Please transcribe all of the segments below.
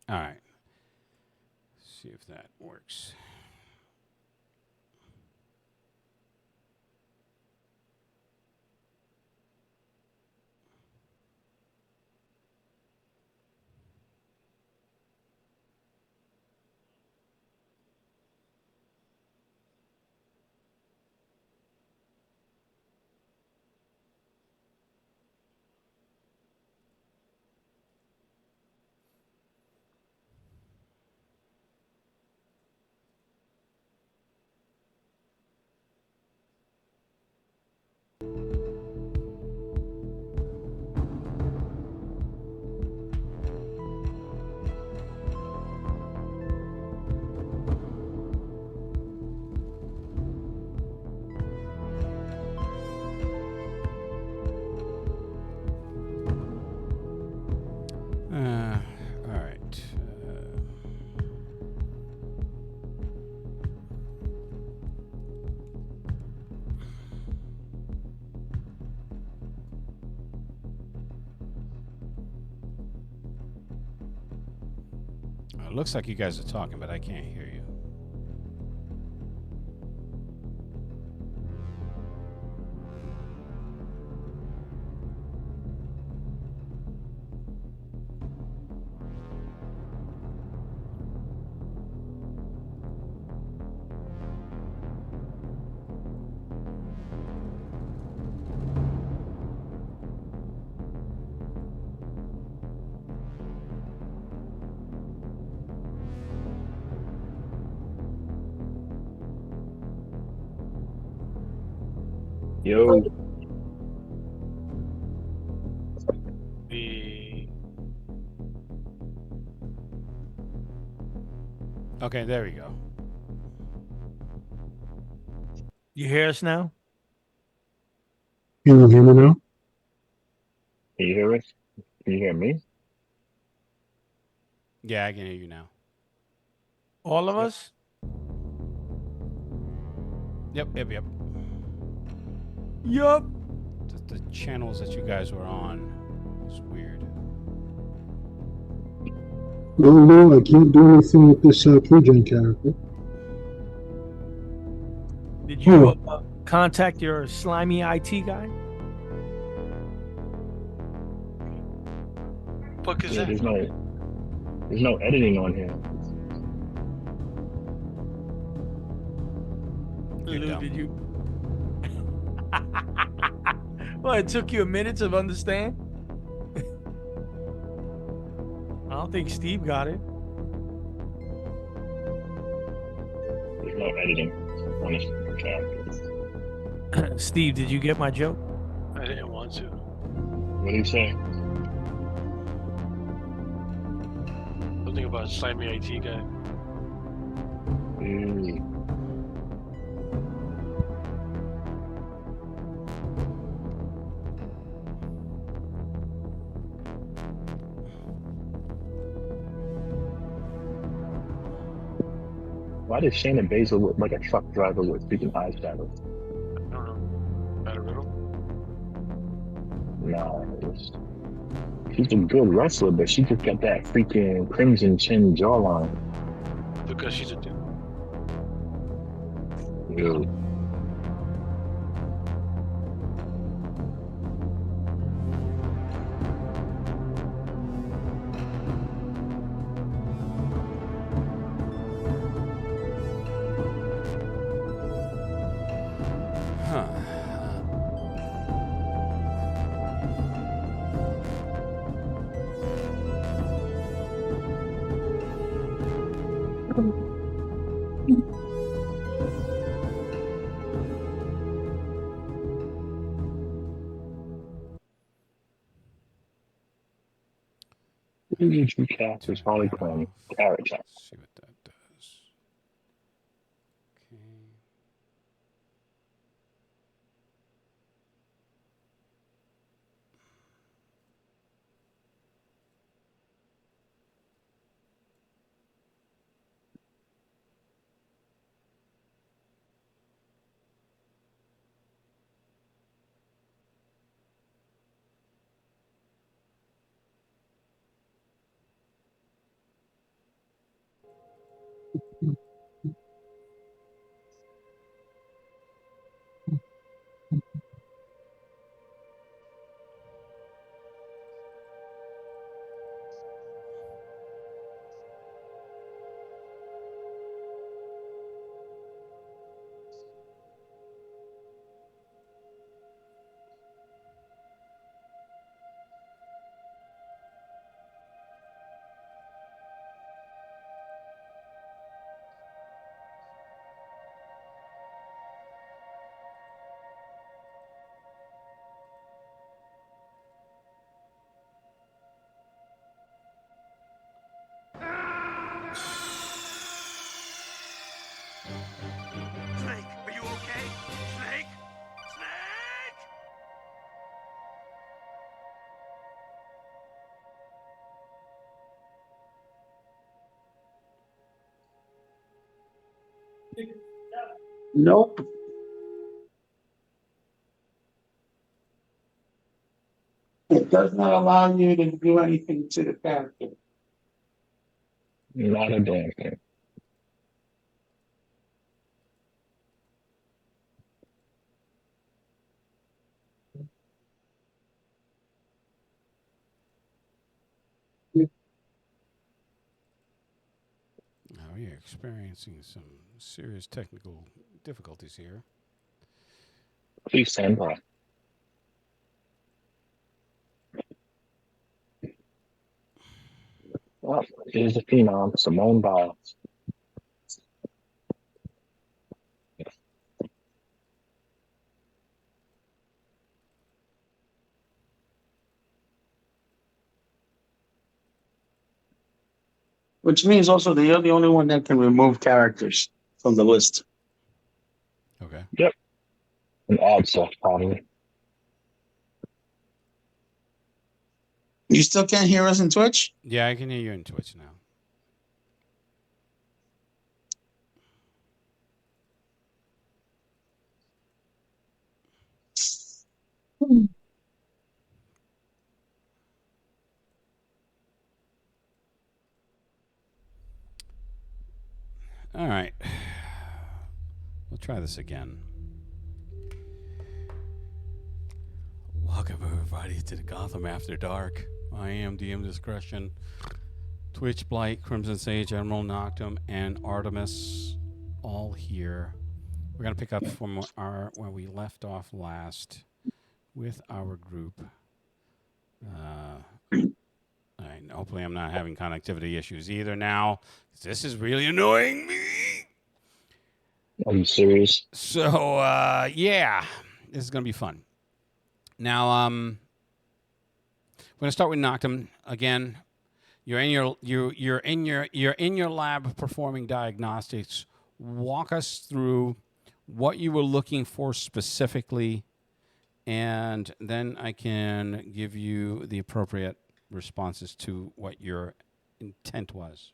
All right. See if that works. All right. It looks like you guys are talking, but I can't hear you. Yo, The Okay, there we go. You hear us now? Can you hear me now? can you hear us? Can you hear me? Yeah, I can hear you now. All of Yep. us? Yep. Yup. The channels that you guys were on was weird. No, I can't do anything with this pre-gen character. Did you Oh, contact your slimy IT guy? fuck is Yeah, that? there's no editing on here. You're Lou, dumb. did you? Well, it took you a minute to understand. I don't think Steve got it. There's no editing on this character. Steve, did you get my joke? I didn't want to. What do you say? Something about slimy IT guy. Mm, why does Shayna Baszler look like a truck driver with freaking eyeshadow? I don't know. Got a riddle? Nah, she's a good wrestler, but she just got that freaking crimson chin jawline. Because she's a dude. Ew. Huh. True cast is Turn Harley that Quinn. off. Carrot Top. See what that does. Okay. Snake, are you okay? Snake? Snake! Nope. It does not allow you to do anything to the character. Not a damn thing. Now we are experiencing some serious technical difficulties here. Please stand by. Well, here's the phenom, Simone Biles. Which means also that you're the only one that can remove characters from the list. Okay. And add stuff, probably. You still can't hear us in Twitch? Yeah, I can hear you in Twitch now. All right. We'll try this again. Welcome, everybody, to the Gotham After Dark. I am DM Discretion. Twitch, Blight, Crimson Sage, Emerald, Noctum, and Artemis all here. We're going to pick up from where we left off last with our group. And hopefully I'm not having connectivity issues either now. This is really annoying me. Are you serious? So, yeah, this is going to be fun. Now, we're going to start with Noctum again. You're in your lab performing diagnostics. Walk us through what you were looking for specifically, and then I can give you the appropriate responses to what your intent was.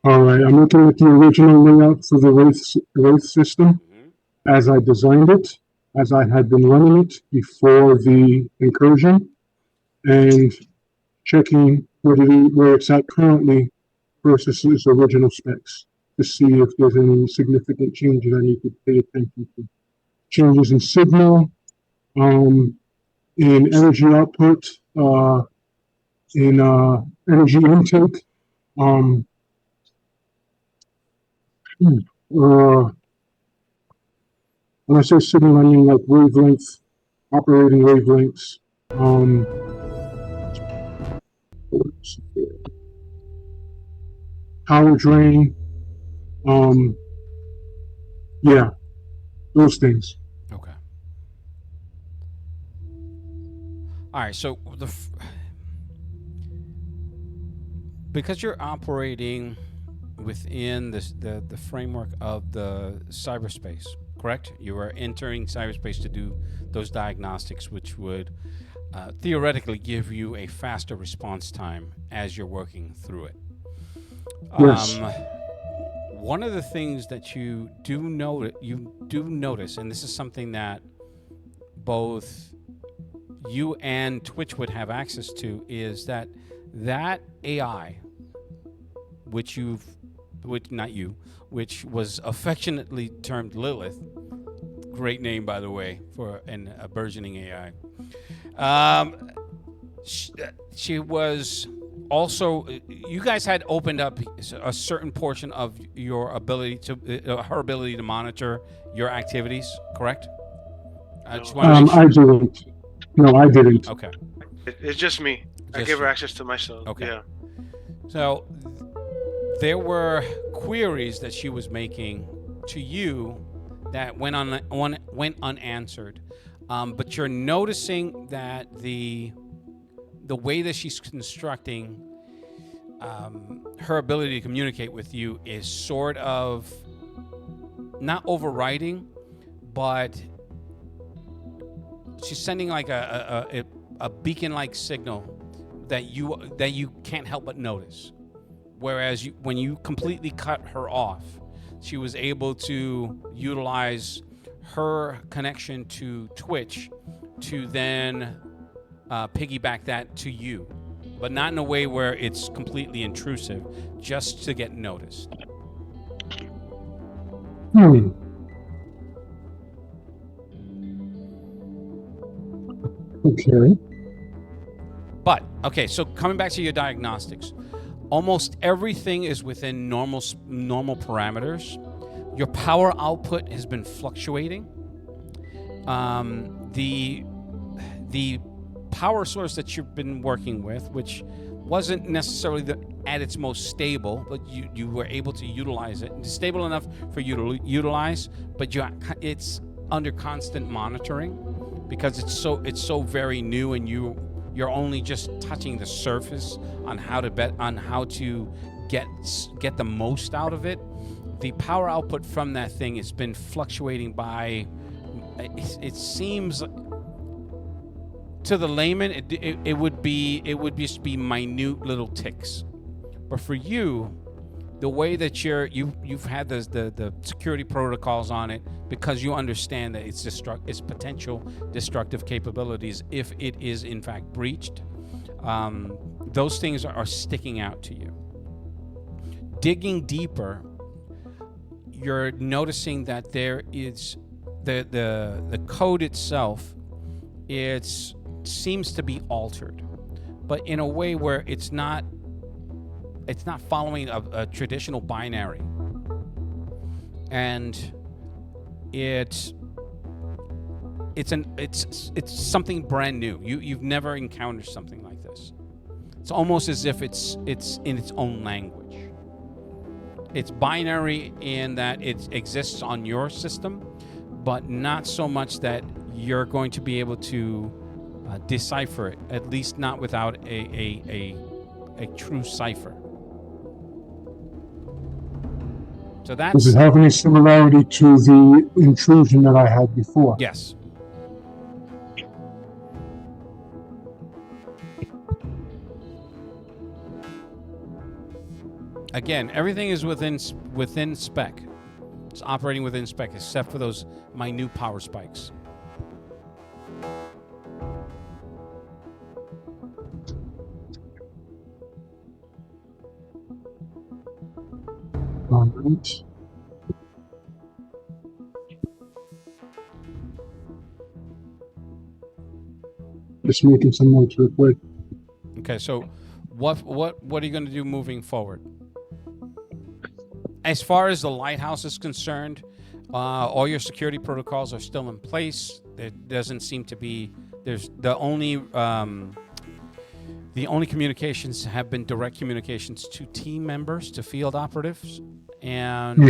All right, I'm looking at the original layout for the Wraith system as I designed it, as I had been running it before the incursion, and checking where it's at currently versus its original specs to see if there's any significant changes I need to pay attention to. Changes in signal, in energy output, in energy intake. When I say signal, I mean like wavelength, operating wavelengths. Power drain. Yeah, those things. Okay. All right. So because you're operating within the framework of the cyberspace, correct? You are entering cyberspace to do those diagnostics, which would theoretically give you a faster response time as you're working through it. Yes. One of the things that you do notice, and this is something that both you and Twitch would have access to, is that AI, which you've which not you, which was affectionately termed Lilith. Great name, by the way, for a burgeoning AI. She was also. You guys had opened up a certain portion of your ability to her ability to monitor your activities. Correct? I just want to make sure. I didn't. No, I didn't. Okay. It's just me. I Just gave her you. access to my stuff. Okay. Yeah. So there were queries that she was making to you that went unanswered, but you're noticing that the way that she's constructing her ability to communicate with you is sort of not overriding, but she's sending like a beacon-like signal that you can't help but notice. Whereas when you completely cut her off, she was able to utilize her connection to Twitch to then piggyback that to you, but not in a way where it's completely intrusive, just to get noticed. Hmm. Okay. But okay, so coming back to your diagnostics, almost everything is within normal parameters. Your power output has been fluctuating. The power source that you've been working with, which wasn't necessarily at its most stable, but you were able to utilize it. It's stable enough for you to utilize, but it's under constant monitoring because it's so very new, and you're only just touching the surface on how to get the most out of it. The power output from that thing has been fluctuating by, it seems to the layman, it would just be minute little ticks. But for you, the way that you've had the security protocols on it, because you understand that its potential destructive capabilities if it is in fact breached, those things are sticking out to you. Digging deeper, you're noticing that there is the code itself. It seems to be altered, but in a way where it's not following a traditional binary, and it's something brand new. You've never encountered something like this. It's almost as if it's in its own language. It's binary in that it exists on your system, but not so much that you're going to be able to decipher it, at least not without a true cipher. So Does it have any similarity to the intrusion that I had before? Yes. Again, everything is within spec. It's operating within spec, except for those minute power spikes. All right. Just making some notes real quick. Okay, so what are you going to do moving forward? As far as the lighthouse is concerned, all your security protocols are still in place. There doesn't seem to be. There's the only communications have been direct communications to team members, to field operatives, and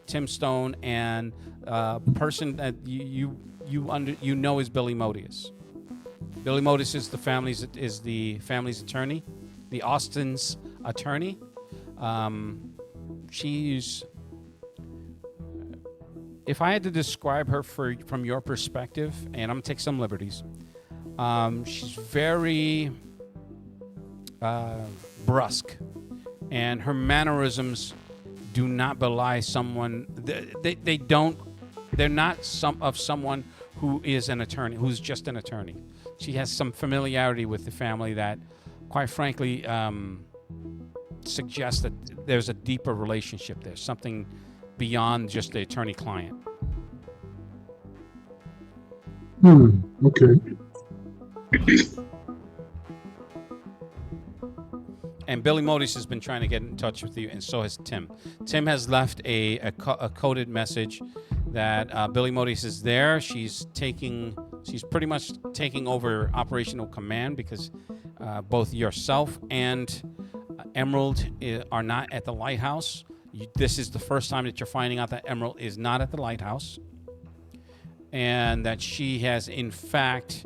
Tim Stone, and person that you know is Billy Modius. Billy Modius is the family's attorney, the Austin's attorney. She's, if I had to describe her from your perspective, and I'm gonna take some liberties, she's very brusque, and her mannerisms do not belie someone. They're not someone who is an attorney, who's just an attorney. She has some familiarity with the family that, quite frankly, suggests that there's a deeper relationship there, something beyond just the attorney-client. Okay. And Billy Modis has been trying to get in touch with you, and so has Tim. Tim has left a coded message that Billy Modis is there. She's pretty much taking over operational command because both yourself and Emerald are not at the lighthouse. This is the first time that you're finding out that Emerald is not at the lighthouse, and that she has, in fact,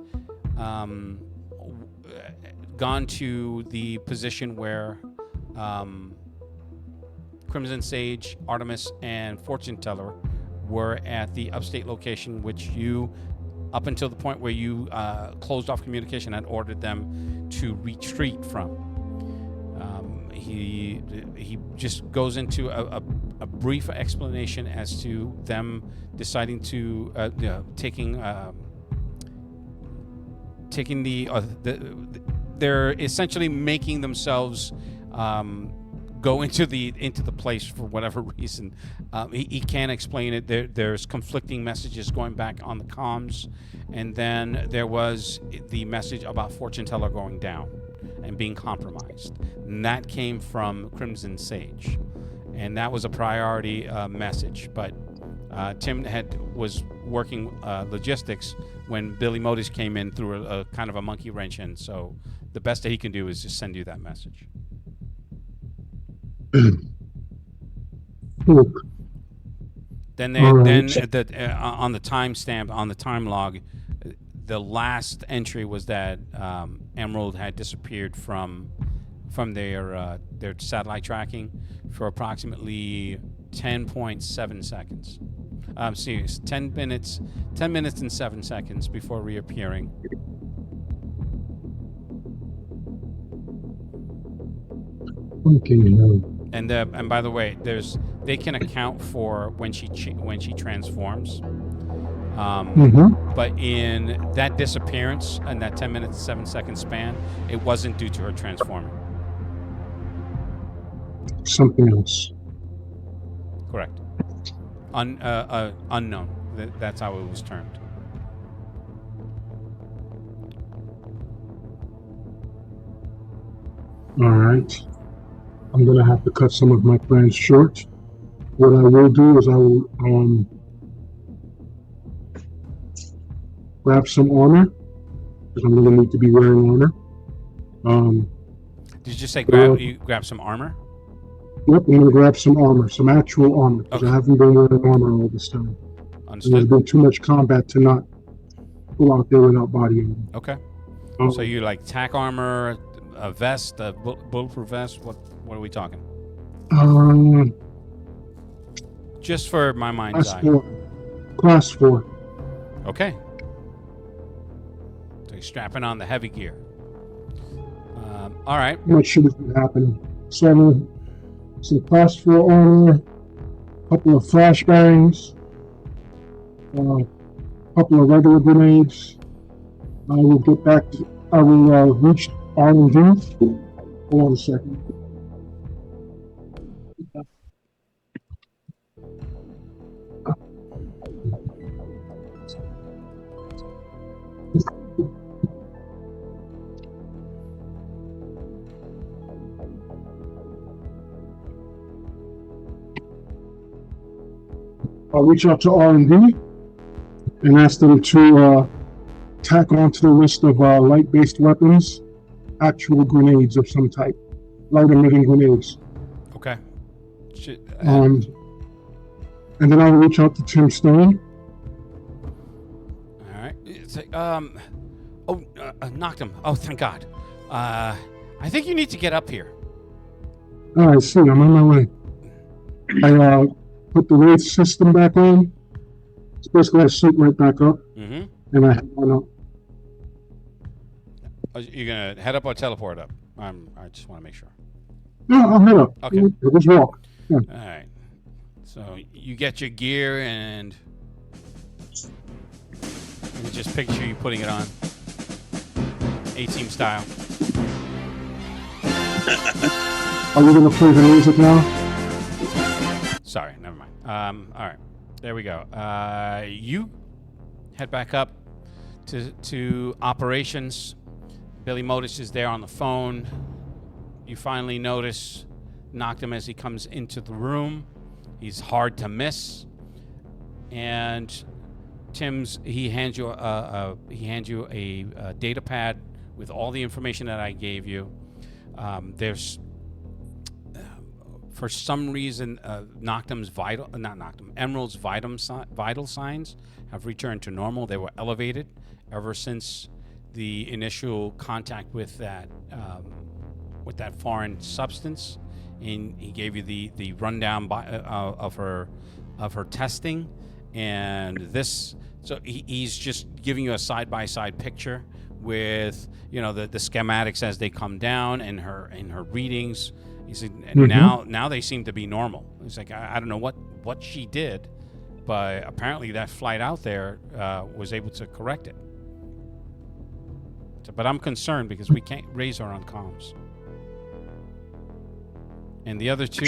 gone to the position where Crimson Sage, Artemis, and Fortune Teller were at the upstate location, which you, up until the point where you closed off communication, had ordered them to retreat from. He just goes into a brief explanation as to them deciding to taking they're essentially making themselves go into the place for whatever reason. He can't explain it. There's conflicting messages going back on the comms, and then there was the message about Fortune Teller going down and being compromised, and that came from Crimson Sage, and that was a priority message. But Tim was working logistics when Billy Modis came in through a kind of a monkey wrench, and so the best that he can do is just send you that message. Then on the timestamp, on the time log, the last entry was that Emerald had disappeared from their satellite tracking for approximately 10.7 seconds. 10 minutes and 7 seconds before reappearing. Okay. And by the way, they can account for when she transforms. But in that disappearance and that 10 minutes 7 second span, it wasn't due to her transforming. Something else. Correct. Unknown. That's how it was termed. All right. I'm gonna have to cut some of my plans short. What I will do is I will grab some armor because I'm gonna need to be wearing armor. Did you just say grab some armor? Yep, I'm gonna grab some armor, some actual armor, because I haven't been wearing armor all this time. Understood. There's been too much combat to not go out there without body armor. Okay. So you like tack armor, a vest, a bulletproof vest? What are we talking? Just for my mind's eye. Class 4. Okay. So you're strapping on the heavy gear. All right. How much should be happening? So, some class 4 armor, a couple of flashbangs, a couple of regular grenades. I will get back to, I will reach R&D. Hold on a second. I'll reach out to R&D and ask them to tack onto the list of light-based weapons, actual grenades of some type, light-emitting grenades. Okay. And then I'll reach out to Tim Stone. All right. Knocked him. Oh, thank God. I think you need to get up here. Oh, I see. I'm on my way. I put the wraith system back on. It's basically I suit right back up. Mm-hmm. And I head on up. You're going to head up or teleport up? I just want to make sure. No, I'll head up. Okay. Just walk. Yeah. All right. So you get your gear and just picture you putting it on. A-Team style. Are we gonna play the music now? Sorry, never mind. All right, there we go. You head back up to operations. Billy Modis is there on the phone. You finally notice Noctum as he comes into the room. He's hard to miss, and he hands you a data pad with all the information that I gave you. There's for some reason Emerald's vital signs have returned to normal. They were elevated ever since the initial contact with that foreign substance, and he gave you the rundown of her testing, and this. So he's just giving you a side-by-side picture with the schematics as they come down and her readings. He said, and now they seem to be normal. He's like, I don't know what she did, but apparently that flight out there was able to correct it. So, but I'm concerned because we can't raise her on comms. And the other two,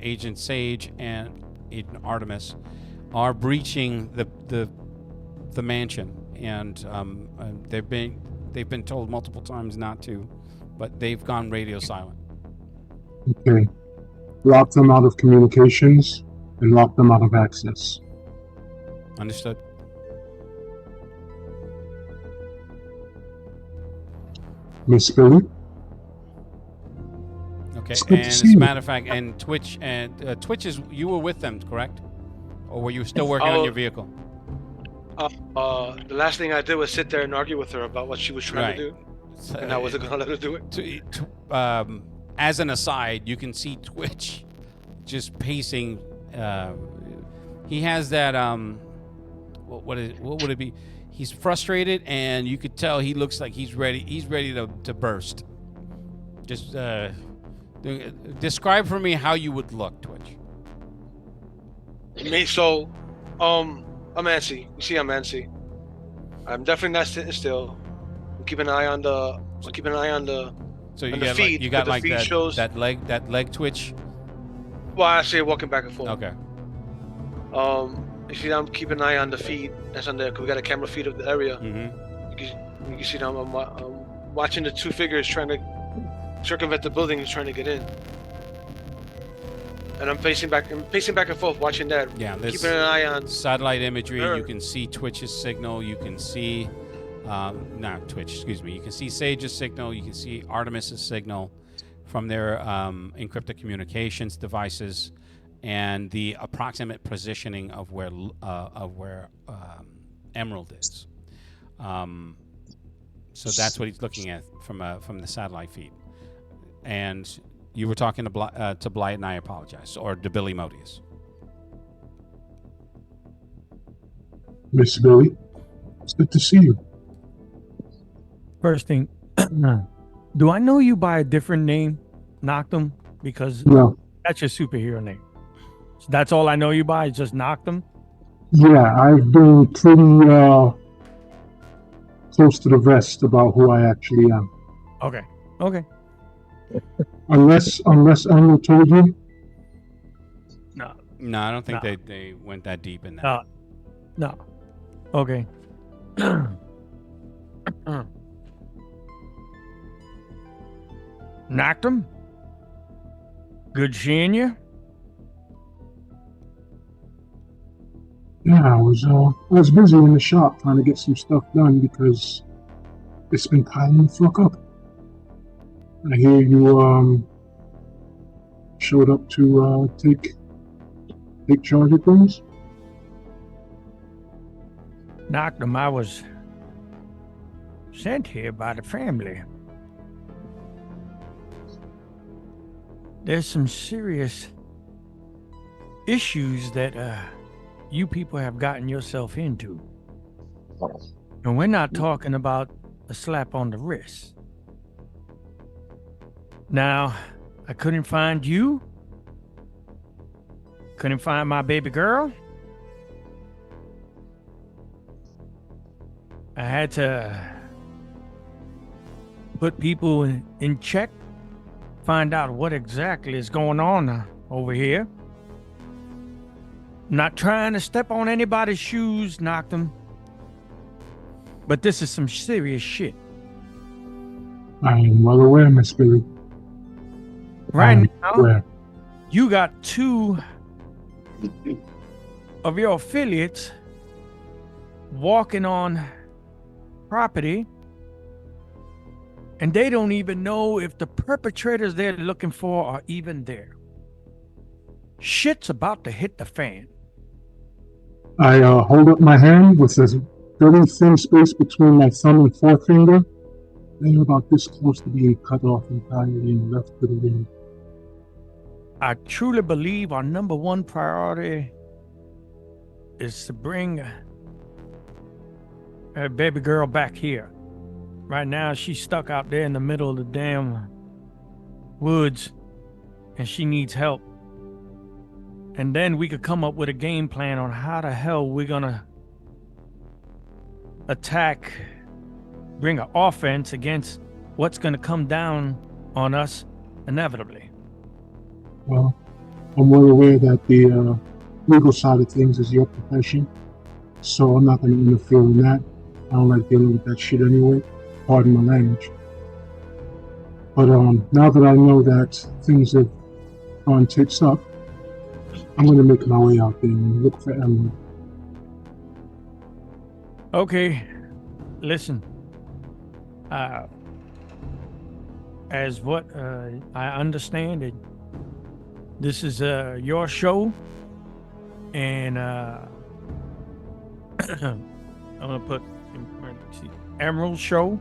Agent Sage and Agent Artemis, are breaching the mansion, and they've been told multiple times not to, but they've gone radio silent. Okay. Lock them out of communications and lock them out of access. Understood. Miss Billy? Okay, It's good and to as see a you. matter of fact, and Twitch you were with them, correct? Or were you still working on your vehicle? The last thing I did was sit there and argue with her about what she was trying to do, and I wasn't gonna let her do it. As an aside, you can see Twitch just pacing. He has that what would it be? He's frustrated, and you could tell he looks like he's ready. He's ready to burst. Just describe for me how you would look, Twitch. So, I'm antsy. You see, I'm antsy. I'm definitely not sitting still. I'm keeping an eye on the. So you on the got feed, you got the like feed shows. that leg twitch. Well, I say walking back and forth. Okay. You see, I'm keeping an eye on the feed. That's on there. Cause we got a camera feed of the area. Mm-hmm. You can see, I'm watching the two figures trying to circumvent the building and trying to get in. And I'm pacing back and forth, watching that. Yeah, this keeping an eye on satellite imagery. her. You can see Twitch's signal. You can see, not Twitch. Excuse me. You can see Sage's signal. You can see Artemis's signal from their encrypted communications devices, and the approximate positioning of where Emerald is. So that's what he's looking at from the satellite feed. And you were talking to Blight, and I apologize, or to Billy Modius. Miss Billy, it's good to see you. First thing, do I know you by a different name, Noctum? Because No. that's your superhero name. So that's all I know you by, is just Noctum? Yeah, I've been pretty close to the vest about who I actually am. Okay. Okay. Unless Emerald told you. No. No, I don't think No. they went that deep in that. No. Okay. Noctum? Good seeing you. Yeah, I was busy in the shop trying to get some stuff done because it's been piling the fuck up. I hear you showed up to take charge of things. Noctum, I was sent here by the family. There's some serious issues that you people have gotten yourself into. And we're not talking about a slap on the wrist. Now, I couldn't find you. Couldn't find my baby girl. I had to put people in check find out what exactly is going on over here. Not trying to step on anybody's shoes, knock them. But this is some serious shit. I am well aware, Miss Billy. Right now, aware. you got 2 of your affiliates walking on property, and they don't even know if the perpetrators they're looking for are even there. Shit's about to hit the fan. I hold up my hand with a very thin space between my thumb and forefinger. They're about this close to being cut off entirely and left to the wind. I truly believe our number 1 priority is to bring a baby girl back here. Right now, she's stuck out there in the middle of the damn woods, and she needs help. And then we could come up with a game plan on how the hell we're gonna attack, bring an offense against what's gonna come down on us inevitably. Well, I'm well aware that the legal side of things is your profession, so I'm not going to interfere in that. I don't like dealing with that shit anyway. Pardon my language. But now that I know that things have gone tits up, I'm going to make my way out there and look for Emily. Okay, listen. As what I understand it, this is your show, and I'm gonna put in parentheses, Emerald Show.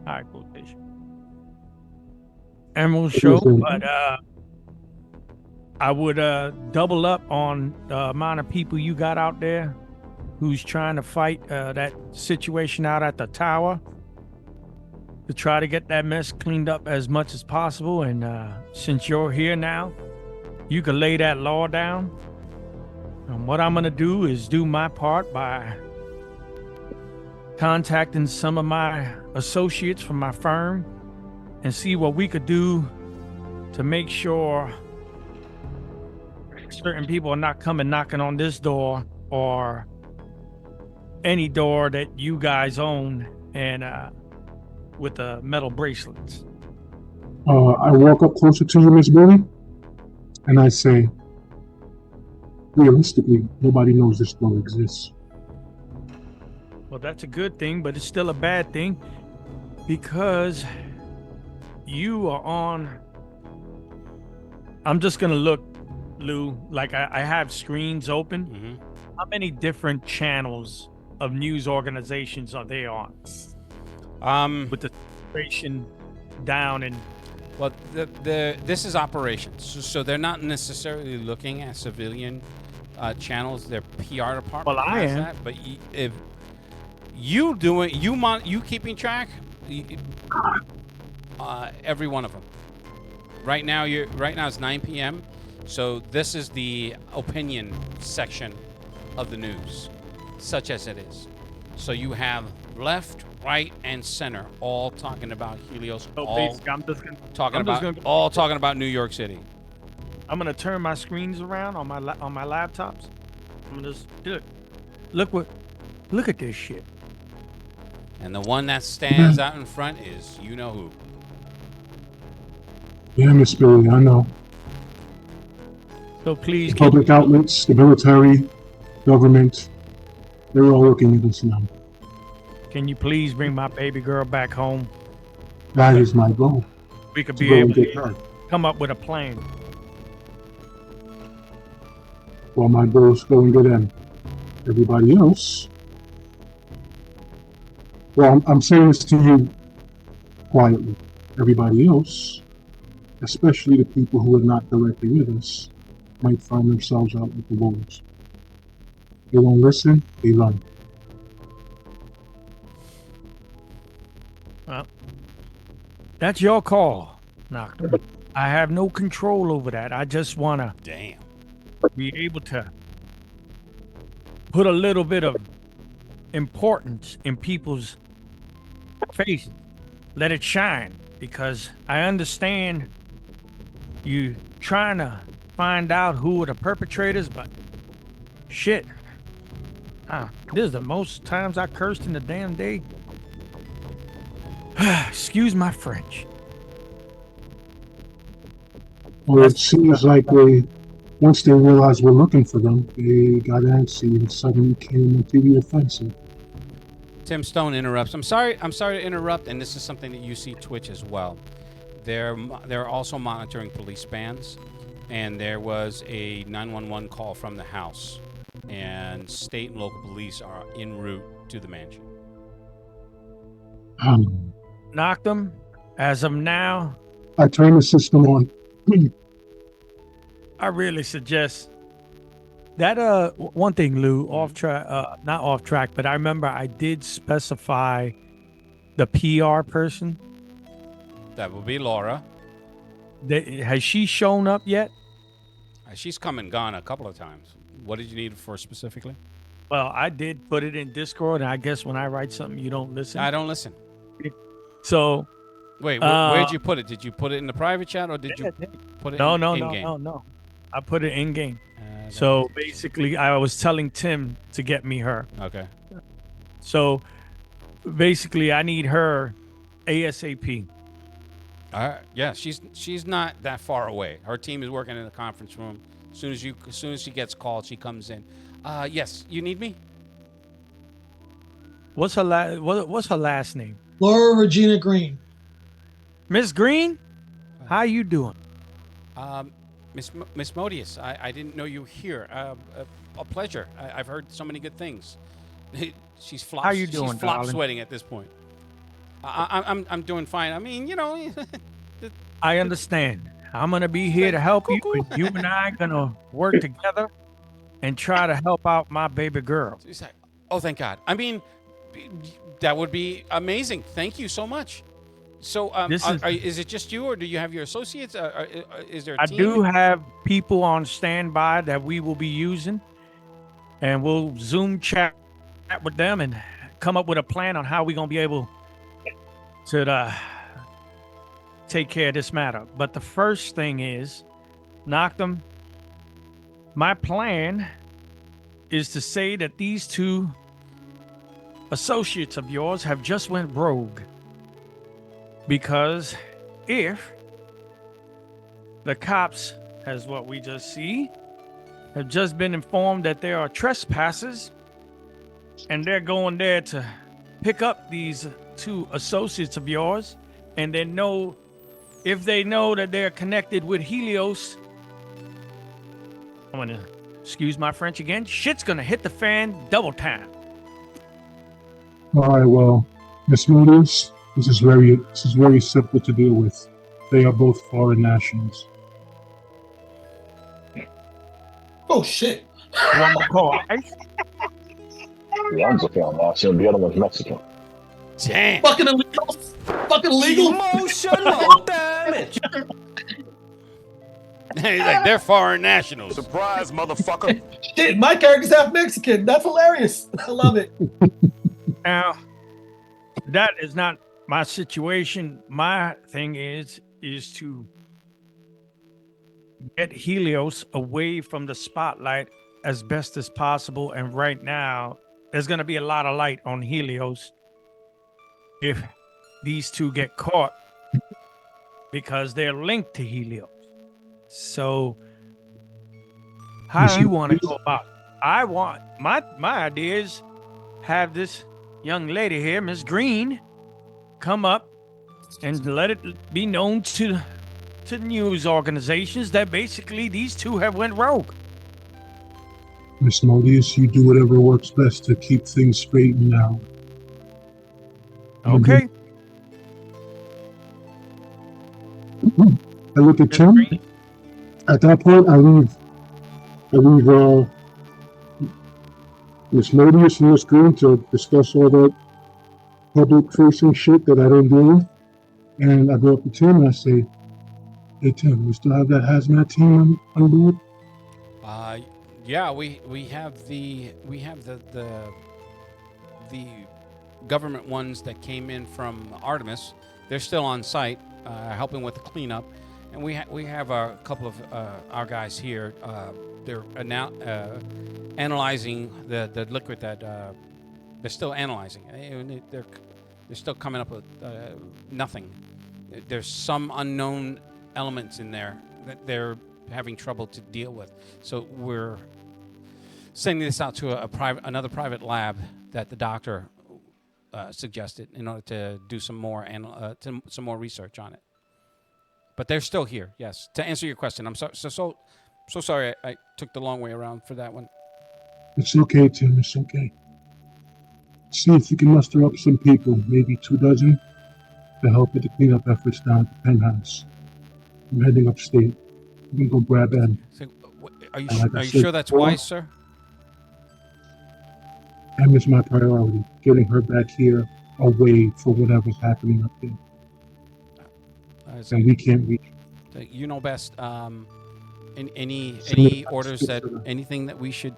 High quotation. Emerald Show, but I would double up on the amount of people you got out there who's trying to fight that situation out at the tower to try to get that mess cleaned up as much as possible. And since you're here now, you can lay that law down. And what I'm going to do is do my part by contacting some of my associates from my firm and see what we could do to make sure certain people are not coming knocking on this door or any door that you guys own and with the metal bracelets. I walk up closer to you, Miss Billy, and I say, realistically, nobody knows this door exists. Well, that's a good thing, but it's still a bad thing because you are on. I'm just going to look, Lou, like I have screens open. Mm-hmm. How many different channels of news organizations are they on? With the situation down and. Well, this is operations, so they're not necessarily looking at civilian channels. Their PR department. Well, I am. That, but if you keeping track, every one of them. Right now it's 9 p.m. So this is the opinion section of the news, such as it is. So you have left, right, and center all talking about Helios. All talking about New York City. I'm gonna turn my screens around on my laptops. I'm gonna just look at this shit. And the one that stands out in front is you know who. Yeah, Miss Billy, I know. So please, the public outlets, the military, government, they're all looking at us now. Can you please bring my baby girl back home? That is my goal. We could be able to come up with a plan. Well, my goal's going to them. Everybody else. Well, I'm saying this to you quietly. Everybody else, especially the people who are not directly with us, might find themselves out with the wolves. They won't listen, they run. Well, that's your call, Nocturne. I have no control over that. I just want to be able to put a little bit of importance in people's faces. Let it shine, because I understand you trying to find out who are the perpetrators, but shit. This is the most times I cursed in the damn day. Excuse my French. Well, it seems like once they realized we're looking for them, they got antsy and suddenly came into the offensive. Tim Stone interrupts. I'm sorry to interrupt, and this is something that you see Twitch as well. They're also monitoring police bands, and there was a 911 call from the house, and state and local police are en route to the mansion. Knocked them. As of now, I turned the system on. I really suggest that one thing, Lou, off track, not off track, but I remember I did specify the PR person. That will be Laura. Has she shown up yet? She's come and gone a couple of times. What did you need for specifically? Well, I did put it in Discord, and I guess when I write something, you don't listen. I don't listen. So, wait, where'd you put it? Did you put it in the private chat, or did you put it in game? No. I put it in game. So basically, I was telling Tim to get me her. Okay. So basically, I need her ASAP. Yeah, she's not that far away. Her team is working in the conference room. As soon as she gets called, she comes in. Yes, you need me? What's her last name? Laura Regina Green. Miss Green, how you doing? Miss Modius, I didn't know you were here. A pleasure. I've heard so many good things. She's flop. How you doing, She's flop darling? sweating at this point. I'm doing fine. I mean, you know. I understand. I'm gonna be here to help you, and you and I gonna work together and try to help out my baby girl. She's like, oh, thank God. I mean, that would be amazing. Thank you so much. So, is it just you, or do you have your associates? Is there a team? I do have people on standby that we will be using, and we'll Zoom chat with them and come up with a plan on how we're gonna be able to take care of this matter. But the first thing is, knock them. My plan is to say that these two associates of yours have just went rogue. Because if the cops, as what we just see, have just been informed that there are trespassers, and they're going there to pick up these two associates of yours, and they know, if they know that they're connected with Helios, I'm gonna excuse my French again, shit's gonna hit the fan double time. All right, well, Miss Modius, this is very simple to deal with. They are both foreign nationals. Oh shit! One more call. One's a foreign national, the other one's Mexican. Damn. Fucking illegal! Fucking illegal! Emotional damage. Like, they're foreign nationals. Surprise, motherfucker. Shit, my character's half Mexican. That's hilarious. I love it. Now, that is not my situation. My thing is to get Helios away from the spotlight as best as possible. And right now, there's going to be a lot of light on Helios if these two get caught because they're linked to Helios. So, how do you want to go about it? I want my idea is have this young lady here, Miss Green, come up and let it be known to news organizations that basically these two have went rogue. Miss Modius, you do whatever works best to keep things straight now. Okay. I look at Tim. At that point, I leave Miss Modius and Miss Green to discuss all that public-facing shit that I don't deal with. And I go up to Tim and I say, hey, Tim, we still have that hazmat team on board? Yeah, we have the government ones that came in from Artemis. They're still on site, helping with the cleanup. And we have a couple of our guys here. They're analyzing the liquid that they're still analyzing. They're still coming up with nothing. There's some unknown elements in there that they're having trouble to deal with. So we're sending this out to another private lab that the doctor suggested in order to do some more research on it. But they're still here. Yes. To answer your question, I'm so sorry I took the long way around for that one. It's okay, Tim. It's okay. See if you can muster up some people, maybe 24, to help with the cleanup efforts down at the penthouse. I'm heading upstate. You can go grab Em. So, are you sure that's wise, sir? Em is my priority. Getting her back here away for whatever's happening up there. And we can't reach. You know best. Any orders anything that we should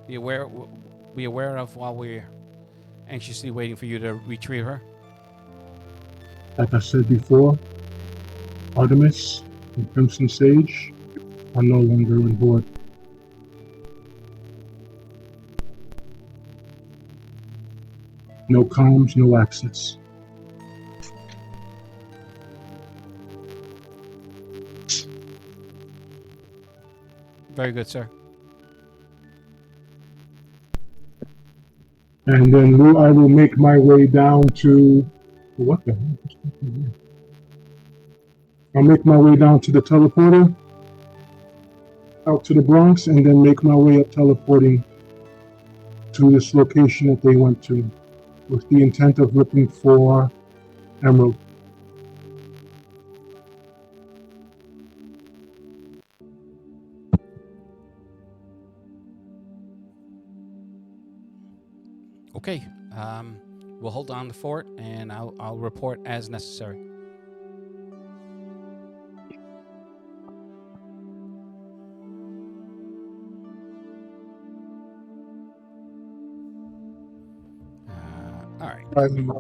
be aware of while we're anxiously waiting for you to retrieve her? Like I said before, Artemis and Crimson Sage are no longer on board. No comms, no access. Very good, sir. And then I will make my way down to what the hell? I'll make my way down to the teleporter, out to the Bronx, and then make my way up teleporting to this location that they went to, with the intent of looking for Emerald. Okay. We'll hold on the fort, and I'll report as necessary. All right.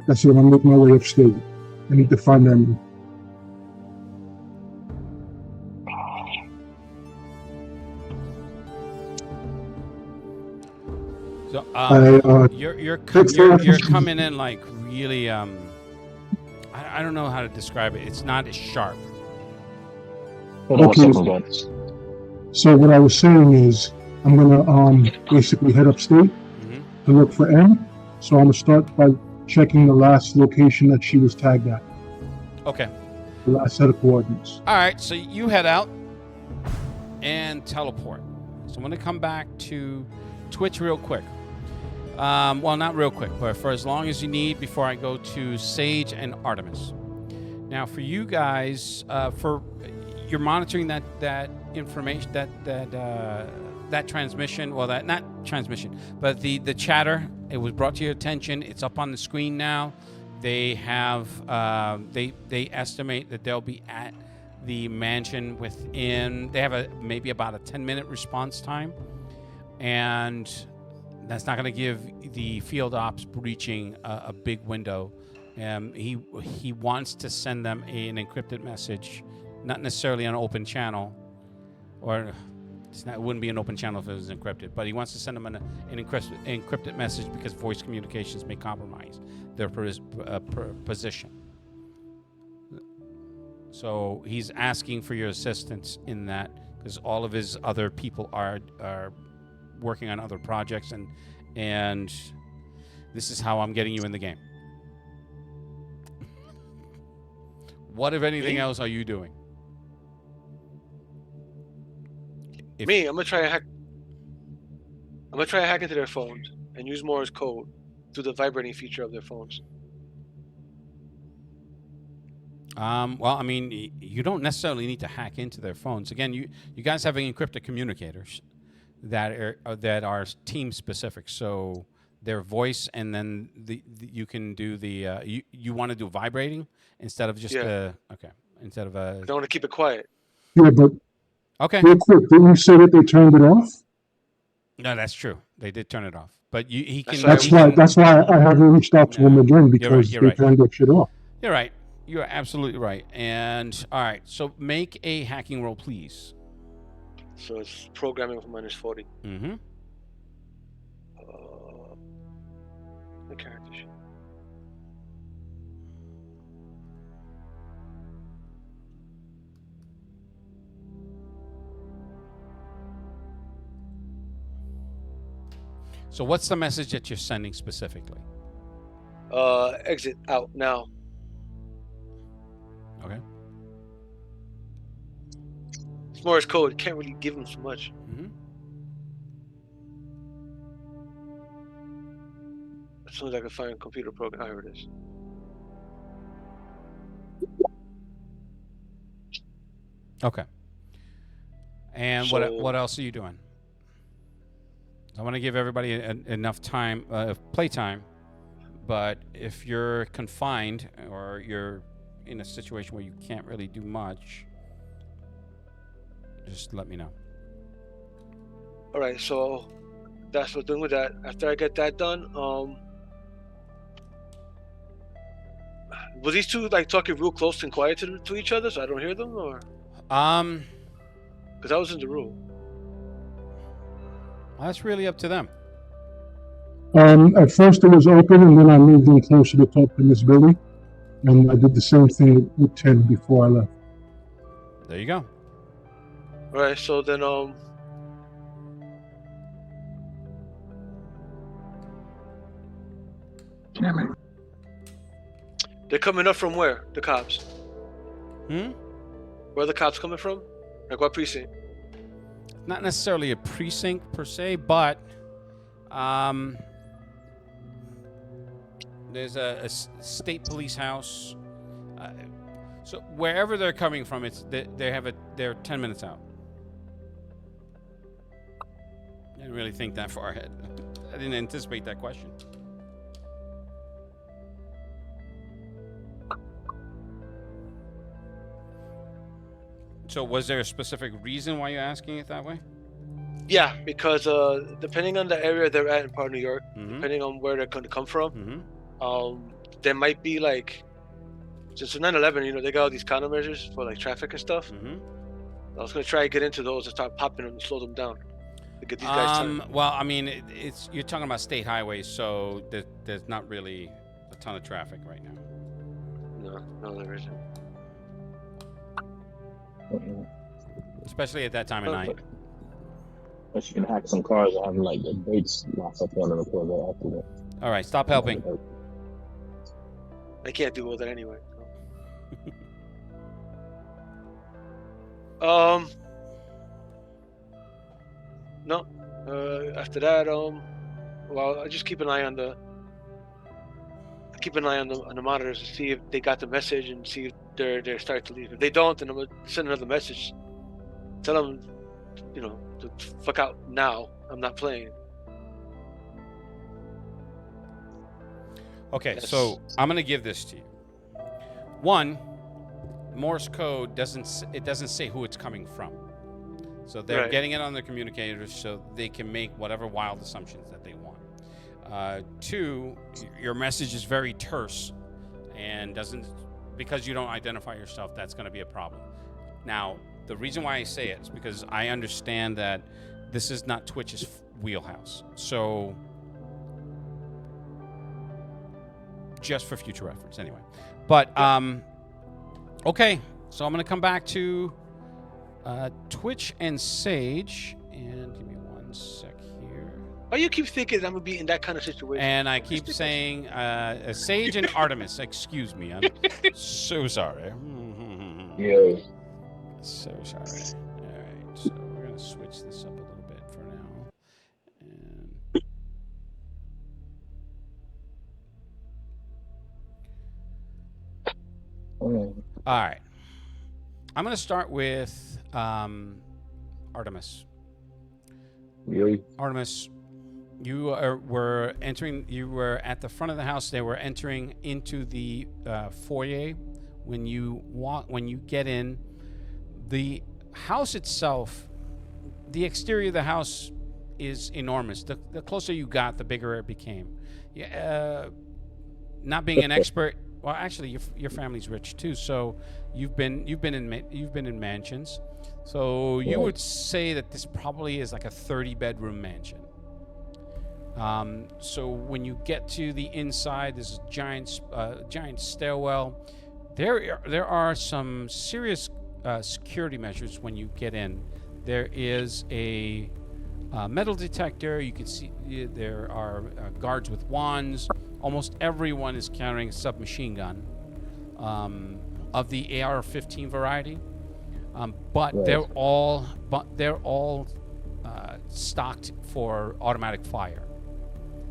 That's it. I'm making my way upstate. I need to find them. So you're coming in like really I don't know how to describe it. It's not as sharp. Okay. So what I was saying is I'm gonna basically head upstate to look for M. So I'm gonna start by checking the last location that she was tagged at. Okay. The last set of coordinates. All right. So you head out and teleport. So I'm gonna come back to Twitch real quick. Well, not real quick, but for as long as you need before I go to Sage and Artemis. Now, for you guys, you're monitoring that information, that transmission. Well, that not transmission, but the chatter. It was brought to your attention. It's up on the screen now. They have they estimate that they'll be at the mansion within. They have maybe about a 10-minute response time, and that's not going to give the field ops breaching a big window. He wants to send them an encrypted message, not necessarily an open channel, or it wouldn't be an open channel if it was encrypted, but he wants to send them an encrypted message because voice communications may compromise their position. So he's asking for your assistance in that because all of his other people are working on other projects, and this is how I'm getting you in the game. What, if anything else, are you doing? I'm gonna try to hack. I'm gonna try to hack into their phones and use Morse code through the vibrating feature of their phones. Well, I mean, you don't necessarily need to hack into their phones. Again, you guys have encrypted communicators that are team specific. So their voice, and then you can do the you want to do vibrating instead of just instead of a. I want to keep it quiet. Yeah, but okay. Real quick, didn't you say that they turned it off? No, that's true. They did turn it off, but he can. That's why I haven't reached out to him again because they turned that shit off. You're right. You're absolutely right. And all right, so make a hacking roll, please. So it's programming for -40. Mm-hmm. The character sheet. So what's the message that you're sending specifically? Exit out now. Okay. It's Morse code. Can't really give them so much. Mm-hmm. As soon as I can find a computer program. Oh, here it is. Okay. And So- what else are you doing? I want to give everybody enough time, playtime. But if you're confined or you're in a situation where you can't really do much, just let me know. All right, so that's what I'm doing with that. After I get that done, were these two like talking real close and quiet to each other, so I don't hear them, or because I was in the room? Well, that's really up to them. At first it was open, and then I moved in closer to talk to Miss Billy, and I did the same thing with Ted before I left. There you go. All right, so then Damn it. they're coming up from where? The cops? Hmm? Where are the cops coming from? Like what precinct? Not necessarily a precinct per se, but there's a state police house. So wherever they're coming from, they're 10 minutes out. I didn't really think that far ahead. I didn't anticipate that question. So was there a specific reason why you're asking it that way? Yeah, because depending on the area they're at in part of New York, Mm-hmm. depending on where they're going to come from, Mm-hmm. there might be like, since 9/11, they got all these countermeasures for like traffic and stuff. Mm-hmm. I was going to try and get into those and start popping them and slow them down to get these guys time. Well, I mean, it's you're talking about state highways, so there's not really a ton of traffic right now, No, there isn't. especially at that time of night. But you can hack some cars and have like the dates locked up on the recorder after that. All right, stop helping. I can't do all that anyway. So. No. After that, well, I just keep an eye on the monitors to see if they got the message and see if they're starting to leave. If they don't, then I'm gonna send another message. Tell them, to fuck out now. I'm not playing. Okay, Yes. so I'm gonna give this to you. One, Morse code doesn't say who it's coming from, so they're Right. getting it on their communicators so they can make whatever wild assumptions that they want. Two, your message is very terse and because you don't identify yourself, that's going to be a problem. Now, the reason why I say it is because I understand that this is not Twitch's wheelhouse, so just for future reference anyway. But okay, so I'm going to come back to Twitch and Sage, and give me one sec here. Why you keep thinking I'm gonna be in that kind of situation? And I keep saying Sage and Artemis. Excuse me, I'm so sorry. Yeah. So sorry. All right, so we're gonna switch this up a little bit for now. And all right, I'm gonna start with Artemis. Really? Artemis, you were entering. You were at the front of the house. They were entering into the foyer. When you get in, the house itself, the exterior of the house is enormous. The closer you got, the bigger it became. Yeah, not being an expert Well, actually, your family's rich too. So you've been in mansions. So you Right. would say that this probably is like a 30-bedroom mansion. So when you get to the inside, there's a giant stairwell. There are some serious security measures when you get in. There is a metal detector. You can see there are guards with wands. Almost everyone is carrying a submachine gun of the AR-15 variety, but Right. they're all stocked for automatic fire.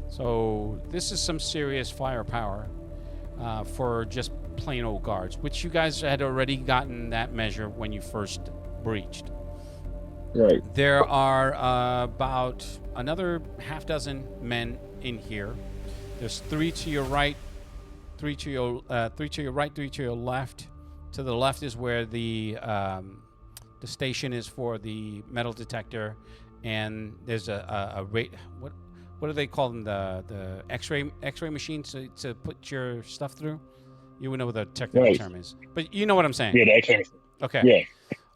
So this is some serious firepower for just plain old guards, which you guys had already gotten that measure when you first breached. Right. There are about another half dozen men in here. There's 3 to your right, 3 to your right, 3 to your left. To the left is where the station is for the metal detector, and there's a rate. What do they call them? The X-ray machine to put your stuff through. You would know what the technical term is, but you know what I'm saying. Yeah, the X-ray. Okay.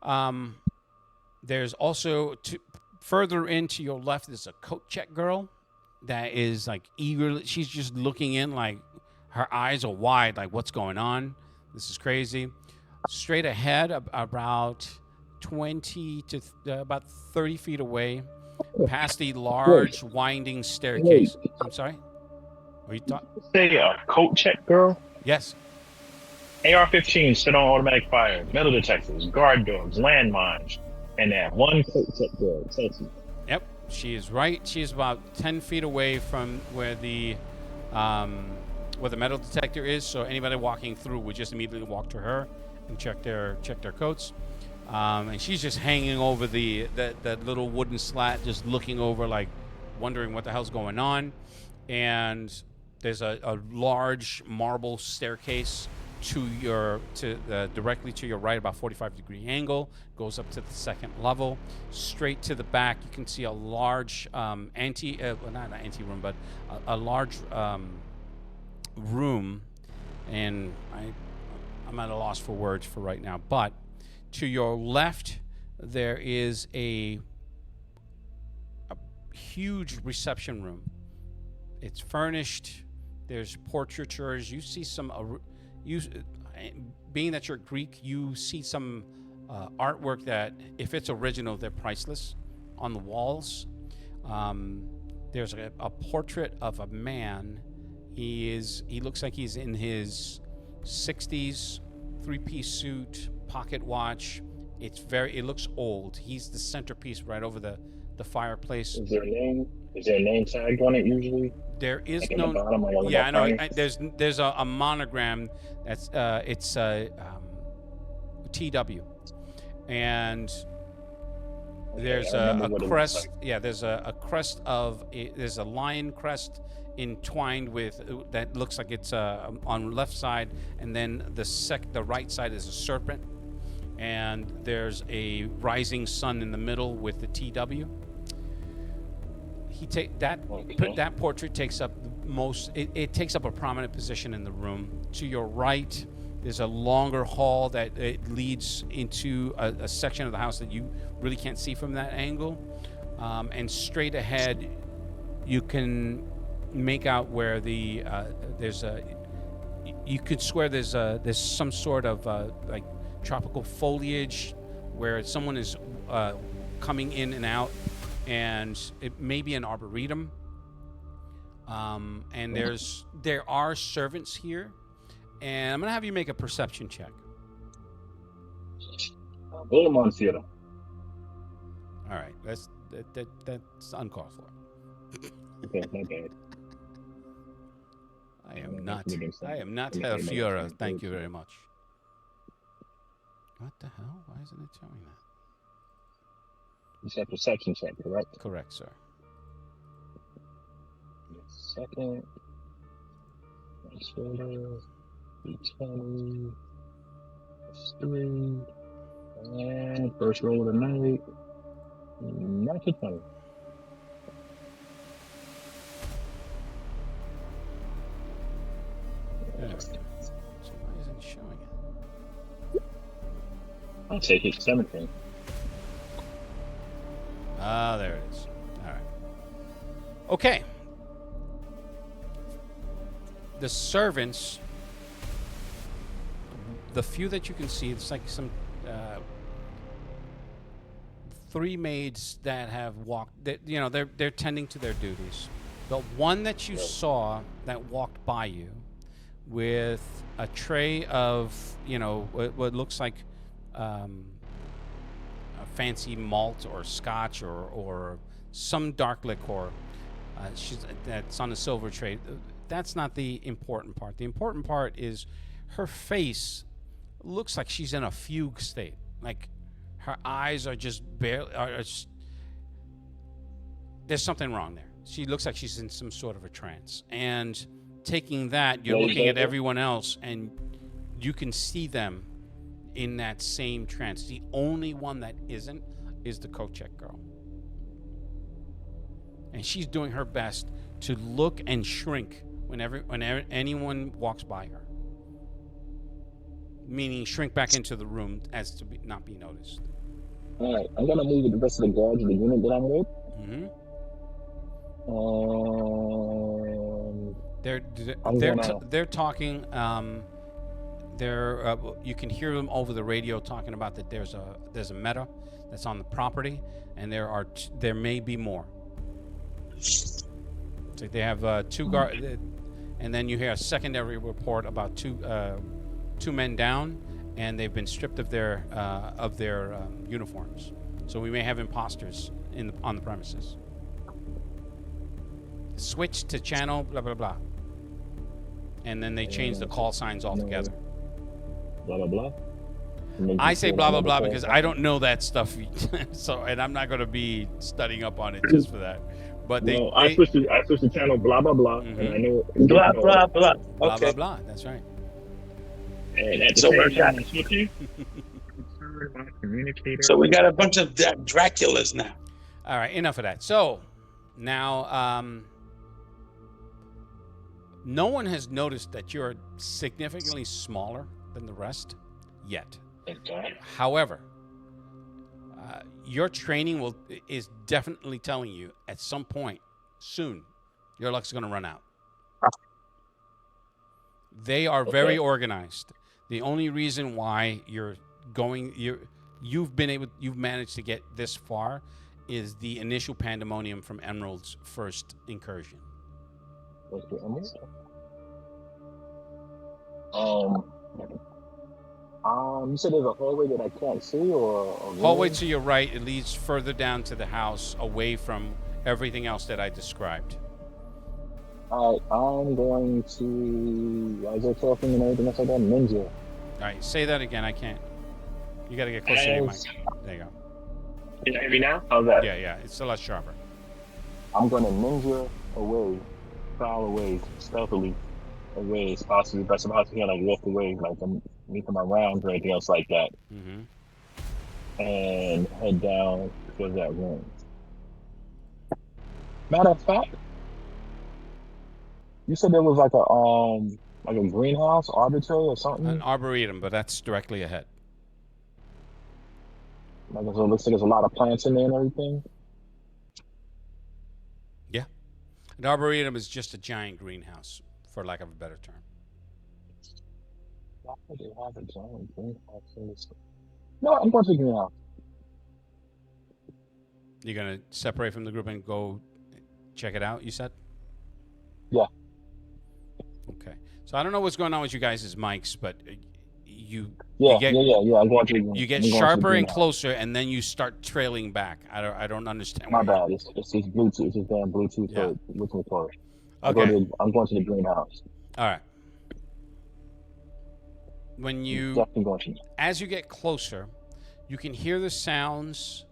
Yeah. There's also further into your left is a coat check girl that is like eagerly. She's just looking in, like her eyes are wide, like what's going on? This is crazy. Straight ahead, about 20 to about 30 feet away, past the large winding staircase. I'm sorry. Are you talking? Say a coat check girl. Yes. AR-15 sit on automatic fire, metal detectors, guard dogs, landmines, and that one coat check girl. Yep, she is right. She is about 10 feet away from where the metal detector is. So anybody walking through would just immediately walk to her and check their coats. And she's just hanging over that little wooden slat, just looking over, like wondering what the hell's going on. And there's a large marble staircase directly to your right, about 45-degree angle, goes up to the second level. Straight to the back, you can see a large not an ante room, but a large room, and I'm at a loss for words for right now. But to your left, there is a huge reception room. It's furnished. There's portraitures. You see some. Being that you're Greek, you see some artwork that, if it's original, they're priceless on the walls. There's a portrait of a man. He looks like he's in his 60s, 3-piece suit, pocket watch. It looks old. He's the centerpiece right over the fireplace. Is there a name? Is there a name tagged on it usually? There is like no. The bottom, like yeah, I know. There's a monogram that's it's TW, and there's a crest. Yeah, there's a crest there's a lion crest entwined with that looks like it's on the left side, and then the right side is a serpent, and there's a rising sun in the middle with the TW. That portrait takes up it takes up a prominent position in the room. To your right, there's a longer hall that it leads into a section of the house that you really can't see from that angle. And straight ahead, you can make out where you could swear there's some sort of like tropical foliage where someone is coming in and out. And it may be an arboretum. And there are servants here, and I'm gonna have you make a perception check. Bullerman Theater. All right, that's uncalled for. Okay, my bad. I am not Herr Führer. Thank you very much. What the hell? Why isn't it showing that? It's a perception check, correct? Correct, sir. Second. D20. That's 3. And first roll of the night. Not 20. Yeah. I'll take it. 17. Ah, there it is. All right. Okay. The servants, the few that you can see, it's like some 3 maids that have walked. That, you know, they're tending to their duties. The one that you saw that walked by you with a tray of, you know, what looks like a fancy malt or scotch or some dark liquor. That's on a silver tray. That's not the important part. The important part is her face looks like she's in a fugue state. Like her eyes are just barely. There's something wrong there. She looks like she's in some sort of a trance. And taking that, you're looking at everyone else, and you can see them in that same trance. The only one that isn't is the coat check girl. And she's doing her best to look and shrink whenever anyone walks by her. Meaning shrink back into the room as to not be noticed. All right, I'm gonna move with the rest of the guards in the unit that I'm with. Mm-hmm. They're talking. You can hear them over the radio talking about that. There's a meta that's on the property, and there may be more. So they have 2 guards, and then you hear a secondary report about 2 men down, and they've been stripped of their uniforms. So we may have imposters on the premises. Switch to channel blah blah blah, and then they change the call signs altogether. Blah blah blah. I say blah blah blah because I don't know that stuff, so and I'm not going to be studying up on it just for that. But I switched to channel blah blah blah, and I know Blah, blah, blah. blah Okay. blah blah. That's right. And at the So same we're time, done. I'm switching. My communicator. So we got a bunch of Draculas now. All right, enough of that. So now, no one has noticed that you're significantly smaller than the rest yet. Okay. However, your training is definitely telling you at some point soon your luck's going to run out. They are very organized. The only reason why you've managed to get this far is the initial pandemonium from Emerald's first incursion. What's the Emerald? You said there's a hallway that I can't see, or a room? Hallway to your right, it leads further down to the house, away from everything else that I described. All right, I'm going to, as they're talking and everything else like that, ninja. All right, say that again. I can't. You got to get closer to your mic. There you go. Can you hear me now? How's that? Yeah, it's a lot sharper. I'm going to ninja away, prowl away, stealthily away as possible. Best of possible, like walk away, like I'm making my rounds or anything else like that. Mm-hmm. And head down towards that room. Matter of fact, you said there was like a greenhouse, arbitrary or something? An arboretum, but that's directly ahead. Like, so it looks like there's a lot of plants in there and everything. Yeah. An arboretum is just a giant greenhouse, for lack of a better term. Why would they have a giant greenhouse in this? No, I'm going to the greenhouse. You're going to separate from the group and go check it out, you said? Yeah. Okay. So I don't know what's going on with you guys' mics, but you I'm get going to you get sharper and closer, and then you start trailing back. I don't understand. My bad. It's just Bluetooth. It's just damn Bluetooth. Yeah. So looking for it. Okay. I'm going to the greenhouse. All right. When you, Definitely going to. as you get closer, you can hear the sounds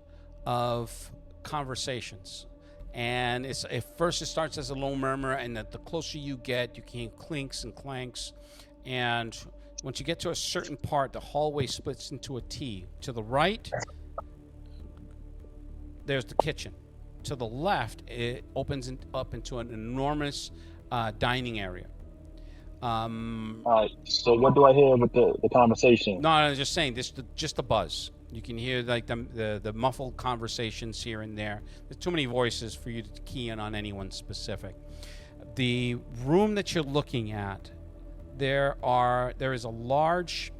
of conversations. And at first it starts as a low murmur, and the closer you get, you can hear clinks and clanks. And once you get to a certain part, the hallway splits into a T. To the right, there's the kitchen. To the left, it opens up into an enormous dining area. All right. So what do I hear with the conversation? No, I was just saying this. Just the buzz. You can hear like the muffled conversations here and there. There's too many voices for you to key in on anyone specific. The room that you're looking at, there is a large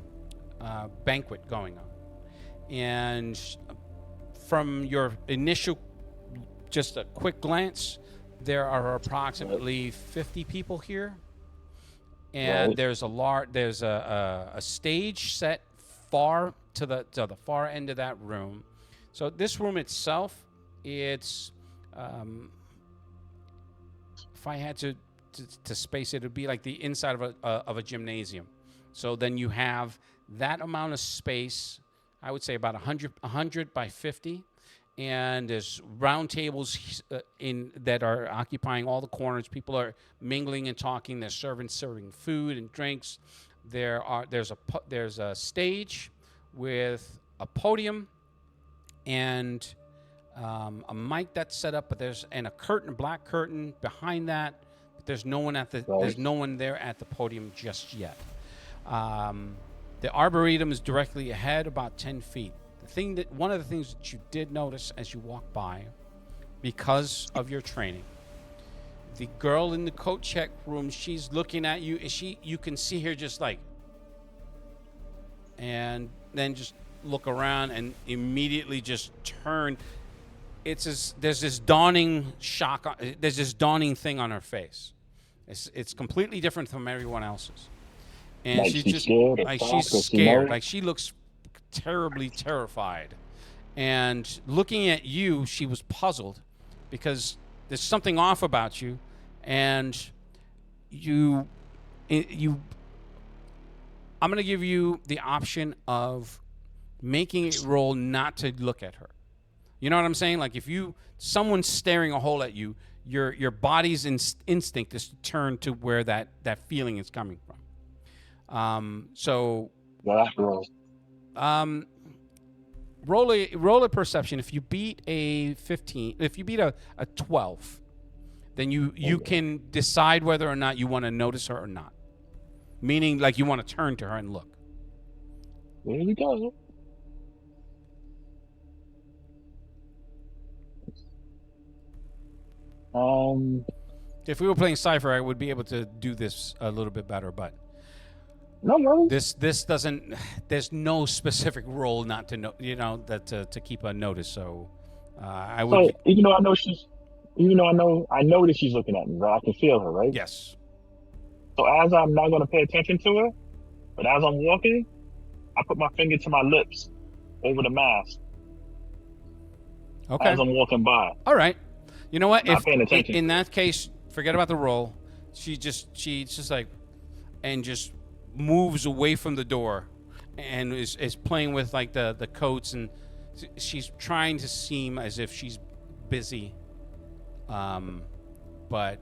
banquet going on, and from your initial, just a quick glance, there are approximately 50 people here, and Right. there's a stage set far to the far end of that room. So this room itself, it's if I had to space it, it'd be like the inside of a gymnasium. So then you have that amount of space. I would say about 100 by 50, and there's round tables in that are occupying all the corners. People are mingling and talking. There's servants serving food and drinks. There's a stage with a podium and a mic that's set up, but there's a black curtain behind that. But there's no one there at the podium just yet. The arboretum is directly ahead, about 10 feet. One of the things that you did notice as you walk by, because of your training, the girl in the coat check room, she's looking at you, and you can see her just like, and then just look around and immediately just turn. There's this dawning shock. There's this dawning thing on her face. It's completely different from everyone else's. And Like she's she's just scared or like shocked she's or she scared. knows? Like she looks terribly terrified. And looking at you, she was puzzled because there's something off about you, and I'm going to give you the option of making it roll not to look at her. You know what I'm saying? Like if someone's staring a hole at you, your body's instinct is to turn to where that feeling is coming from. So Well, that's roll. roll a perception. If you beat a 15, if you beat a 12, then you can decide whether or not you want to notice her or not. Meaning, like you want to turn to her and look. There you go. If we were playing Cypher, I would be able to do this a little bit better, but No worries. this doesn't. There's no specific role not to know. You know that to keep a notice. So I would. So even though I know that she's looking at me, right? I can feel her, right? Yes. So as I'm not going to pay attention to her, but as I'm walking, I put my finger to my lips over the mask Okay. as I'm walking by. All right. You know what? Not paying attention. In that case, forget about the roll. She's just like, and just moves away from the door, and is playing with like the coats, and she's trying to seem as if she's busy. But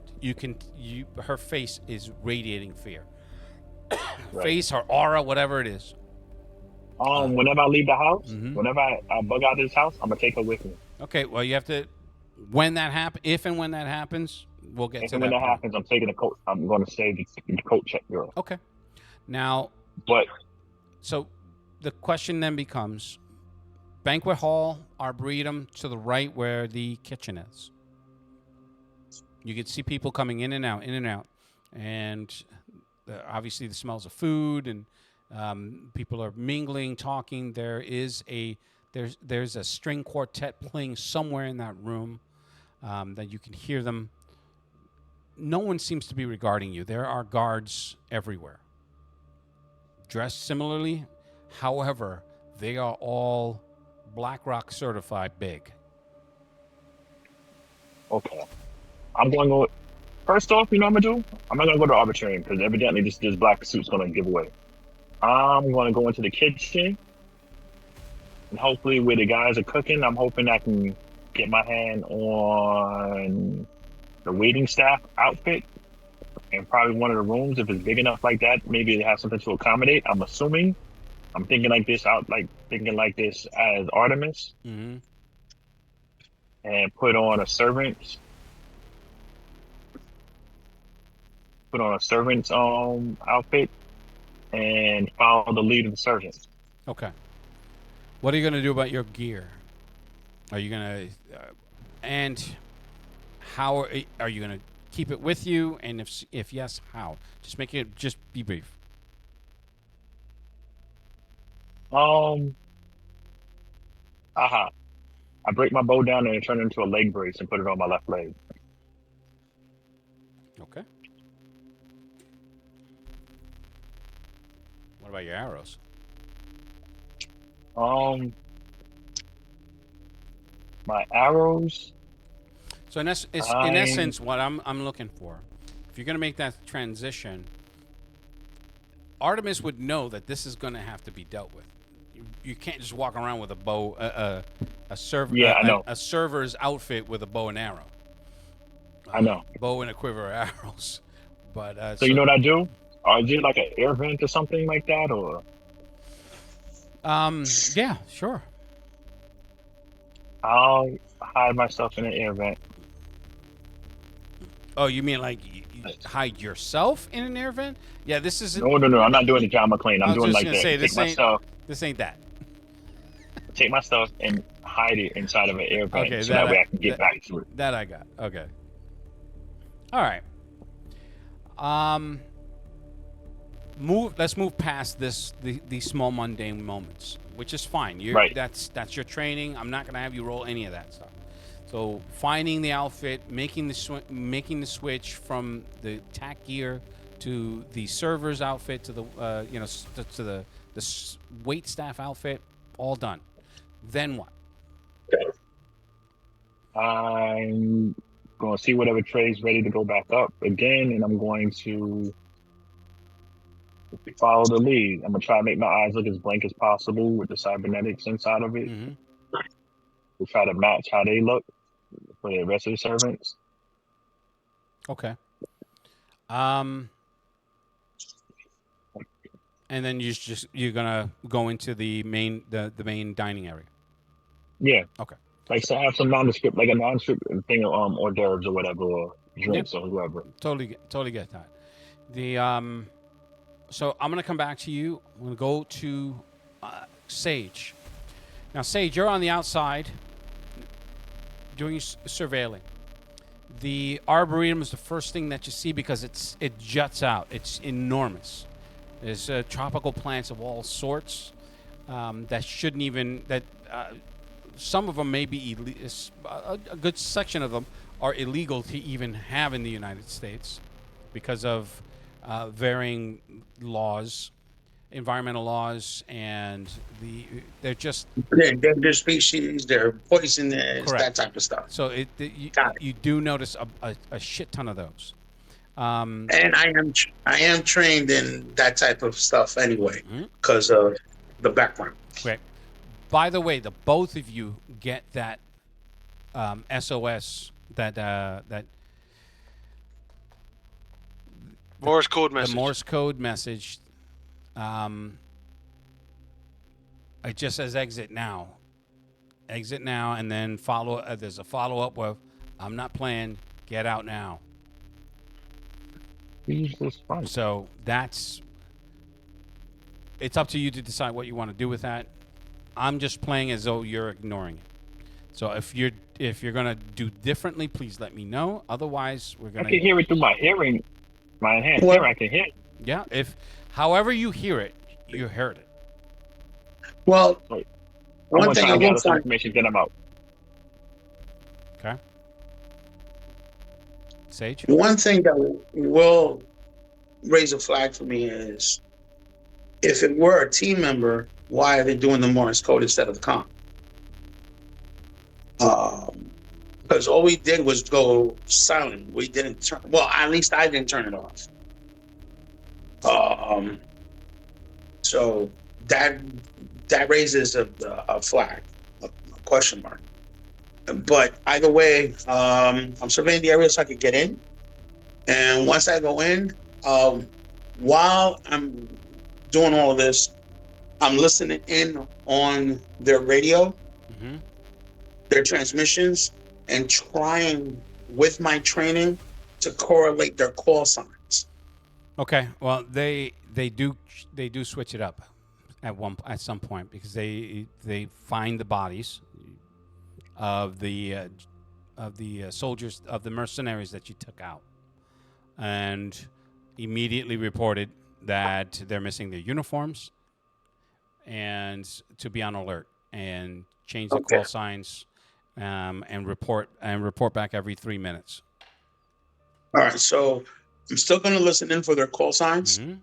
her face is radiating fear. Right. Face, her aura, whatever it is. Whenever I leave the house, Mhm. whenever I bug out of this house, I'm gonna take her with me. Okay. Well, you have to. If and when that happens, we'll get If to and that when that point. happens, I'm taking the coat. I'm gonna say the coat check girl. Okay. Now, But so the question then becomes banquet hall, arboretum to the right where the kitchen is. You can see people coming in and out, and obviously the smells of food, and people are mingling, talking. There's a string quartet playing somewhere in that room that you can hear them. No one seems to be regarding you. There are guards everywhere, dressed similarly. However, they are all BlackRock certified big. okay, I'm going to go. First off, you know what I'm gonna do? I'm not gonna go to arbitrarian because evidently this black suit's gonna give away. I'm gonna go into the kitchen, and hopefully where the guys are cooking, I'm hoping I can get my hand on the waiting staff outfit and probably one of the rooms if it's big enough like that. Maybe they have something to accommodate. I'm thinking like this as Artemis, Mm-hmm. and put on a servant put on a servant's outfit and follow the lead of the servant. Okay. What are you going to do about your gear? Are you going to, and how are you going to keep it with you? And if yes, how? Just be brief. Aha. I break my bow down and I turn it into a leg brace and put it on my left leg. Okay. What about your arrows? My arrows. So in essence, what I'm looking for, if you're going to make that transition, Artemis would know that this is going to have to be dealt with. You can't just walk around with a bow, a server's outfit with a bow and arrow. I know. Bow and a quiver of arrows. But so you know what I do? Or is it like an air vent or something like that, or? Yeah, sure. I'll hide myself in an air vent. Oh, you mean like you hide yourself in an air vent? Yeah, this isn't. No. I'm not doing the John McClane. I'm doing like that. This ain't that. Take my stuff and hide it inside of an air vent so that way I can get back to it. That I got. Okay. All right. Let's move past these small mundane moments, which is fine. Right. That's your training. I'm not gonna have you roll any of that stuff. So finding the outfit, making the switch from the tack gear to the server's outfit to the to the wait staff outfit, all done. Then what? I'm going to see whatever trade's ready to go back up again, and I'm going to follow the lead. I'm going to try to make my eyes look as blank as possible with the cybernetics inside of it. Mm-hmm. To try to match how they look for the rest of the servants. Okay. And then you're gonna go into the main dining area. Yeah. Okay. Like so have some nondescript, like a nondescript thing of hors d'oeuvres or whatever, or drinks or whoever. Totally get that. The so I'm gonna come back to you. I'm gonna go to Sage. Now, Sage, you're on the outside doing surveilling. The Arboretum is the first thing that you see because it juts out. It's enormous. There's tropical plants of all sorts that shouldn't even some of them may be a good section of them are illegal to even have in the United States because of varying laws, environmental laws, and they're endangered species, they're poisonous, correct. That type of stuff. So you do notice a shit ton of those. And I am trained in that type of stuff anyway because of the background. Great. By the way, the both of you get that SOS that Morse code message. The Morse code message. It just says exit now. Exit now, and then follow. There's a follow up with, "I'm not playing. Get out now." Jesus Christ. So it's up to you to decide what you want to do with that. I'm just playing as though you're ignoring it. So if you're gonna do differently, please let me know. Otherwise, we're gonna. I can hear it through my hearing. My enhanced hearing, I can hear it. Yeah, however you hear it, you heard it. Well, one thing I gather some information, then I'm out. Okay. Sage? One thing that will raise a flag for me is if it were a team member, why are they doing the Morse code instead of the comp? Because all we did was go silent. We didn't turn. Well, at least I didn't turn it off. So that raises a flag, a question mark. But either way, I'm surveying the area so I could get in. And once I go in, while I'm doing all of this, I'm listening in on their radio, their transmissions, and trying with my training to correlate their call signs. Okay. Well, they do switch it up at some point because they find the bodies of the soldiers of the mercenaries that you took out, and immediately reported that they're missing their uniforms and to be on alert and change the Okay. call signs and report back every 3 minutes. All right. So I'm still going to listen in for their call signs. Mm-hmm.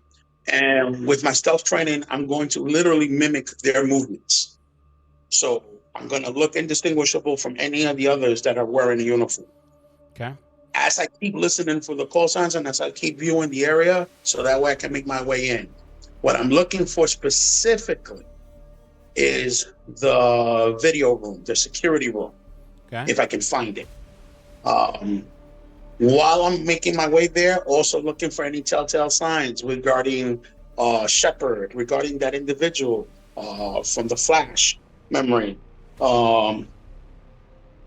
And with my stealth training, I'm going to literally mimic their movements. So I'm going to look indistinguishable from any of the others that are wearing a uniform. Okay. As I keep listening for the call signs and as I keep viewing the area, so that way I can make my way in. What I'm looking for specifically is the video room, the security room, Okay. if I can find it. While I'm making my way there, also looking for any telltale signs regarding Shepard, regarding that individual from the Flash memory,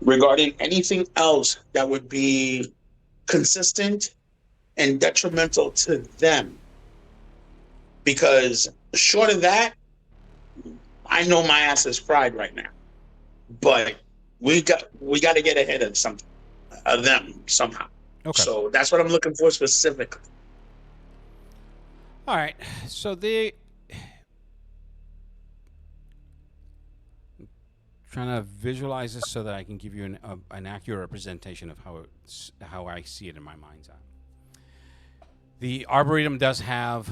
regarding anything else that would be consistent and detrimental to them. Because short of that, I know my ass is fried right now. But we got to get ahead of something of them somehow. Okay. So that's what I'm looking for specifically. All right. So they trying to visualize this so that I can give you an accurate representation of how I see it in my mind's eye. The arboretum does have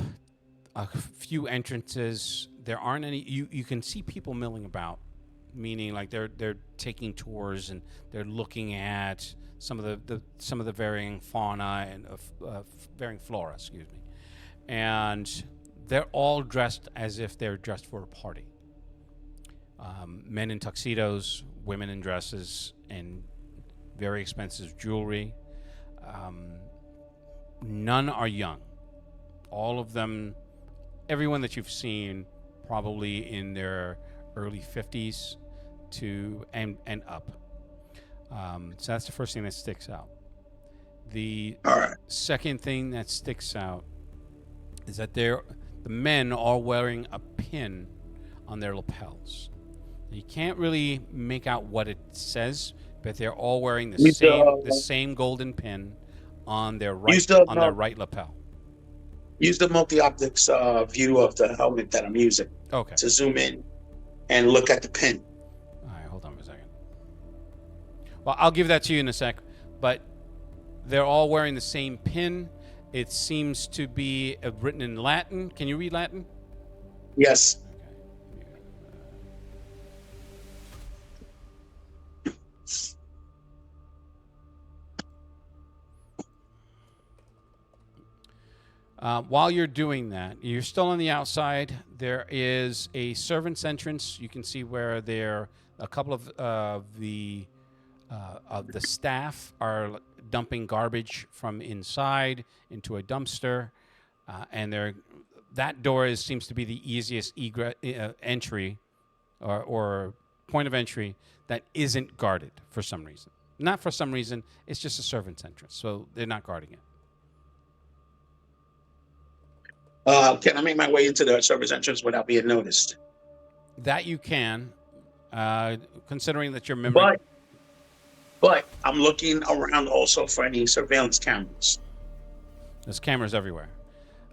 a few entrances. There aren't any. You can see people milling about, meaning like they're taking tours and they're looking at some of the varying fauna and varying flora. Excuse me, and they're all dressed as if they're dressed for a party. Men in tuxedos, women in dresses, and very expensive jewelry. None are young. All of them, everyone that you've seen, probably in their early 50s to and up. So that's the first thing that sticks out. The second thing that sticks out is that the men are wearing a pin on their lapels. You can't really make out what it says, but they're all wearing the same golden pin on their right lapel. Use the multi-optics view of the helmet that I'm using. Okay. To zoom in and look at the pin. All right, hold on for a second. Well, I'll give that to you in a sec, but they're all wearing the same pin. It seems to be written in Latin. Can you read Latin? Yes. While you're doing that, you're still on the outside. There is a servant's entrance. You can see where a couple of the staff are dumping garbage from inside into a dumpster, and that door seems to be the easiest entry or point of entry that isn't guarded for some reason. Not for some reason. It's just a servant's entrance, so they're not guarding it. Can I make my way into the service entrance without being noticed? That you can, considering that you're memory. But I'm looking around also for any surveillance cameras. There's cameras everywhere.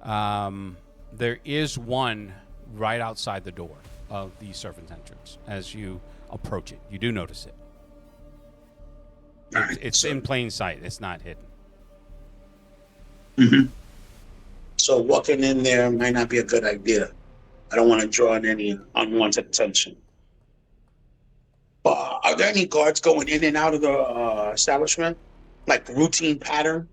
There is one right outside the door of the servant's entrance. As you approach it, you do notice it. It's in plain sight. It's not hidden. Mm-hmm. So walking in there might not be a good idea. I don't want to draw in any unwanted attention. Are there any guards going in and out of the establishment? Like routine pattern?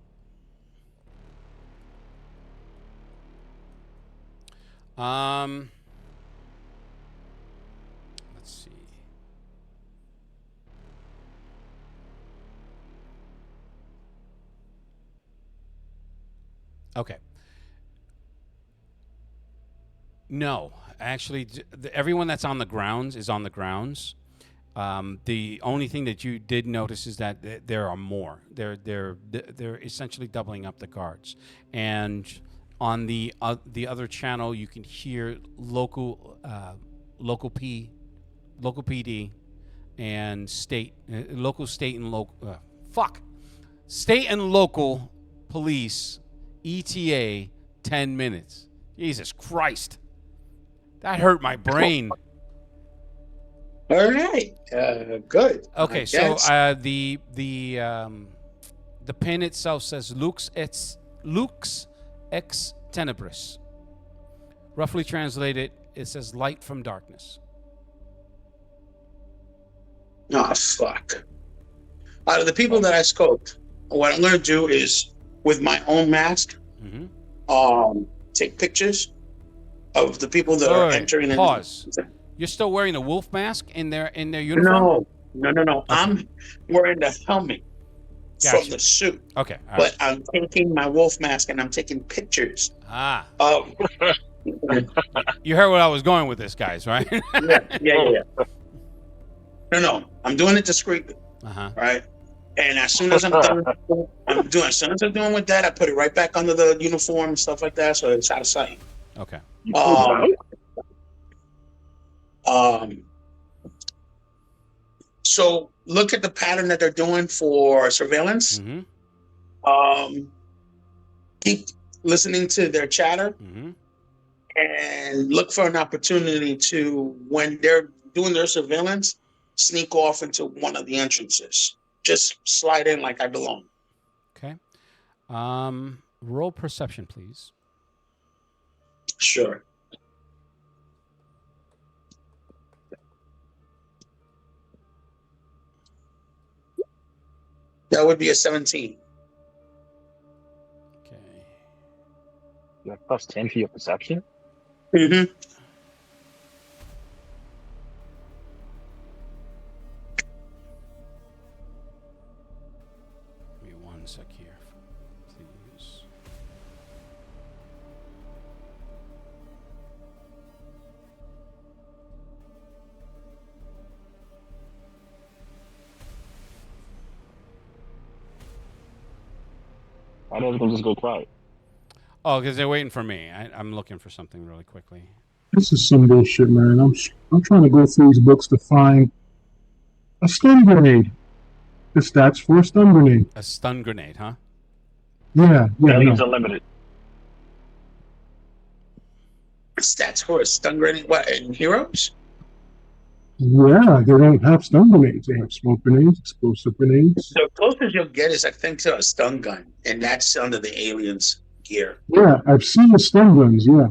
Let's see. Okay. No, actually, everyone that's on the grounds is on the grounds. The only thing that you did notice is that there are more. They're essentially doubling up the guards, and On the other channel, you can hear local PD and state state and local police ETA 10 minutes. Jesus Christ. That hurt my brain. All right. Good. Okay, I so guess. the pin itself says Lux ex tenebris. Roughly translated, it says light from darkness. Oh, fuck. Out of the people that I scoped, what I'm going to do is, with my own mask, take pictures of the people that are Wait, entering. pause. You're still wearing a wolf mask in their uniform? No. Okay. I'm wearing the helmet Gotcha. from the suit. Okay. All But right. I'm taking my wolf mask and I'm taking pictures Ah. of. You heard what I was going with this, guys, right? Yeah. No. I'm doing it discreetly. Right. And as soon as I'm done, as soon as I'm done with that, I put it right back under the uniform and stuff like that, so it's out of sight. Okay. So look at the pattern that they're doing for surveillance. Keep listening to their chatter and look for an opportunity to, when they're doing their surveillance, sneak off into one of the entrances. Just slide in like I belong. Okay. Roll perception, please. Sure. That would be a 17. Okay. You have plus 10 for your perception? Mm-hmm. Give me 1 sec here, please. Why doesn't everything just go quiet? Oh, because they're waiting for me. I'm looking for something really quickly. This is some bullshit, man. I'm trying to go through these books to find a stun grenade. The stats for a stun grenade. A stun grenade, huh? Yeah. Aliens No. are limited. Stats for a stun grenade? What, in Heroes? Yeah, they don't have stun grenades. They have smoke grenades, explosive grenades. The closest you'll get is, I think, to a stun gun, and that's under the aliens gear. Yeah, I've seen the stun guns, yeah.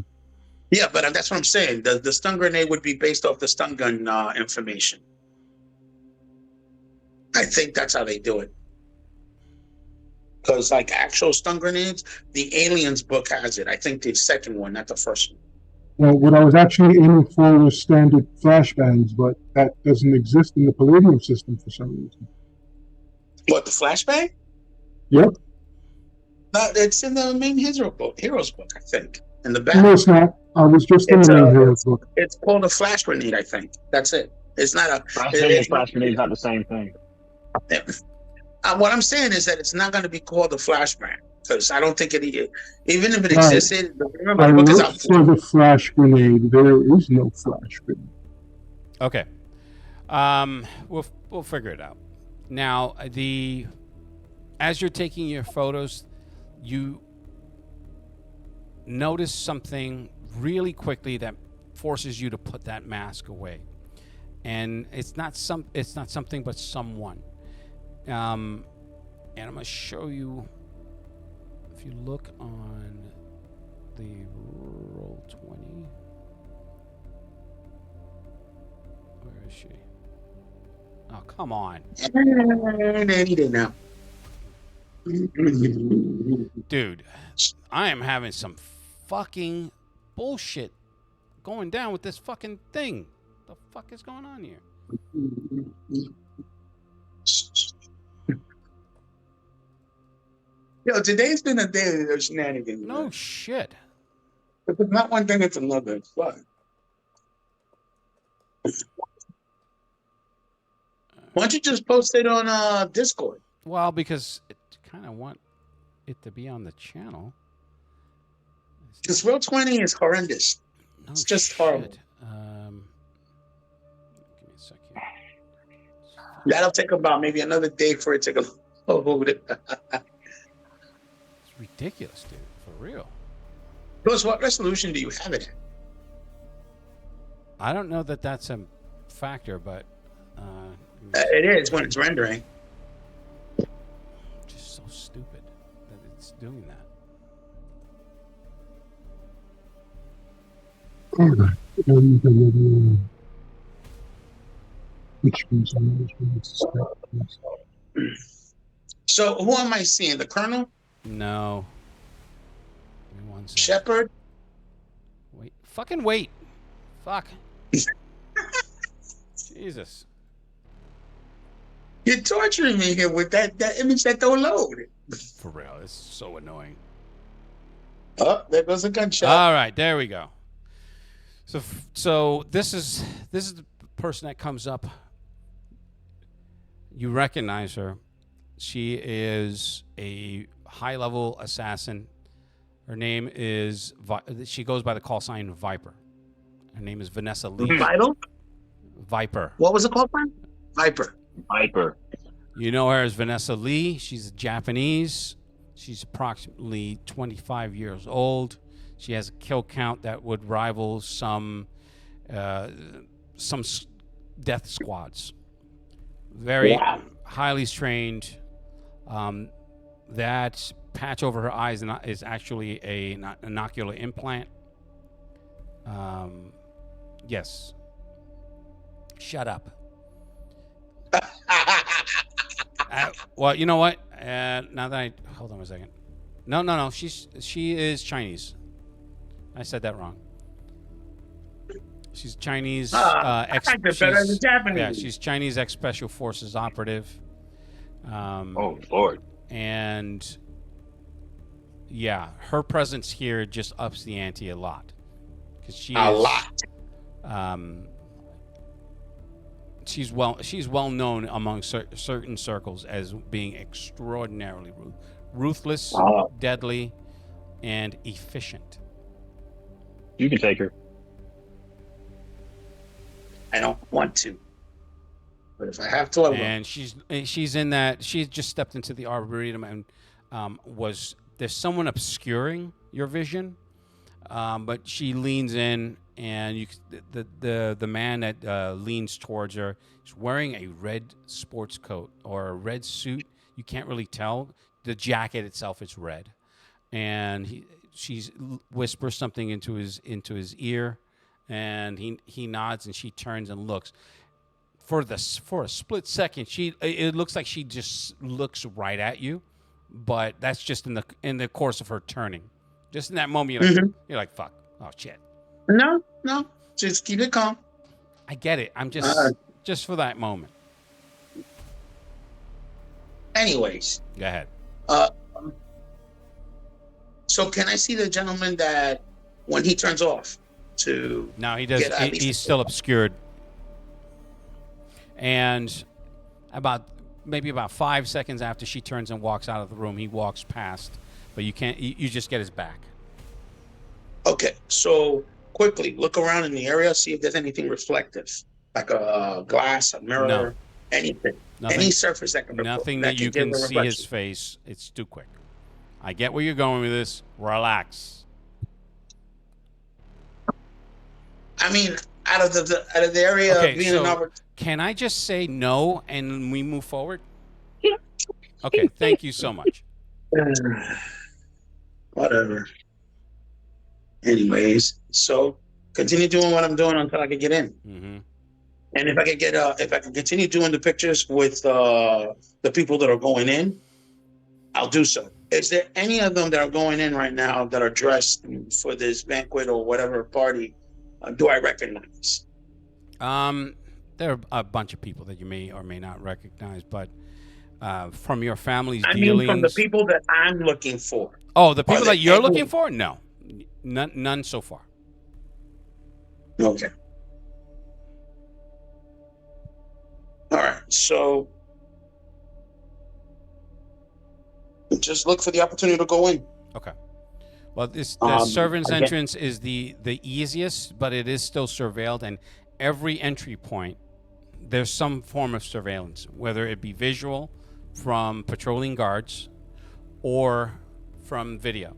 Yeah, but that's what I'm saying. The stun grenade would be based off the stun gun information. I think that's how they do it. Because, like, actual stun grenades, the aliens book has it. I think the second one, not the first one. Well, what I was actually aiming for was standard flashbangs, but that doesn't exist in the Palladium system for some reason. What, the flashbang? Yep. No, it's in the main Heroes book, I think. In the back. No, it's not. I was just in the main Heroes book. It's called a flash grenade, I think. That's it. It's not a... Flashbang and flash grenade is not the same thing. What I'm saying is that it's not going to be called a flashbang. Because I don't think even if it existed, remember the book is out for the flash grenade. There is no flash grenade. Okay. We'll figure it out. Now, as you're taking your photos, you notice something really quickly that forces you to put that mask away. And it's not something but someone. And I'm going to show you. If you look on the Roll20, where is she? Oh, come on. Dude, I am having some fucking bullshit going down with this fucking thing. The fuck is going on here? Yo, today's been a day of shenanigans. No shit. If it's not one thing, it's another. It's fun. Why don't you just post it on Discord? Well, because I kind of want it to be on the channel. Because roll 20 is horrendous. No It's just shit. horrible. Give me a second. That'll take about maybe another day for it to go. It's ridiculous, dude. For real. Plus, what resolution do you have it at? I don't know that that's a factor, but It is when it's rendering. just so stupid that it's doing that. Alright. Which one's on which one's So, who am I seeing? The Colonel? No. Give me one second. Shepard? Wait. Fucking wait. Fuck. Jesus. You're torturing me here with that image that don't load. For real. It's so annoying. Oh, there goes a gunshot. All right, there we go. So this is the person that comes up. You recognize her. She is a high-level assassin. Her name is she goes by the call sign Viper. Her name is Vanessa Lee. Vital? Viper. What was it called, man? Viper. Viper. You know her as Vanessa Lee. She's Japanese. She's approximately 25 years old. She has a kill count that would rival some death squads. Very highly trained. That patch over her eyes is actually an ocular implant. Yes. Shut up. Well, you know what? Now that hold on a second. No. She is Chinese. I said that wrong. She's Chinese. She's Chinese ex Special Forces operative. Oh Lord. And yeah, her presence here just ups the ante a lot because she's well known among certain circles as being extraordinarily ruthless, deadly, and efficient. You can take her. I don't want to, but if I have to, I will. And she's in that. She just stepped into the arboretum and there's someone obscuring your vision, but she leans in, and the man that leans towards her is wearing a red sports coat or a red suit. You can't really tell. The jacket itself is red, and she whispers something into his ear, and he nods, and she turns and looks. For a split second, it looks like she just looks right at you, but that's just in the course of her turning. Just in that moment, you're like, fuck, oh shit. No, just keep it calm. I get it. I'm just for that moment. Anyways, Go ahead. So can I see the gentleman that when he turns off to? No, he does. He's still obscured. And maybe about 5 seconds after she turns and walks out of the room, he walks past, but you can't. You just get his back. Okay, so quickly look around in the area, see if there's anything reflective, like a glass, a mirror, anything, any surface that can. Nothing that you can see his face. It's too quick. I get where you're going with this. Relax. I mean, out of the area Okay, being so can I just say no and we move forward? Okay, thank you so much. Whatever. Anyways, so continue doing what I'm doing until I can get in. Mm-hmm. And if I can continue doing the pictures with the people that are going in, I'll do so. Is there any of them that are going in right now that are dressed for this banquet or whatever party? Do I recognize? There are a bunch of people that you may or may not recognize, but from your family's I dealings. mean, from the people that I'm looking for. Oh, the people that you're looking for? No, none so far. Okay. All right. So just look for the opportunity to go in. Okay. Well, the servant's Again, entrance is the easiest, but it is still surveilled, and every entry point there's some form of surveillance, whether it be visual from patrolling guards or from video.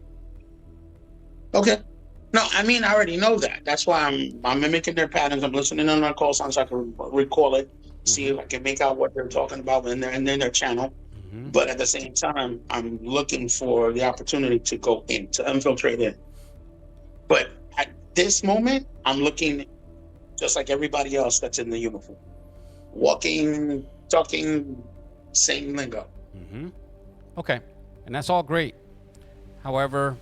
okay. No, I mean I already know that. That's why I'm mimicking their patterns. I'm listening on their call sounds so I can recall it, see if I can make out what they're talking about in their channel. Mm-hmm. But at the same time, I'm looking for the opportunity to go in, to infiltrate in. But at this moment, I'm looking just like everybody else that's in the uniform. Walking, talking, same lingo. Mm-hmm. Okay, and that's all great. However,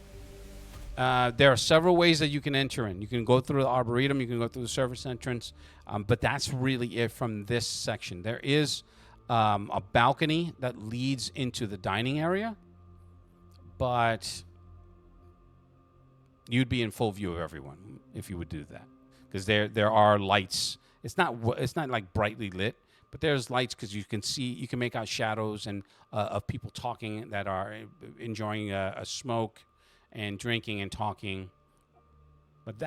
there are several ways that you can enter in. You can go through the arboretum, you can go through the service entrance, but that's really it from this section. There is a balcony that leads into the dining area, but you'd be in full view of everyone if you would do that, because there are lights. It's not like brightly lit, but there's lights because you can make out shadows and of people talking that are enjoying a smoke and drinking and talking. But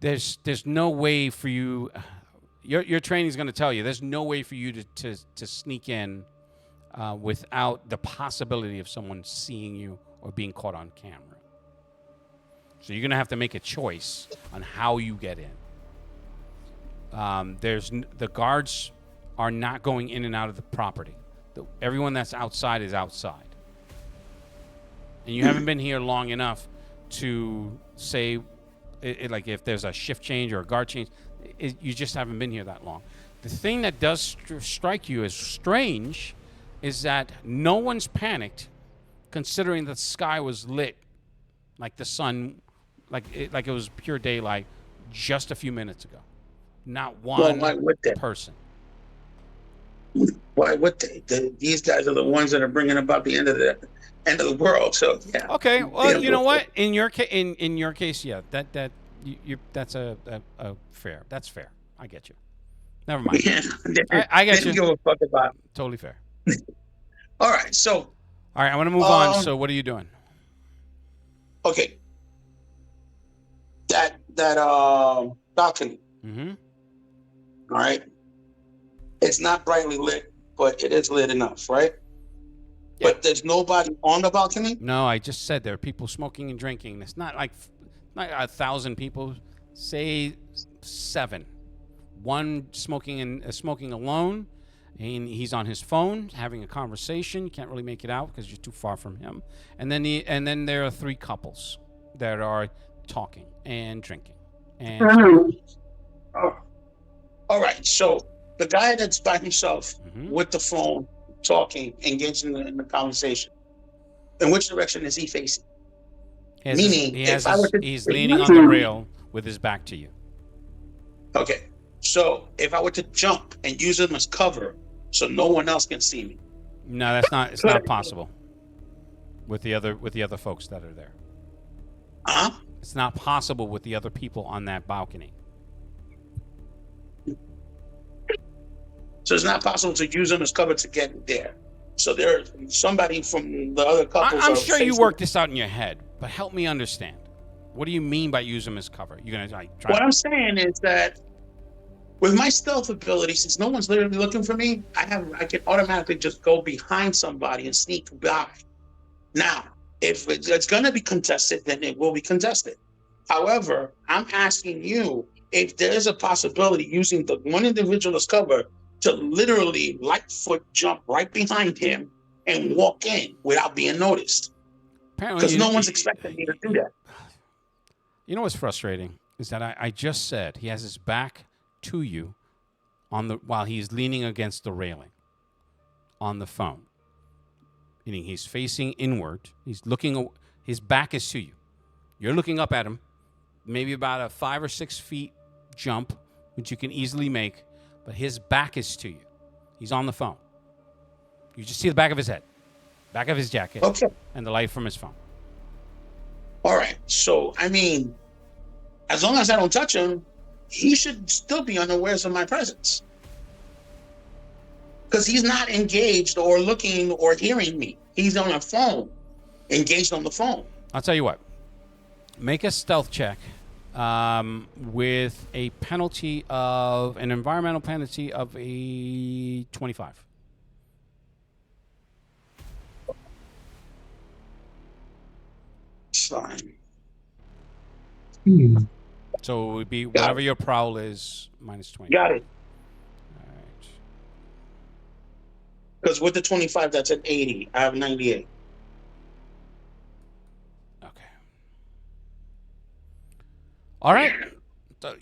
there's no way for you. Your training is going to tell you there's no way for you to sneak in without the possibility of someone seeing you or being caught on camera. So you're going to have to make a choice on how you get in. The guards are not going in and out of the property. Everyone that's outside is outside. And you haven't been here long enough to say, like, if there's a shift change or a guard change, you just haven't been here that long. The thing that does strike you as strange is that no one's panicked, considering the sky was lit, like the sun, like it was pure daylight just a few minutes ago. Not one person. Why would they? These guys are the ones that are bringing about the end of the world. So yeah. Okay. Well, you know what? In your case, yeah. That's a fair. That's fair. I get you. Never mind. Yeah, I get they you. don't give a fuck about it. Totally fair. All right. So. All right. I want to move on. So what are you doing? Okay. That balcony. Mm-hmm. All right. It's not brightly lit, but it is lit enough, right? Yeah. But there's nobody on the balcony? No, I just said there are people smoking and drinking. It's not like 1,000 people. Say 7. One smoking alone, and he's on his phone having a conversation. You can't really make it out because you're too far from him. And then there are 3 couples that are talking and drinking. And all right. So the guy that's by himself with the phone, talking, engaged in the conversation, in which direction is he facing? He's leaning on the rail with his back to you. Okay. So if I were to jump and use him as cover so no one else can see me. No, that's not. It's not possible. With the other folks that are there. Huh? It's not possible with the other people on that balcony. So it's not possible to use them as cover to get there. So there's somebody from the other couples. I'm sure you worked this out in your head, but help me understand. What do you mean by use them as cover? You're gonna try. What I'm saying is that with my stealth ability, since no one's literally looking for me, I can automatically just go behind somebody and sneak by. Now, if it's going to be contested, then it will be contested. However, I'm asking you if there's a possibility using the one individual as cover to literally Lightfoot jump right behind him and walk in without being noticed. Because no one's expecting me to do that. You know what's frustrating is that I just said he has his back to you while he's leaning against the railing on the phone. Meaning he's facing inward. He's looking. His back is to you. You're looking up at him. Maybe about a 5 or 6 feet jump, which you can easily make. But his back is to you. He's on the phone. You just see the back of his head, back of his jacket, and the light from his phone. All right. So, I mean, as long as I don't touch him, he should still be unawares of my presence. Because he's not engaged or looking or hearing me. He's on a phone, engaged on the phone. I'll tell you what. Make a stealth check with a penalty of an environmental penalty of a 25. Fine. So it would be whatever your prowl is minus 20. Got it. All right. Because with the 25, that's an 80. I have 98. Okay. All right. So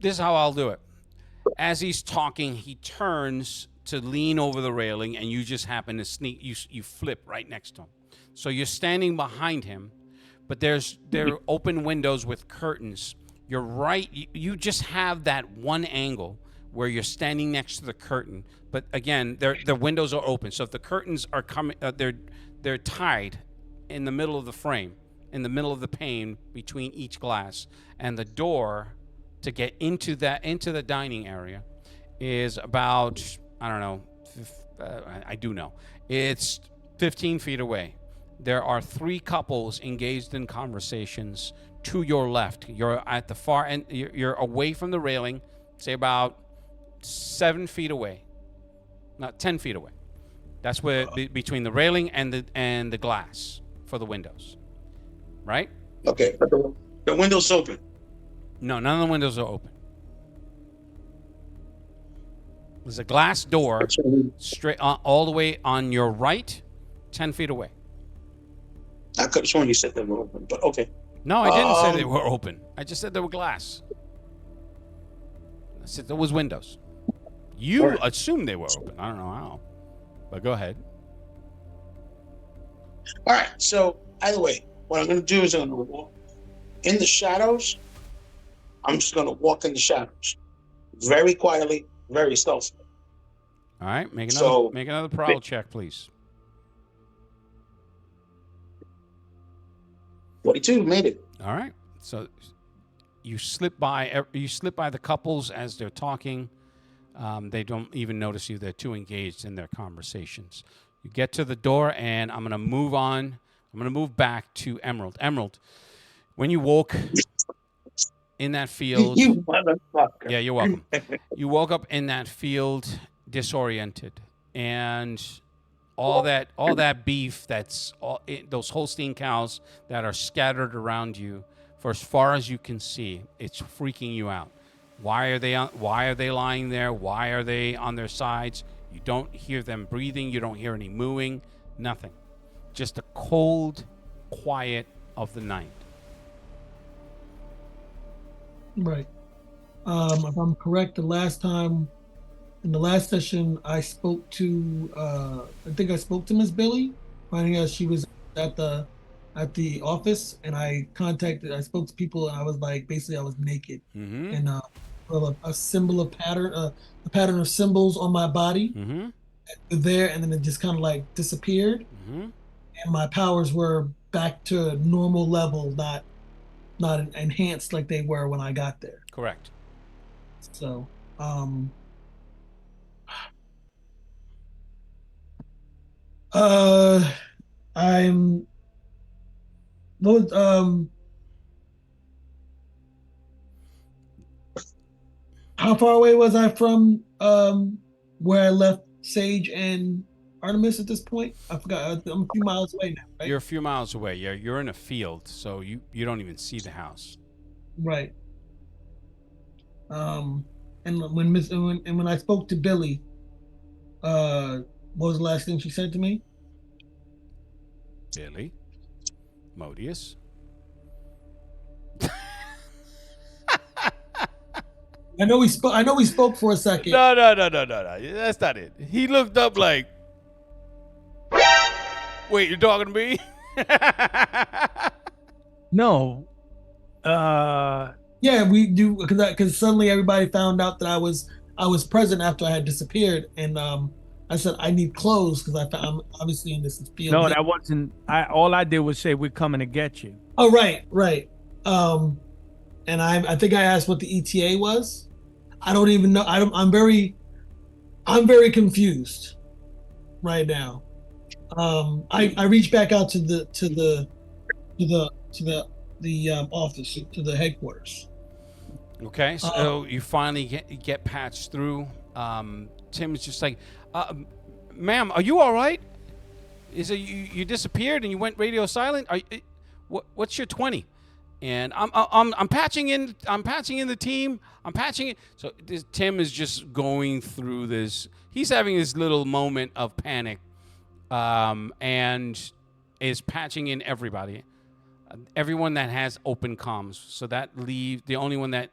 this is how I'll do it. As he's talking, he turns to lean over the railing, and you just happen to sneak. You flip right next to him. So you're standing behind him, but there are open windows with curtains. You're right. You just have that one angle where you're standing next to the curtain. But again, the windows are open. So if the curtains are coming, they're tied in the middle of the frame, in the middle of the pane between each glass, and the door to get into the dining area is about, I don't know, I do know, it's 15 feet away. There are 3 couples engaged in conversations to your left. You're at the far end. You're away from the railing, say about 7 feet away, not 10 feet away. That's where between the railing and the glass for the windows, right? Okay, but the window's open. No, none of the windows are open. There's a glass door straight all the way on your right, 10 feet away. I could have sworn you said they were open, but okay. No, I didn't say they were open. I just said they were glass. I said there was windows. You assumed they were open. I don't know how, but go ahead. All right, so either way, what I'm going to do is I'm going to walk in the shadows. I'm just going to walk in the shadows very quietly, very stealthily. All right, make So- another prowl check, please. 42 made it. All right. So you slip by the couples as they're talking. They don't even notice you. They're too engaged in their conversations. You get to the door, and I'm going to move on. I'm going to move back to Emerald. Emerald, when you woke in that field, You motherfucker. yeah, you're welcome. You woke up in that field disoriented, and all that beef those Holstein cows that are scattered around you for as far as you can see, it's freaking you out. Why are they lying there? Why are they on their sides? You don't hear them breathing. You don't hear any mooing. Nothing. Just the cold quiet of the night. Right. If I'm correct, in the last session, I spoke to, I think I spoke to Miss Billy, finding out she was at the office, and I spoke to people, and I was like, basically, I was naked, Mm-hmm. and a symbol of pattern, a pattern of symbols on my body Mm-hmm. there, and then it just kind of like disappeared, Mm-hmm. and my powers were back to normal level, not enhanced like they were when I got there. Correct. So, I'm what how far away was I from where I left Sage and Artemis at this point? I forgot. I'm a few miles away now, right? You're a few miles away. You're in a field, so you don't even see the house. Right. And when I spoke to Billy, what was the last thing she said to me? Billy, Modius. I know we spoke for a second. No. That's not it. He looked up like, wait, you're talking to me? No. Yeah, we do because suddenly everybody found out that I was present after I had disappeared, and I said I need clothes because I'm obviously in this field. No, that wasn't. All I did was say we're coming to get you. Oh, right. And I think I asked what the ETA was. I don't even know. I'm very confused right now. I reached back out to the office, to the headquarters. Okay, so you finally get patched through. Tim's just like, "Ma'am, are you all right? Is it you disappeared and you went radio silent? What's your 20?" And I'm patching in. I'm patching in the team. I'm patching it. So Tim is just going through this. He's having this little moment of panic, and is patching in everybody, everyone that has open comms. So that the only one that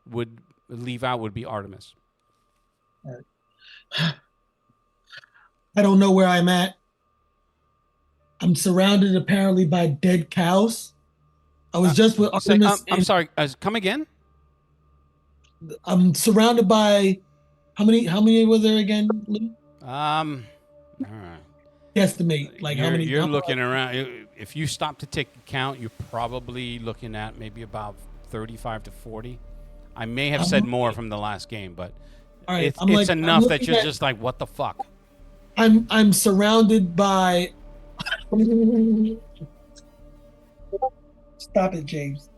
would leave out would be Artemis. I don't know where I'm at. I'm surrounded apparently by dead cows. I was just with Artemis. I'm sorry. Come again? I'm surrounded by how many were there again, Lee? All right. Guesstimate like how many. You're looking around. If you stop to take a count, you're probably looking at maybe about 35 to 40. I may have said more from the last game, but all right, it's enough that you're just like, what the fuck? I'm surrounded by. Stop it, James.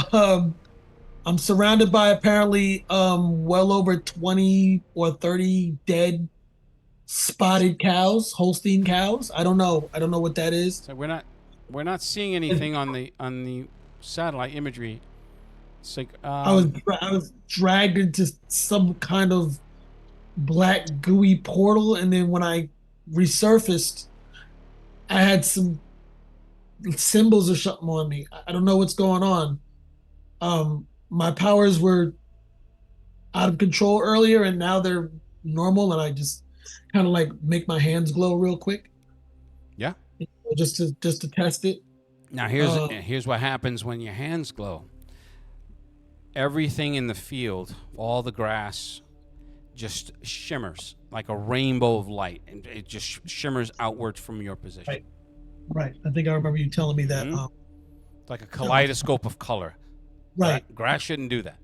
I'm surrounded by apparently well over 20 or 30 dead spotted cows, Holstein cows. I don't know what that is. So we're not seeing anything on the satellite imagery. It's like I was dragged into some kind of black gooey portal, and then when I resurfaced, I had some symbols or something on me. I don't know what's going on. My powers were out of control earlier, and now they're normal, and I just kind of like make my hands glow real quick. Yeah. Just to test it. Now here's what happens when your hands glow. Everything in the field, all the grass, just shimmers like a rainbow of light, and it just shimmers outwards from your position. Right. I think I remember you telling me that. Mm-hmm. It's like a kaleidoscope of color. Right. Grass shouldn't do that.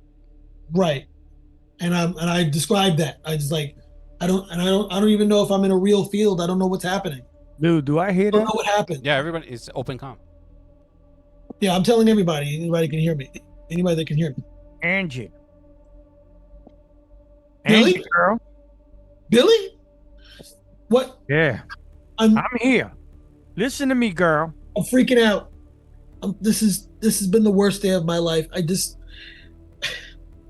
Right. And I described that. I just like I don't even know if I'm in a real field. I don't know what's happening. Dude, do I hear I don't that? know what happened. Yeah, everybody, it's open comm. Yeah, I'm telling everybody. Anybody can hear me. Anybody that can hear me. Angie. Billy? Angie, girl. Billy? What? Yeah. I'm here. Listen to me, girl. I'm freaking out. This has been the worst day of my life.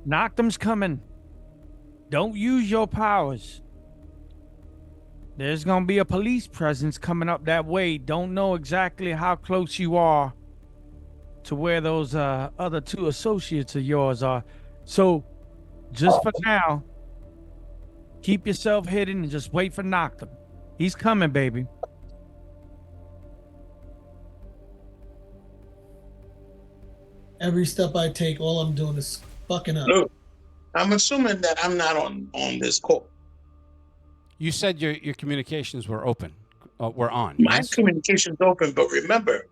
Noctum's coming. Don't use your powers. There's gonna be a police presence coming up that way. Don't know exactly how close you are to where those other two associates of yours are. So just for now, keep yourself hidden and just wait for Noctum. He's coming, baby. Every step I take, all I'm doing is fucking up. Look, I'm assuming that I'm not on this call. You said your communications were open, were on. My Yes? communication's open, but remember,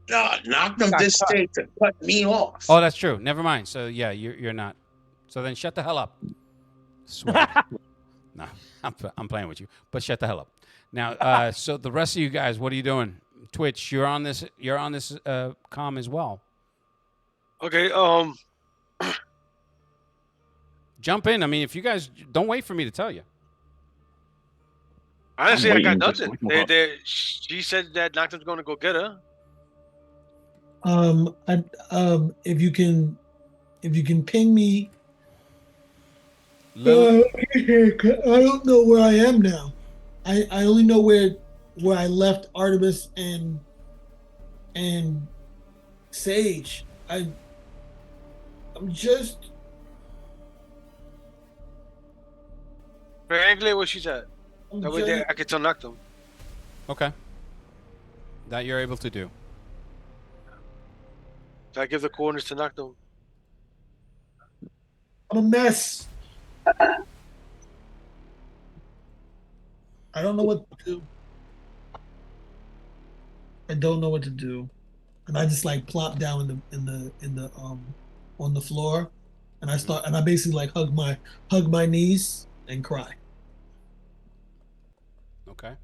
Noctum did say to cut me off. Oh, that's true. Never mind. So yeah, you're not. So then shut the hell up. Swear. No, I'm playing with you, but shut the hell up. Now, so the rest of you guys, what are you doing? Twitch, you're on this comm as well. Okay. Jump in. I mean, if you guys don't wait for me to tell you. Honestly, I got waiting. nothing. She said that Noctum's going to go get her. If you can ping me. I don't know where I am now. I only know where I left Artemis and Sage. I'm just. Frankly, where she's at. That way I can tell Noctum. Okay. That you're able to do. So I give the coordinates to Noctum. I'm a mess. I don't know what to do. I don't know what to do, and I just like plop down in the on the floor, and I basically like hug my knees and cry. Okay.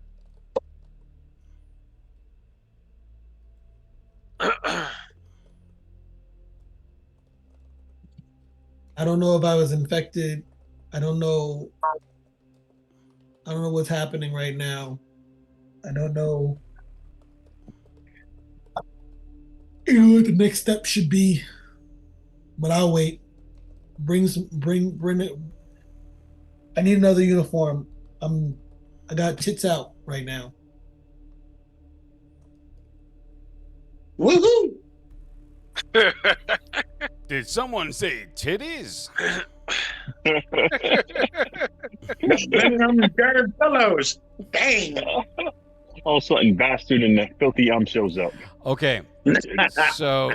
I don't know if I was infected. I don't know. I don't know what's happening right now. I don't know, what the next step should be, but I'll wait. Bring it. I need another uniform. I got tits out right now. Woohoo! Did someone say titties? Bending on the dirty pillows. Dang. All of a sudden, bastard and the filthy shows up. Okay. So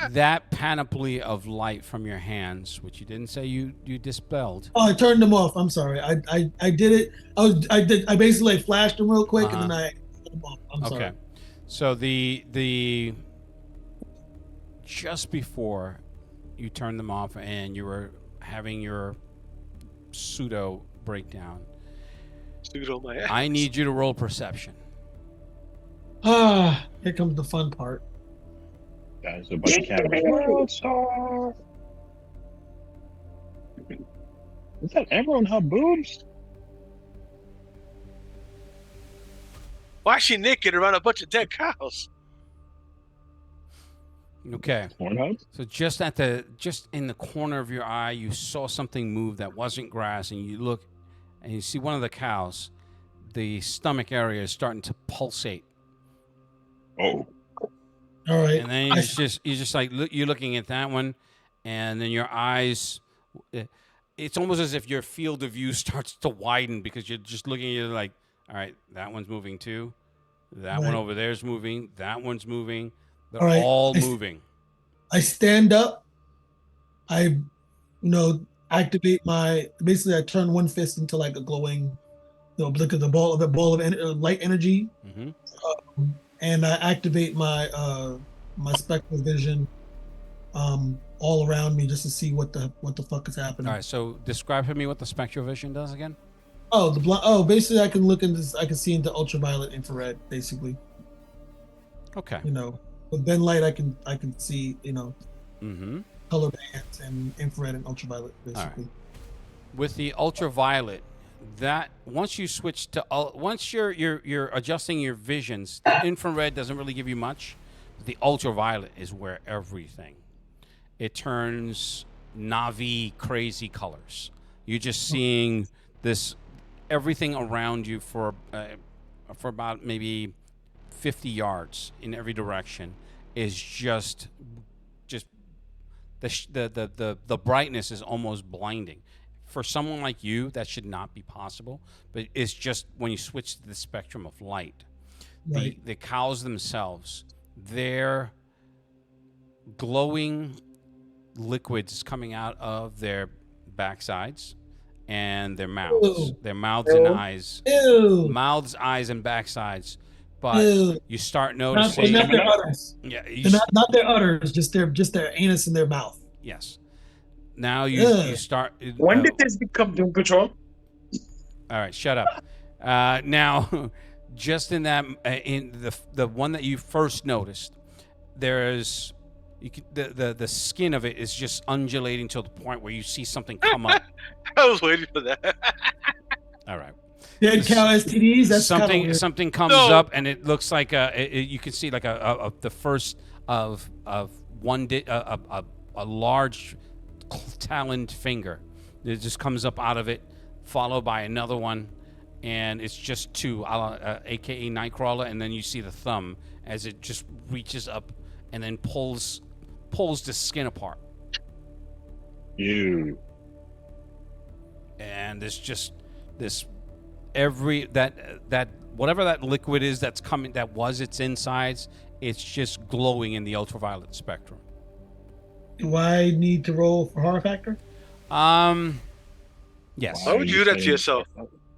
that panoply of light from your hands, which you didn't say you dispelled. Oh, I turned them off. I'm sorry. I did it. I basically flashed them real quick and then I turned them off. I'm sorry. Okay. So the just before you turned them off and you were having your pseudo breakdown, Pseudo my ass. I need you to roll perception. Ah, here comes the fun part. Guys, a bunch of cameras. Is that Amber on her boobs? Why is she naked around a bunch of dead cows? Okay. Pornhub? So just in the corner of your eye, you saw something move that wasn't grass, and you look and you see one of the cows. The stomach area is starting to pulsate. Oh. All right. And then you're just like you're looking at that one, and then your eyes. It's almost as if your field of view starts to widen because you're just looking at it like, all right, that one's moving too. That one over there's moving. That one's moving. They're all moving. I stand up. I, activate basically I turn one fist into like a glowing, look at the ball of light energy. Mm-hmm. And I activate my my spectral vision all around me just to see what the fuck is happening. All right, so describe for me what the spectral vision does again. Basically I can look into this, I can see into ultraviolet, infrared, basically. Okay. With Ben light I can see, Mm-hmm. color bands and infrared and ultraviolet, basically. Right. With the ultraviolet, that once you switch to once you're adjusting your visions, the infrared doesn't really give you much. But the ultraviolet is where everything. It turns Navi crazy colors. You're just seeing this everything around you for about maybe 50 yards in every direction is just the brightness is almost blinding. For someone like you, that should not be possible. But it's just when you switch to the spectrum of light, Right. the cows themselves, their glowing liquids coming out of their backsides and their mouths, Ew. their mouths and eyes, Ew. mouths, eyes, and backsides. But Ew. you start Not noticing, their udders. yeah, Not their udders, just their anus in their mouth. yes. Now you start. When did this become Doom Patrol? All right, shut up. Now, just in that, in the one that you first noticed, there's the skin of it is just undulating to the point where you see something come up. I was waiting for that. All right. Dead cow STDs. That's something comes up and it looks like you can see like the first of one a large taloned finger. It just comes up out of it, followed by another one, and it's just two, aka Nightcrawler, and then you see the thumb as it just reaches up and then pulls the skin apart. Ew. And there's just this that whatever that liquid is that's coming, that was its insides, it's just glowing in the ultraviolet spectrum. Do I need to roll for horror factor? Yes. Why would you do that to yourself?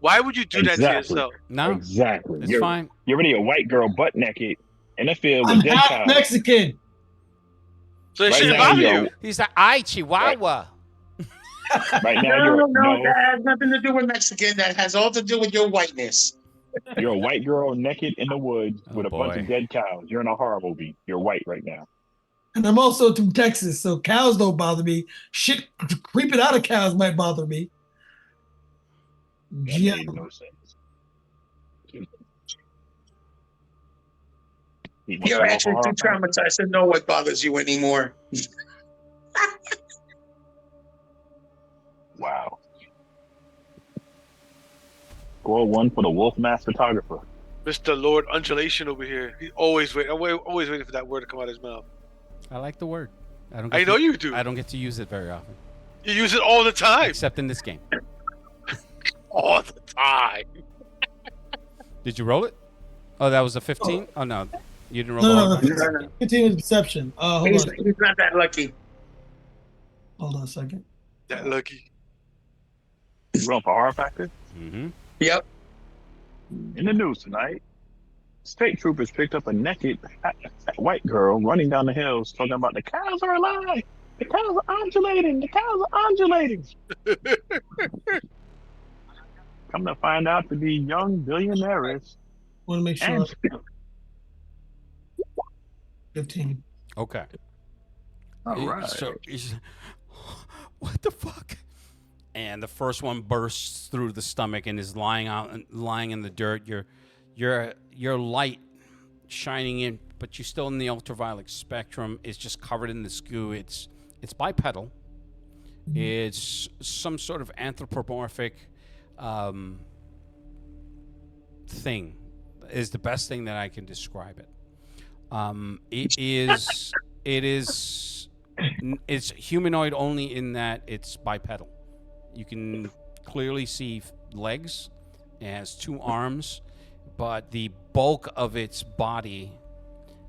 Why would you do that to yourself? No, Exactly. it's fine. You're already a white girl butt naked in a field I'm with dead half cows. Mexican. So it Right shouldn't now, bother yo. you. He's the Chihuahua. Right now, No, that has nothing to do with Mexican. That has all to do with your whiteness. you're a white girl naked in the woods Oh, with a bunch boy. of dead cows. You're in a horror movie. You're white right now. And I'm also from Texas, so cows don't bother me. Shit creeping out of cows might bother me. That Yeah. made no sense. He wants You're to roll for actually too horror factor? traumatized to know what bothers you anymore. Wow. Score 1 for the Wolf Mask photographer. Mr. Lord Undulation over here. He always wait. I'm always waiting for that word to come out of his mouth. I like the word. I know you do. I don't get to use it very often, You use it all the time. except in this game. All the time. Did you roll it? Oh, that was a 15? Oh, no. You didn't roll No, the no, horror no. factor? Continue with deception. Hold He's on. not that lucky. Hold on a second. That lucky. You rolling for horror factor? Mm-hmm. Yep. In the news tonight, state troopers picked up a naked fat white girl running down the hills talking about the cows are alive. The cows are undulating. The cows are undulating. Come to find out to be young billionaires Want to make sure. and 15. Okay. all right. So, what the fuck? And the first one bursts through the stomach and is lying in the dirt. Your light shining in, but you're still in the ultraviolet spectrum. It's just covered in this goo. It's bipedal. It's some sort of anthropomorphic thing. Is the best thing that I can describe it. It's humanoid only in that it's bipedal. You can clearly see legs. It has 2 arms, but the bulk of its body,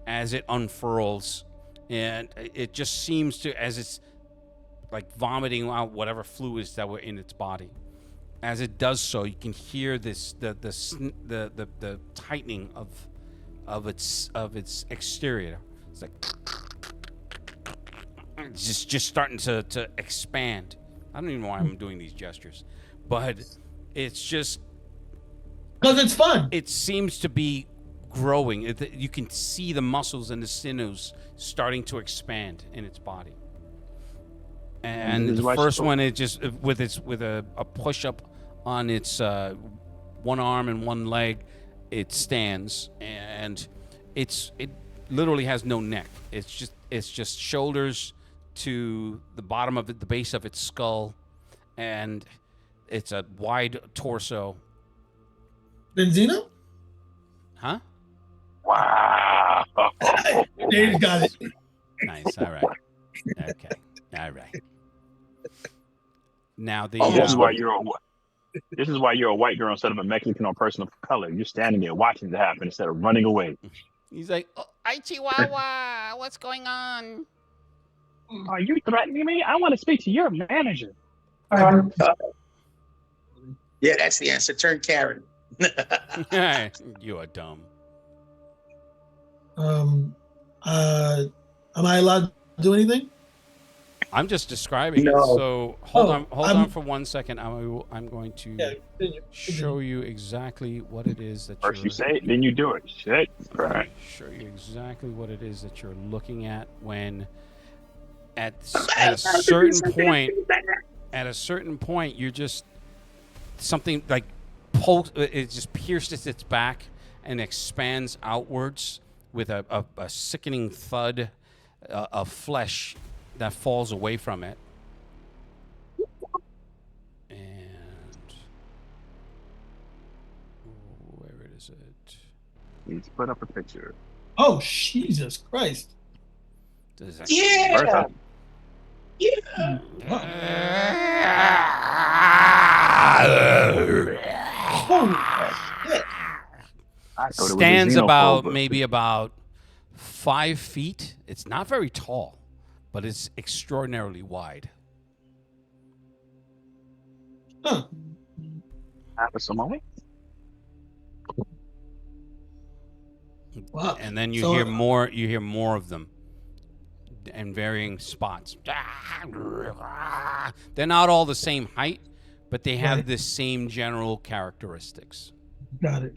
as it unfurls, and it just seems to, as it's like vomiting out whatever fluids that were in its body. As it does so, you can hear this the tightening of its exterior. It's like it's just starting to expand. I don't even know why I'm doing these gestures, but it's just Because it's fun. it seems to be growing. You can see the muscles and the sinews starting to expand in its body. And the first one, it just with a push up on its one arm and one leg, it stands, and it literally has no neck. It's just shoulders to the bottom of it, the base of its skull, and it's a wide torso. Benzino? Huh? Wow. Dave's got it. Nice. All right. Okay. All right. Now the This is why you're a white girl instead of a Mexican or person of color. You're standing there watching it happen instead of running away. he's like, oh, "Hi, Chihuahua. What's going on?" Are you threatening me? I want to speak to your manager. Yeah, that's the answer. Turn Karen. You are dumb. Am I allowed to do anything? I'm just describing it. No. So hold on for 1 second. I'm going to Continue. show you exactly what it is that First you're. you say it, then you do it. Shit. Right. Show you exactly what it is that you're looking at when at a certain point. At a certain point, you're just something like it just pierces its back and expands outwards with a sickening thud of flesh that falls away from it. And where is it? Let's put up a picture. Oh, Jesus Christ. Does that Yeah. I thought it was a stands xenophobe, about but maybe about 5 feet. It's not very tall, but it's extraordinarily wide. Huh. half a Somali. Wow. And then you So- hear more. You hear more of them and varying spots. They're not all the same height, but they have Right. the same general characteristics. Got it.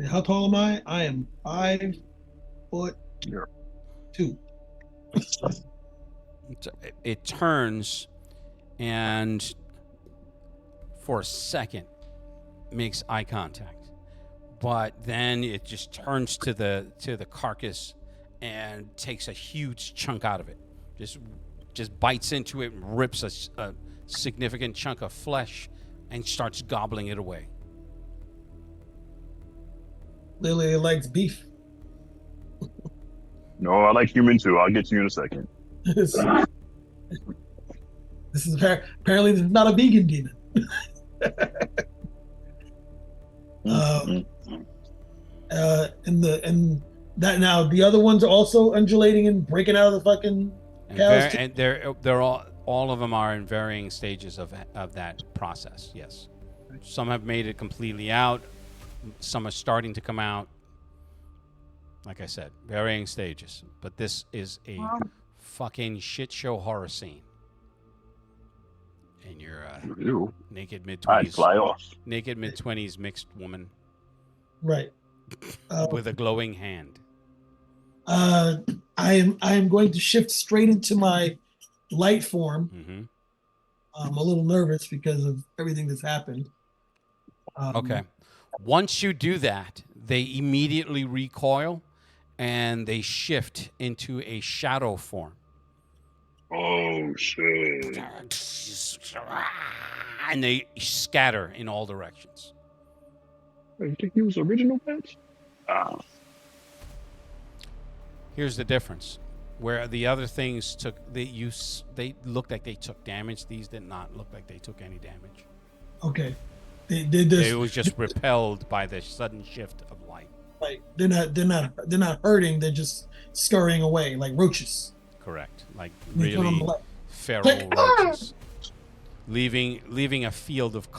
How tall am I? I am 5'2". It turns and for a second makes eye contact, but then it just turns to the carcass and takes a huge chunk out of it. Just bites into it and rips a significant chunk of flesh and starts gobbling it away. Lily likes beef. No, I like human too. I'll get to you in a second. this is apparently this is not a vegan demon. Mm-hmm. And that now the other ones are also undulating and breaking out of the fucking cows. And they're all of them are in varying stages of that process. Yes, some have made it completely out. Some are starting to come out. Like I said, varying stages. But this is a fucking shit show horror scene. And you're Ew. naked I'd mid-20s, fly off. naked mid-20s mixed woman Right. with a glowing hand. I am going to shift straight into my light form. Mm-hmm. I'm a little nervous because of everything that's happened. Okay. Once you do that, they immediately recoil and they shift into a shadow form. Oh shit! And they scatter in all directions. You think he was original, Patch? Here's the difference. Where the other things they looked like they took damage. These did not look like they took any damage. Okay. They did this. It was just repelled by the sudden shift of light. Like they're not hurting. They're just scurrying away like roaches. Correct. Like You turn on really the light. feral roaches. Leaving a field of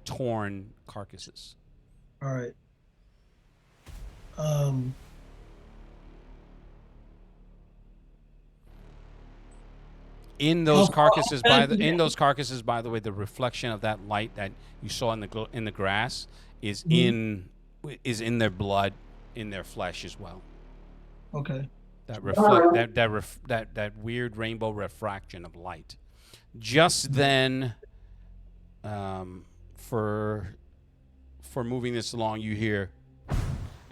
torn carcasses. All right. In those carcasses, by the way, the reflection of that light that you saw in the grass is in their blood, in their flesh as well. Okay. That weird rainbow refraction of light. Just then, for moving this along, you hear,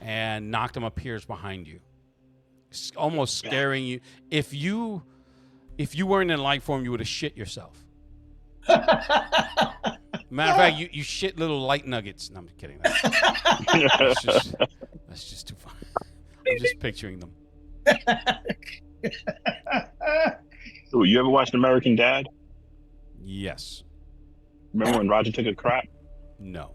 and Noctum appears behind you, almost scaring you. If you weren't in light form, you would have shit yourself. Matter of fact, you shit little light nuggets. No, I'm kidding. That's just too fun. I'm just picturing them. Ooh, you ever watched American Dad? Yes. Remember when Roger took a crap? No.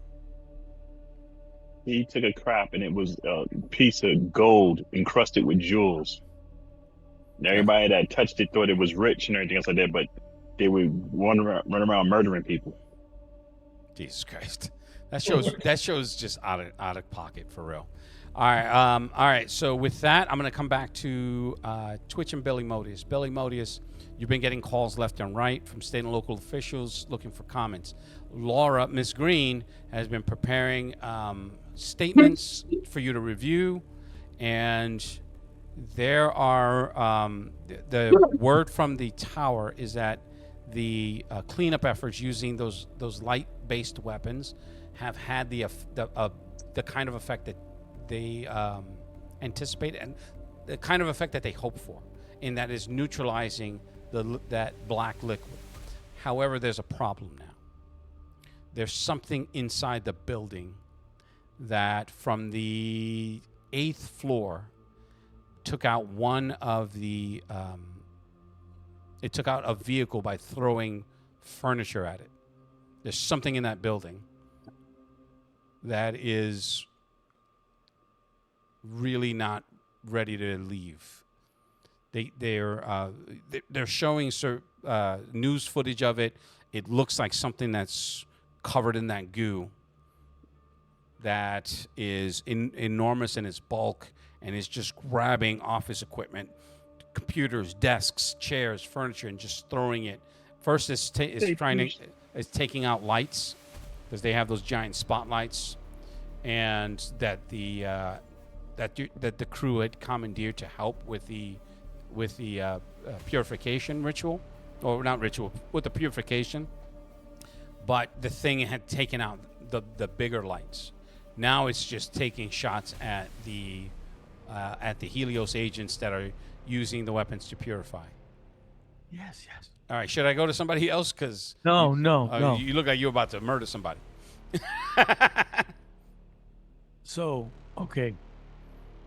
He took a crap and it was a piece of gold encrusted with jewels. And everybody that touched it thought it was rich and everything else like that, but they would run around murdering people. Jesus Christ. That show's just out of pocket for real. All right. So with that, I'm going to come back to Twitch and Billy Modius. Billy Modius, you've been getting calls left and right from state and local officials looking for comments. Laura, Miss Green, has been preparing statements for you to review, and there are the word from the tower is that the cleanup efforts using those light-based weapons have had the kind of effect that they anticipate and the kind of effect that they hope for, in that is neutralizing that black liquid. However, there's a problem now. There's something inside the building that from the 8th floor took out one of the it took out a vehicle by throwing furniture at it. There's something in that building that is really not ready to leave. They're showing news footage of it. It looks like something that's covered in that goo that is enormous in its bulk and is just grabbing office equipment, computers, desks, chairs, furniture, and just throwing it. First, it's taking out lights because they have those giant spotlights, and that the crew had commandeered to help with the purification ritual, or not ritual, with the purification. But the thing had taken out the bigger lights. Now it's just taking shots at the Helios agents that are using the weapons to purify. Yes. All right, should I go to somebody else? Because No. you look like you're about to murder somebody. So, okay.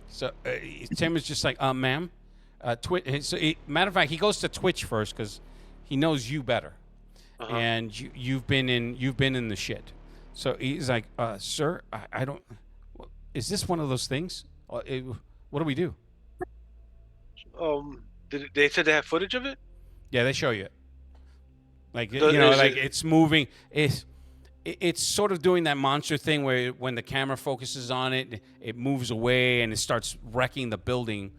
So Tim is just like, ma'am, matter of fact, he goes to Twitch first because he knows you better, and you've been in the shit. So he's like, sir, I don't. Is this one of those things? What do we do? They said they have footage of it. Yeah, they show you it. Like Is it's moving. It's sort of doing that monster thing where when the camera focuses on it, it moves away and it starts wrecking the building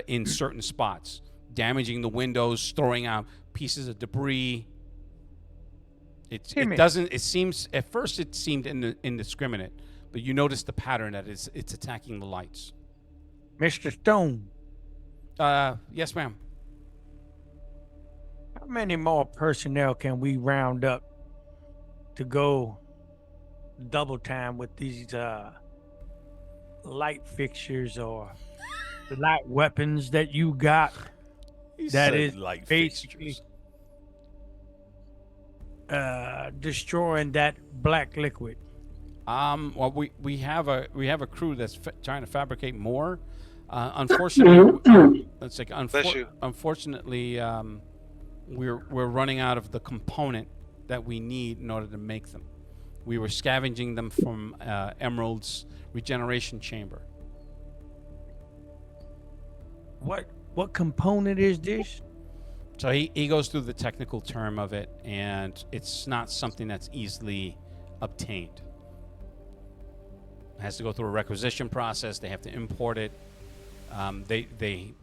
in certain spots, damaging the windows, throwing out pieces of debris. It doesn't. It seems at first it seemed indiscriminate, but you notice the pattern that it's attacking the lights. Mr. Stone, Yes, ma'am. how many more personnel can we round up to go double time with these light fixtures or the light weapons that you got? That is light basically fixtures. destroying that black liquid. Well, we have a crew that's trying to fabricate more. Unfortunately, it's like Bless you. unfortunately, we're running out of the component that we need in order to make them. We were scavenging them from Emerald's regeneration chamber. What component is this? So he goes through the technical term of it, and it's not something that's easily obtained. It has to go through a requisition process. They have to import it. They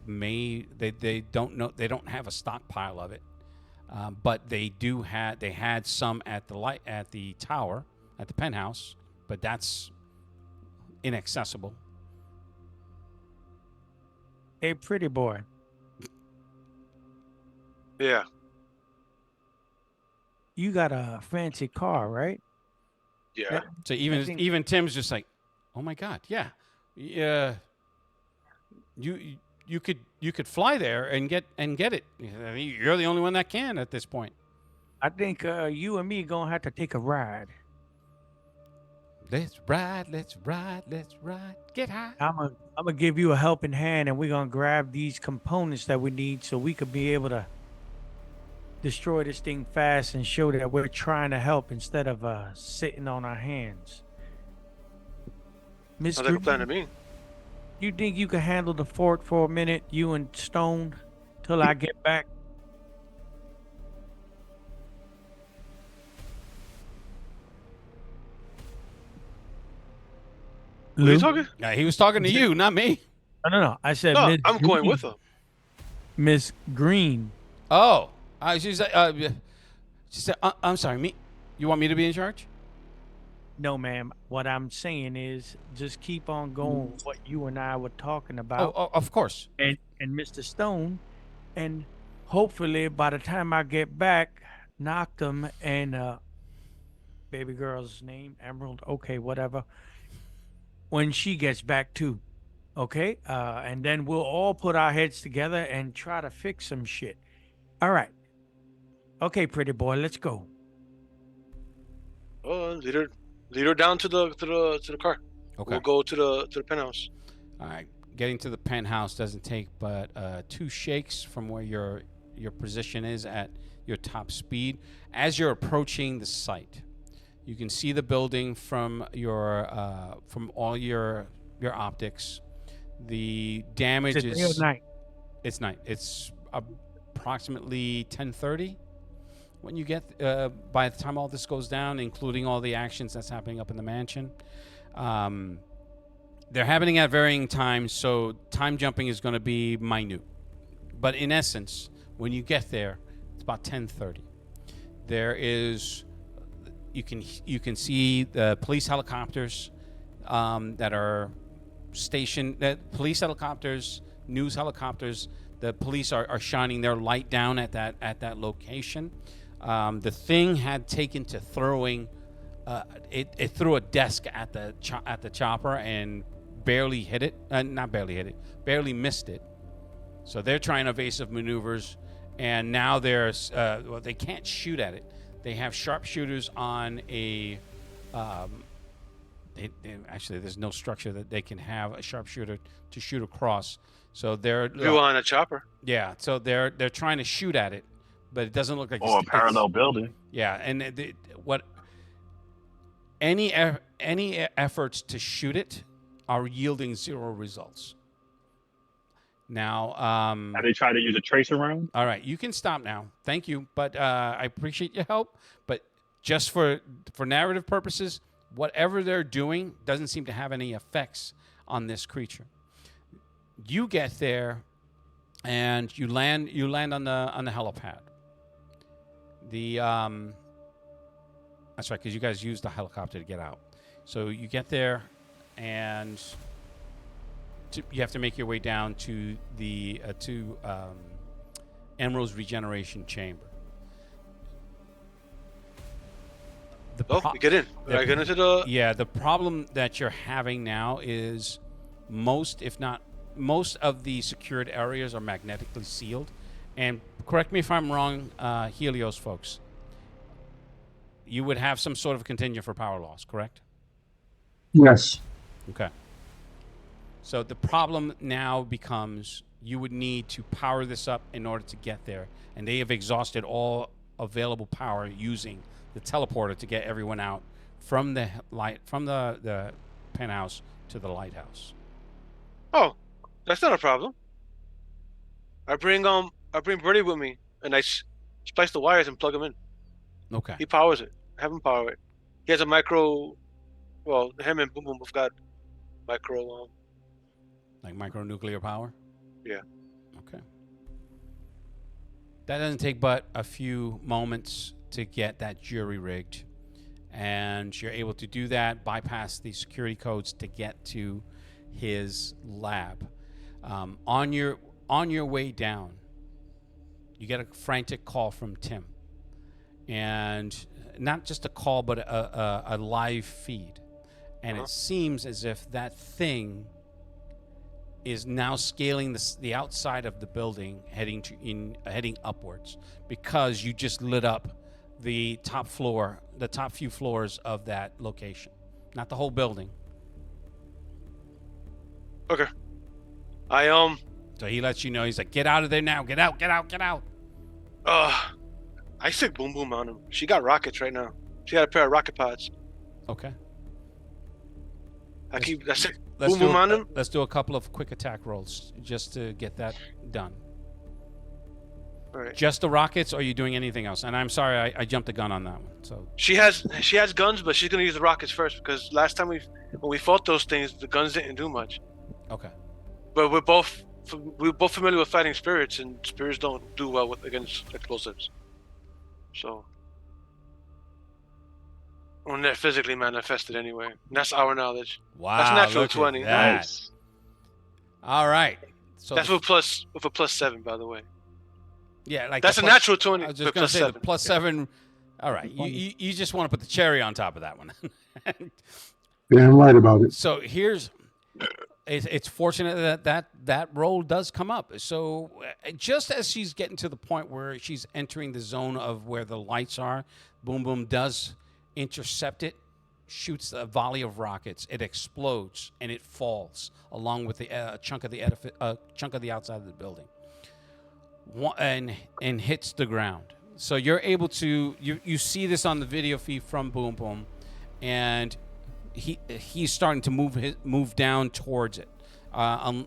don't know. They don't have a stockpile of it, but they had some at the tower, at the penthouse, but that's inaccessible. Hey, pretty boy. Yeah. You got a fancy car, right? Yeah. So I think- even Tim's just like, oh my god, yeah. You could fly there and get it. I mean, you're the only one that can at this point. I think you and me gonna have to take a ride. Let's ride. Get high. I'm gonna give you a helping hand, and we're gonna grab these components that we need so we could be able to destroy this thing fast and show that we're trying to help instead of sitting on our hands. Miss Sounds like a plan to Green, me. you think you can handle the fort for a minute, you and Stone, till I get back? What are you Lou? talking? He was talking to you, not me. No. I said No, Miss I'm going Green. with them. Miss Green. Oh, she said, I'm sorry, me. You want me to be in charge? No, ma'am. What I'm saying is just keep on going with what you and I were talking about. Oh, of course. and Mr. Stone, and hopefully by the time I get back, Noctum and baby girl's name, Emerald, okay, whatever, when she gets back too, okay? And then we'll all put our heads together and try to fix some shit. All right. Okay, pretty boy, let's go. Oh, lead her down to the car. Okay. We'll go to the penthouse. All right. Getting to the penthouse doesn't take but 2 shakes from where your position is at your top speed. As you're approaching the site, you can see the building from from all your optics. The damage Is it day or night? It's night. It's approximately 10:30 when you get by the time all this goes down, including all the actions that's happening up in the mansion. They're happening at varying times, so time jumping is going to be minute. But in essence, when you get there, it's about 10:30. There is, you can see the police helicopters that are stationed. Police helicopters, news helicopters. The police are shining their light down at that location. The thing had taken to throwing. It threw a desk at the chopper and barely hit it. Not barely hit it. Barely missed it. So they're trying evasive maneuvers, and now there's they can't shoot at it. They have sharpshooters on a. Actually, there's no structure that they can have a sharpshooter to shoot across. So they're You on a chopper? Yeah. So they're trying to shoot at it, but it doesn't look like Or a parallel building. Yeah, and what any efforts to shoot it are yielding zero results. Now, Have they tried to use a tracer round? all right, you can stop now. Thank you, but I appreciate your help. But just for narrative purposes, whatever they're doing doesn't seem to have any effects on this creature. You get there, and you land on the helipad. That's right, because you guys used the helicopter to get out. So you get there, and you have to make your way down to the Emerald's regeneration chamber. We get in. I get into the. Yeah, the problem that you're having now is most, if not most, of the secured areas are magnetically sealed. And correct me if I'm wrong, Helios folks. You would have some sort of contingent for power loss, correct? Yes. Okay. So the problem now becomes you would need to power this up in order to get there, and they have exhausted all available power using the teleporter to get everyone out from the the penthouse to the lighthouse. Oh, that's not a problem. I bring Birdie with me, and I splice the wires and plug him in. Okay. He powers it. Have him power it. He has a micro. Well, him and Boom Boom have got micro. Like micronuclear power? Yeah. Okay. That doesn't take but a few moments to get that jury rigged. And you're able to do that, bypass the security codes to get to his lab. On your way down, you get a frantic call from Tim. And not just a call, but a live feed. And it seems as if that thing is now scaling the outside of the building, heading upwards, because you just lit up the top few floors of that location, not the whole building. Okay. So he lets you know. He's like, "Get out of there now! Get out! Get out! Get out!" I stick Boom Boom on him. She got rockets right now. She got a pair of rocket pods. Okay. I stick Boom Boom on him. Let's do a couple of quick attack rolls just to get that done. All right. Just the rockets, or are you doing anything else? And I'm sorry, I jumped the gun on that one. So She has guns, but she's gonna use the rockets first because last time when we fought those things, the guns didn't do much. Okay. But we're both familiar with fighting spirits, and spirits don't do well against explosives. So when they're physically manifested anyway. And that's our knowledge. Wow. That's natural look at 20. that. Nice. All right. So That's with a plus 7, by the way. yeah, like That's the a plus- natural 20. I was just but gonna plus say 7. the plus 7. All right. You just want to put the cherry on top of that one. Damn right about it. So it's fortunate that roll does come up. So just as she's getting to the point where she's entering the zone of where the lights are, Boom Boom does intercept it, shoots a volley of rockets. It explodes and it falls along with the chunk of the outside of the building, and hits the ground. So you're able to you see this on the video feed from Boom Boom, and he's starting to move down towards it. And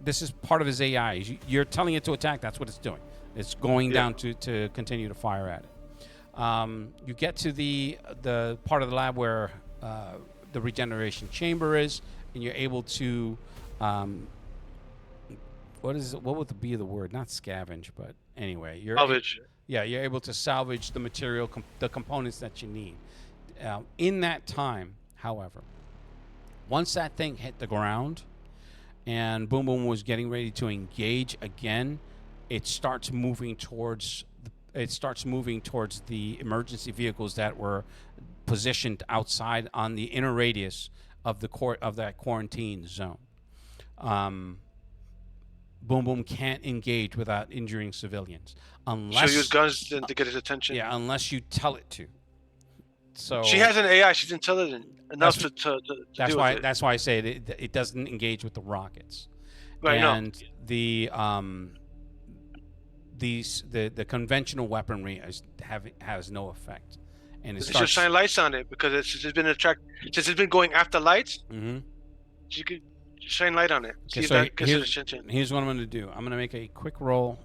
this is part of his AI. You're telling it to attack. That's what it's doing. It's going down to continue to fire at it. You get to the part of the lab where the regeneration chamber is, and you're able to what would be the word? Not scavenge, but anyway, Salvage. you're able to salvage the material, the components that you need. In that time, however, once that thing hit the ground and Boom Boom was getting ready to engage again, it starts moving towards the emergency vehicles that were positioned outside on the inner radius of that quarantine zone. Boom Boom can't engage without injuring civilians unless She'll use guns to get his attention. Yeah, unless you tell it to. So she has an AI. She's intelligent enough to that's deal why with it. that's why I say it doesn't engage with the rockets. Right. And the conventional weaponry has no effect. And It's just shine lights on it because it's been going after lights. Mm-hmm. You could shine light on it. See if So that gets his attention. here's what I'm going to do. I'm going to make a quick roll,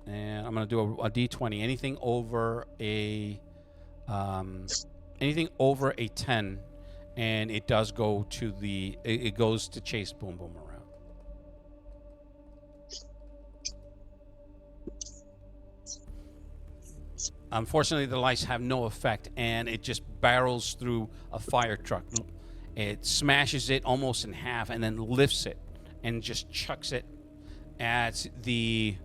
and I'm going to do a D20. Anything over a 10, and it does go to it goes to chase Boom Boom around. Unfortunately, the lights have no effect, and it just barrels through a fire truck. It smashes it almost in half, and then lifts it, and just chucks it at the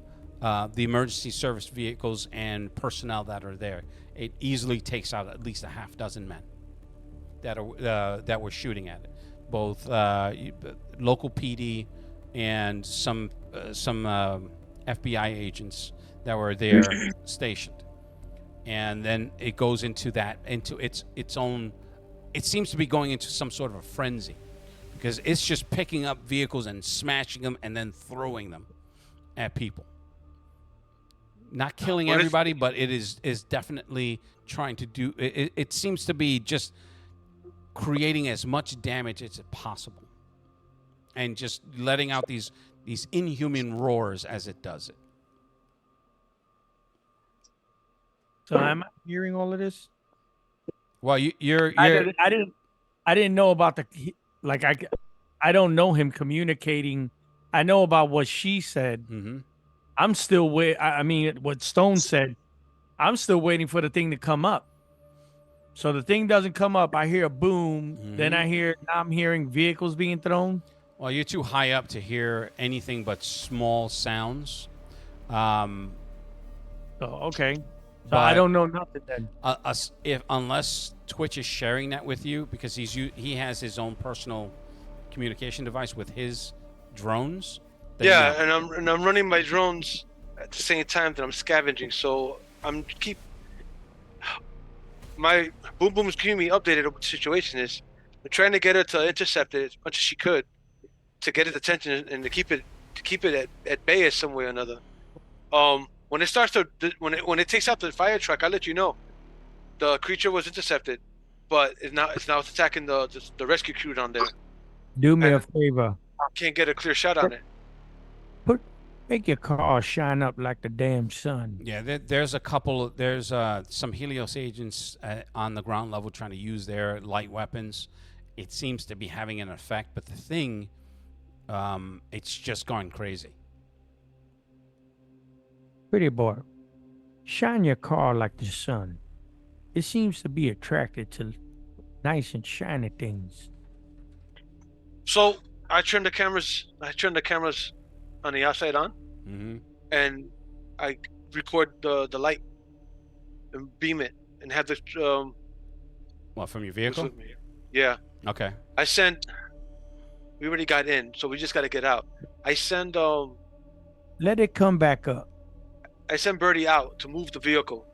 emergency service vehicles and personnel that are there. It easily takes out at least a half dozen men that were shooting at it, both local PD and some FBI agents that were there stationed. And then it goes into its own. It seems to be going into some sort of a frenzy, because it's just picking up vehicles and smashing them and then throwing them at people. Not killing everybody, but it is definitely trying to do. It seems to be just creating as much damage as possible, and just letting out these inhuman roars as it does it. So am I hearing all of this? Well, you're I didn't know about I don't know him communicating. I know about what she said. Mm-hmm. I'm still I mean, what Stone said. I'm still waiting for the thing to come up. So the thing doesn't come up. I hear a boom. Mm-hmm. Then I'm hearing vehicles being thrown. Well, you're too high up to hear anything but small sounds. Oh, okay. So I don't know nothing then. Unless Twitch is sharing that with you, because he has his own personal communication device with his drones. Yeah, no. and I'm running my drones at the same time that I'm scavenging. So my Boom Boom's keeping me updated on what the situation is. I'm trying to get her to intercept it as much as she could, to get its attention and to keep it at bay some way or another. When it starts when it takes out the fire truck, I'll let you know. The creature was intercepted, but it's now attacking the rescue crew down there. Do me a favor. Can't get a clear shot on it. Make your car shine up like the damn sun. Yeah, there's some Helios agents on the ground level trying to use their light weapons. It seems to be having an effect, but the thing, it's just gone crazy. Pretty boy, shine your car like the sun. It seems to be attracted to nice and shiny things. So I turned the cameras on the outside on, Mm-hmm. and I record the light and beam it and have the What, from your vehicle? Yeah. Okay. We already got in, so we just got to get out. I send Let it come back up. I send Birdie out to move the vehicle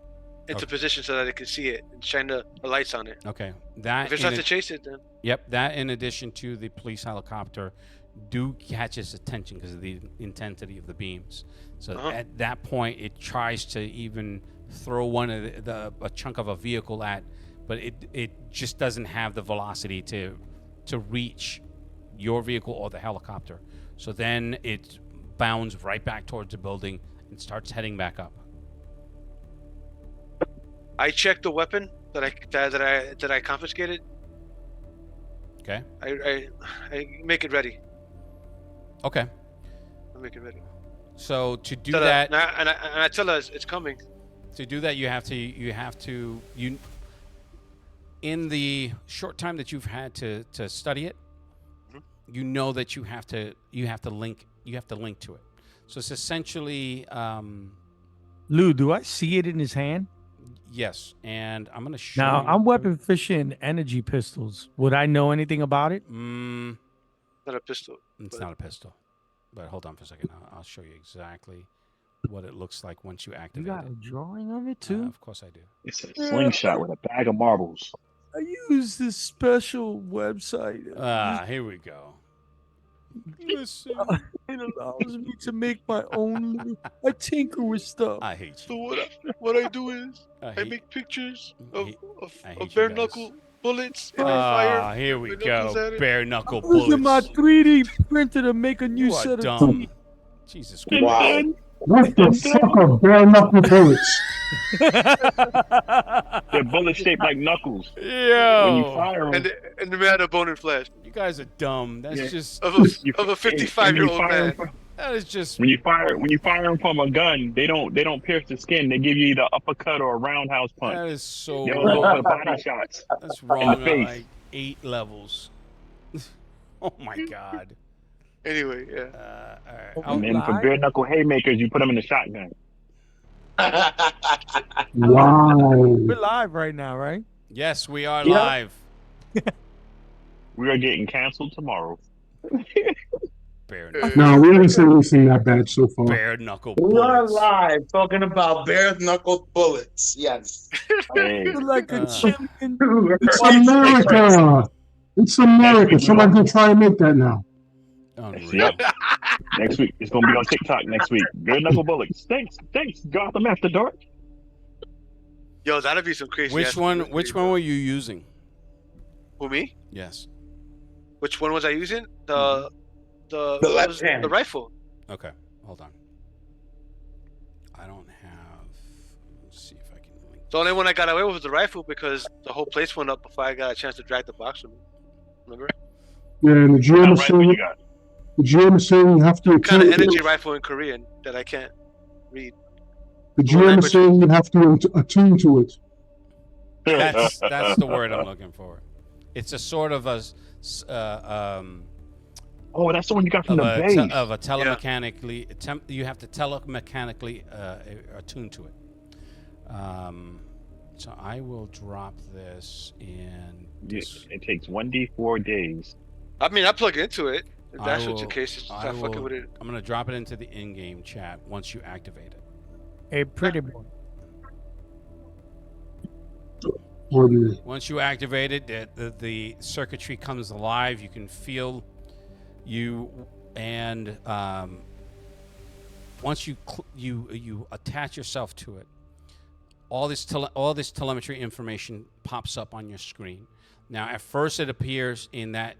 into position so that it can see it and shine the lights on it. Okay. If it's not to chase it, then. Yep. That, in addition to the police helicopter, do catch his attention because of the intensity of the beams. So at that point, it tries to even throw one of a chunk of a vehicle at, but it just doesn't have the velocity to reach your vehicle or the helicopter. So then it bounds right back towards the building and starts heading back up. I checked the weapon that I confiscated. Okay. I make it ready. Okay. I'll make it ready. So to do Tell her- that, and I tell her it's coming. to do that, you have to in the short time that you've had to study it, you know that you have to link to it. So it's essentially Lou, do I see it in his hand? yes, and I'm gonna show Now you. I'm weapon fishing energy pistols. Would I know anything about it? Mm, Not a pistol. it's but- not a pistol, but hold on for a second. I'll show you exactly what it looks like once you You activate got it. a drawing of it too? Of course I do. It's a slingshot with a bag of marbles. I use this special website. Here we go. Listen, It allows me to make my own. I tinker with stuff. I hate So you. what I do is I I hate- make pictures I of hate- I hate of you bare guys. knuckle bullets and I fire. Here we my knuckles go. at it. Bare knuckle Using my bullets. 3D printer to make a new You are set of dumb. teeth. Jesus And Christ. Wow. then What the fuck are bare knuckle bullets? they're bullets shaped like knuckles. When you Yo. fire them, And the man of bone and flesh You guys are dumb. That's Yeah. just of you, a and 55-year-old man. that is just When you fire them from a gun, they don't pierce the skin. They give you either uppercut or a roundhouse punch. that is so They don't go for wrong. the body shots. That's wrong on face. like 8 levels. Oh my god. Anyway, yeah. All right. Oh, I'll- And then for live? bare knuckle haymakers, you put them in the shotgun. Wow. We're live right now, right? yes, we are Yeah. live. We are getting canceled tomorrow. Bare Uh, knuckle, No, we haven't seen anything that bad so far. bare knuckle We are bullets. live talking about bare knuckled bullets. Yes. Hey, You're like a Uh. Chilean. It's America. It's America. week, Somebody can try and make that now. Unreal. Yep. Next week, it's gonna be on TikTok next week. Bare knuckle bullets. Thanks, Gotham After Dark. Yo, that'd be some crazy. Which ass one movie, which bro. one were you using? Who, me? Yes. Which one was I using? The The what left was- hand. The rifle. Okay. Hold on. I don't have let's see if I can link. The only one I got away with was the rifle because the whole place went up before I got a chance to drag the box with me. Remember? Yeah, and the GM What is rifle saying you got? the GM is saying you have to Kind of attune. energy rifle in Korean that I can't read. The GM is saying you have to attune to it. That's the word I'm looking for. It's a sort of a Oh, that's the one you got from of the a, base. of a telemechanically you have to telemechanically attune to it. So I will drop this in. It takes 1d4 days. I mean, I plug into it. If I that's what your will- case is. I Not fucking will- with it. I'm gonna drop it into the in-game chat once you activate it. A pretty boy. Or the, Once you activate it, the circuitry comes alive. You can feel you, and once you attach yourself to it, all this telemetry information pops up on your screen. Now, at first, it appears in that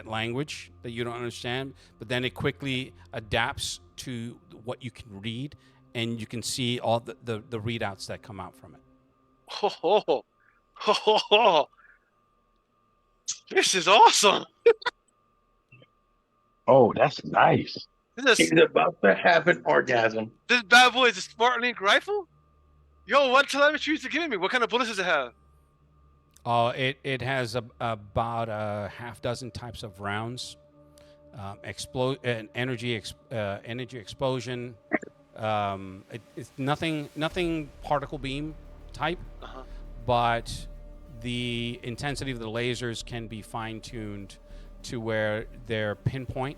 language that you don't understand, but then it quickly adapts to what you can read, and you can see all the readouts that come out from it. Ho, ho, ho. Ho, ho, ho. This is awesome. Oh, that's nice. This, He's about to have an orgasm. this bad boy is a Smart Link rifle? Yo, what telemetry is it giving me? What kind of bullets does it have? It has about a half dozen types of rounds, energy explosion. It's nothing particle beam type, Uh-huh. but the intensity of the lasers can be fine tuned to where they're pinpoint,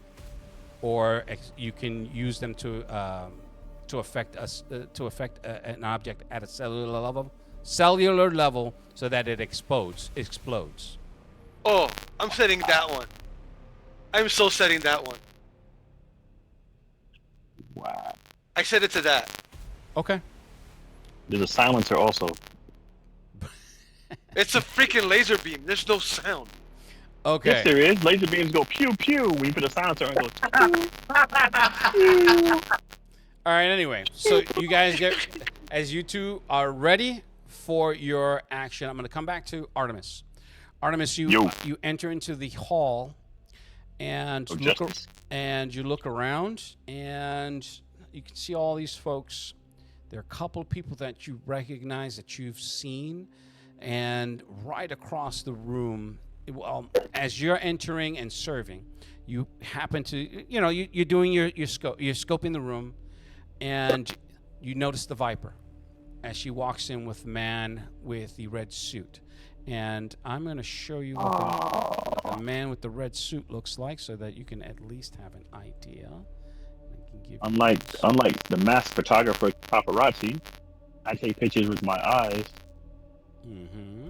or you can use them to affect an object at a cellular level so that it explodes. Oh, I'm setting that one. I'm so setting that one. Wow. I set it to that. Okay. There's a silencer also. It's a freaking laser beam. There's no sound. Okay. Yes, there is. Laser beams go pew pew when you put a silencer on. It goes. All right. Anyway, so you guys as you two are ready for your action, I'm going to come back to Artemis. Artemis, you Yo. enter into the hall, and Of look justice. and you look around, and you can see all these folks. There are a couple of people that you recognize that you've seen, and right across the room, well, as you're entering and serving, you happen to, you're doing you're scoping the room, and you notice the Viper as she walks in with the man with the red suit. And I'm going to show you what the man with the red suit looks like so that you can at least have an idea. I can give you Unlike the masked photographer paparazzi, I take pictures with my eyes. Mm-hmm.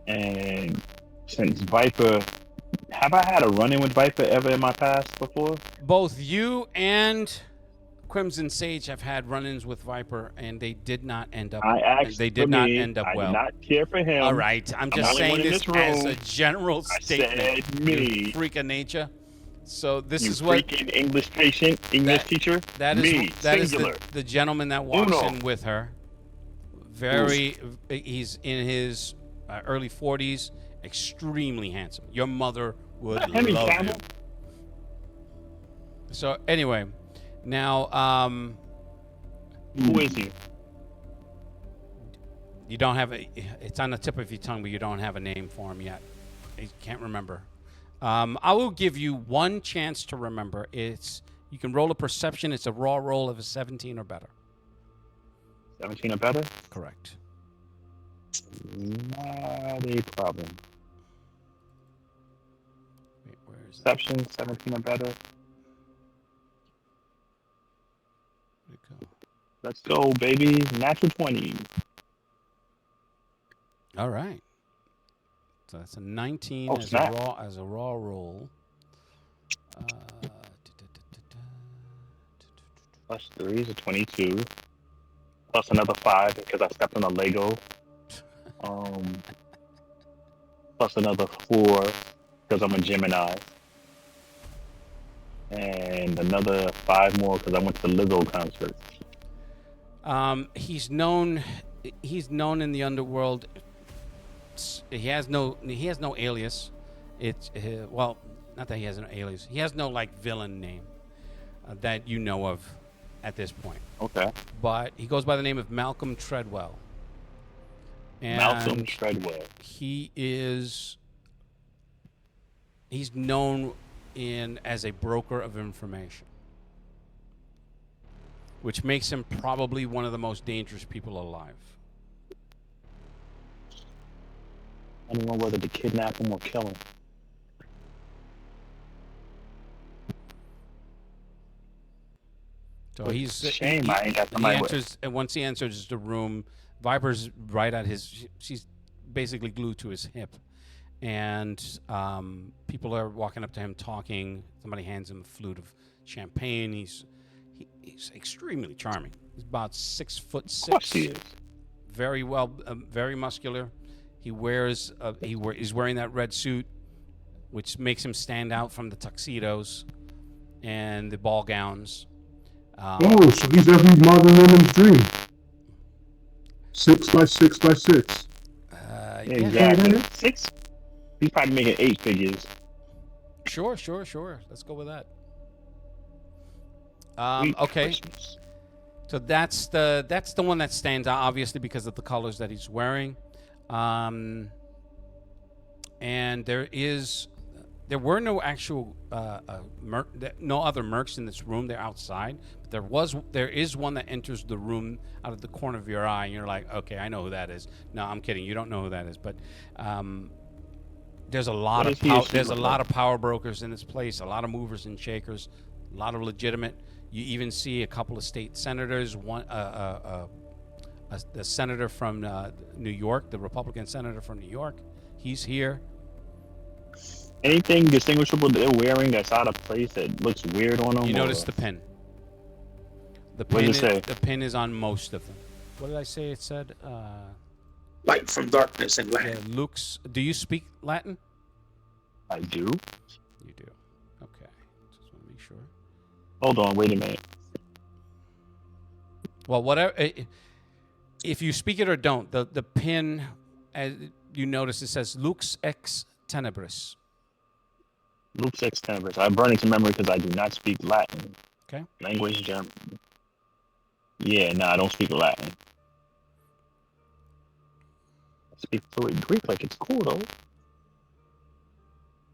And since Viper, have I had a run-in with Viper ever in my past before? Both you and Crimson Sage have had run-ins with Viper, and they did not end up. I asked They for did not me. end up I did well. not care for him. All right, I'm I'm just the only one saying in this this as a room. general I statement. said me. You freak of nature. So this You is what freaking English patient, English teacher. that is. Me, That is singular. the gentleman that walks Uno. in with her. He's in his early 40s, extremely handsome. Your mother would Henry love Cavill. him. So anyway, now Who is he? you don't have it's on the tip of your tongue, but you don't have a name for him yet. You can't remember. I will give you one chance to remember. You can roll a perception. It's a raw roll of a 17 or better. 17 or better? Correct. Not a problem. Wait, where is it? Perception, 17 or better. Where'd it go? Let's go, baby. Natural 20. All right. So that's a 19 Oh, as snap. a raw roll. Plus 3 is a 22. Plus another 5 because I stepped on a Lego. Plus another 4 because I'm a Gemini. And another 5 more because I went to the Lizzo concert. He's known in the underworld. He has no alias. It's well, not that he has an alias. He has no like villain name that you know of at this point. Okay. But he goes by the name of Malcolm Treadwell. And Malcolm Treadwell. he's known as a broker of information, which makes him probably one of the most dangerous people alive. I don't know whether to kidnap him or kill him. So he's Shame I ain't got he somebody enters, and once he enters the room, Viper's right at his. She's basically glued to his hip, and people are walking up to him talking. Somebody hands him a flute of champagne. He's extremely charming. He's about 6'6". Of course he is. Very well, very muscular. He's wearing that red suit, which makes him stand out from the tuxedos and the ball gowns. Oh, so he's every modern woman's dream. 6 by 6 by 6. Yeah. Exactly. 6? He's probably making 8 figures. Sure. Let's go with that. Sweet Okay. Christmas. So that's the one that stands out, obviously, because of the colors that he's wearing. And there were no actual no other mercs in this room. They're outside, but there is one that enters the room out of the corner of your eye, and you're like, okay, I know who that is. No, I'm kidding. You don't know who that is, but there's a lot of power brokers in this place. A lot of movers and shakers. A lot of legitimate. You even see a couple of state senators. One the senator from New York, the Republican senator from New York. He's here. Anything distinguishable they're wearing that's out of place that looks weird on them? You notice the pin. The What pin. does it say? The pin is on most of them. What did I say? It said. Light from darkness in Latin. Lux. Do you speak Latin? I do. You do. Okay. Just want to make sure. Hold on, wait a minute. Well, whatever. If you speak it or don't, the pin, as you notice, it says Lux ex tenebris. Luke 6 Tenebris. I burn into memory because I do not speak Latin. Okay. Language German. Yeah, no, I don't speak Latin. I speak fluent Greek like it's cool though.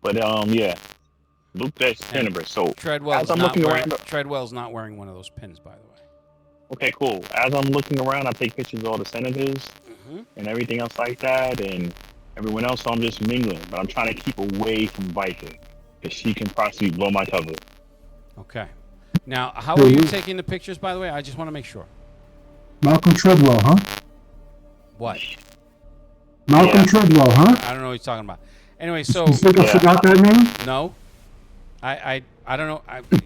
But yeah. Luke 6 And Tenebris. So Treadwell's as I'm not looking wearing, around, Treadwell's not wearing one of those pins, by the way. okay, cool. As I'm looking around, I take pictures of all the senators and everything else like that, and everyone else. So I'm just mingling, but I'm trying to keep away from Viper because she can possibly blow my cover. Okay. Now, how are you taking the pictures, by the way? I just want to make sure. Malcolm Treadwell, huh? What? Malcolm Yeah. Treadwell, huh? I don't know what he's talking about. Anyway, so You think I Yeah. forgot that name? no, I don't know.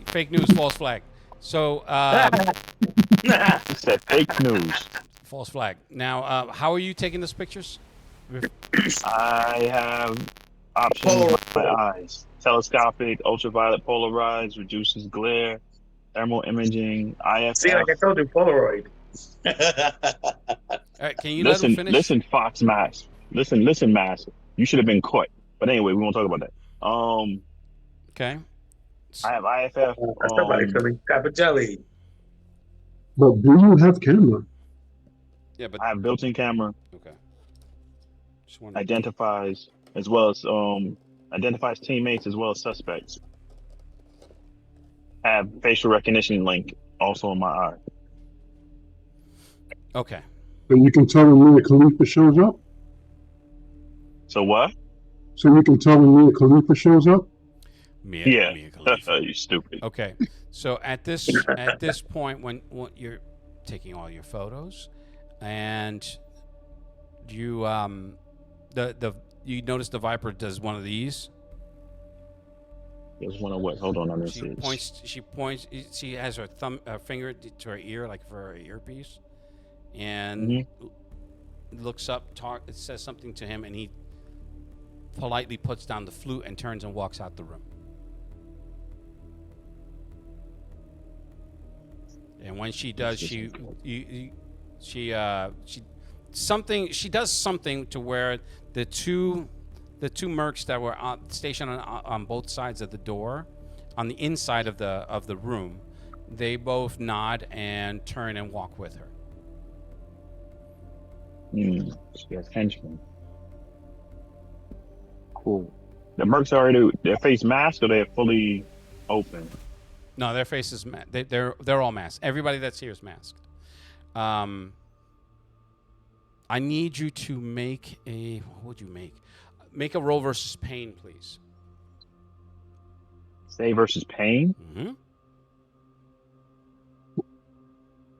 Fake news, false flag. So He said fake news. false flag. Now, how are you taking those pictures? I have options with my eyes. Telescopic, ultraviolet polarized, reduces glare, thermal imaging, IFF. See, like I told you, Polaroid. All right, can you let him finish? Listen, Fox Max. Listen, Max. You should have been caught. But anyway, we won't talk about that. Okay. I have IFF. Somebody feeling Capicelli. But do you have camera? Yeah, but I have built-in camera. okay. Just wanted Identifies as well as identifies teammates as well as suspects. Have facial recognition link also in my eye. Okay. So you can tell when Mia Khalifa shows up? So what? So you can tell when Mia Khalifa shows up? Yeah. Mia Khalifa. You stupid. Okay. So at this point, when you're taking all your photos, and you you notice the Viper does one of these. There's one of what? Hold on, let me She see. points. She has her finger to her ear, like for her earpiece, and looks up. It says something to him, and he politely puts down the flute and turns and walks out the room. And when she does, she does something to where the two mercs that were stationed on both sides of the door, on the inside of the room, they both nod and turn and walk with her. She has henchmen. Cool. The mercs already their face masked or they're fully open. No, their faces they're all masked. Everybody that's here is masked. I need you to make a what would you make? Make a roll versus pain, please. Say versus pain. Mm-hmm.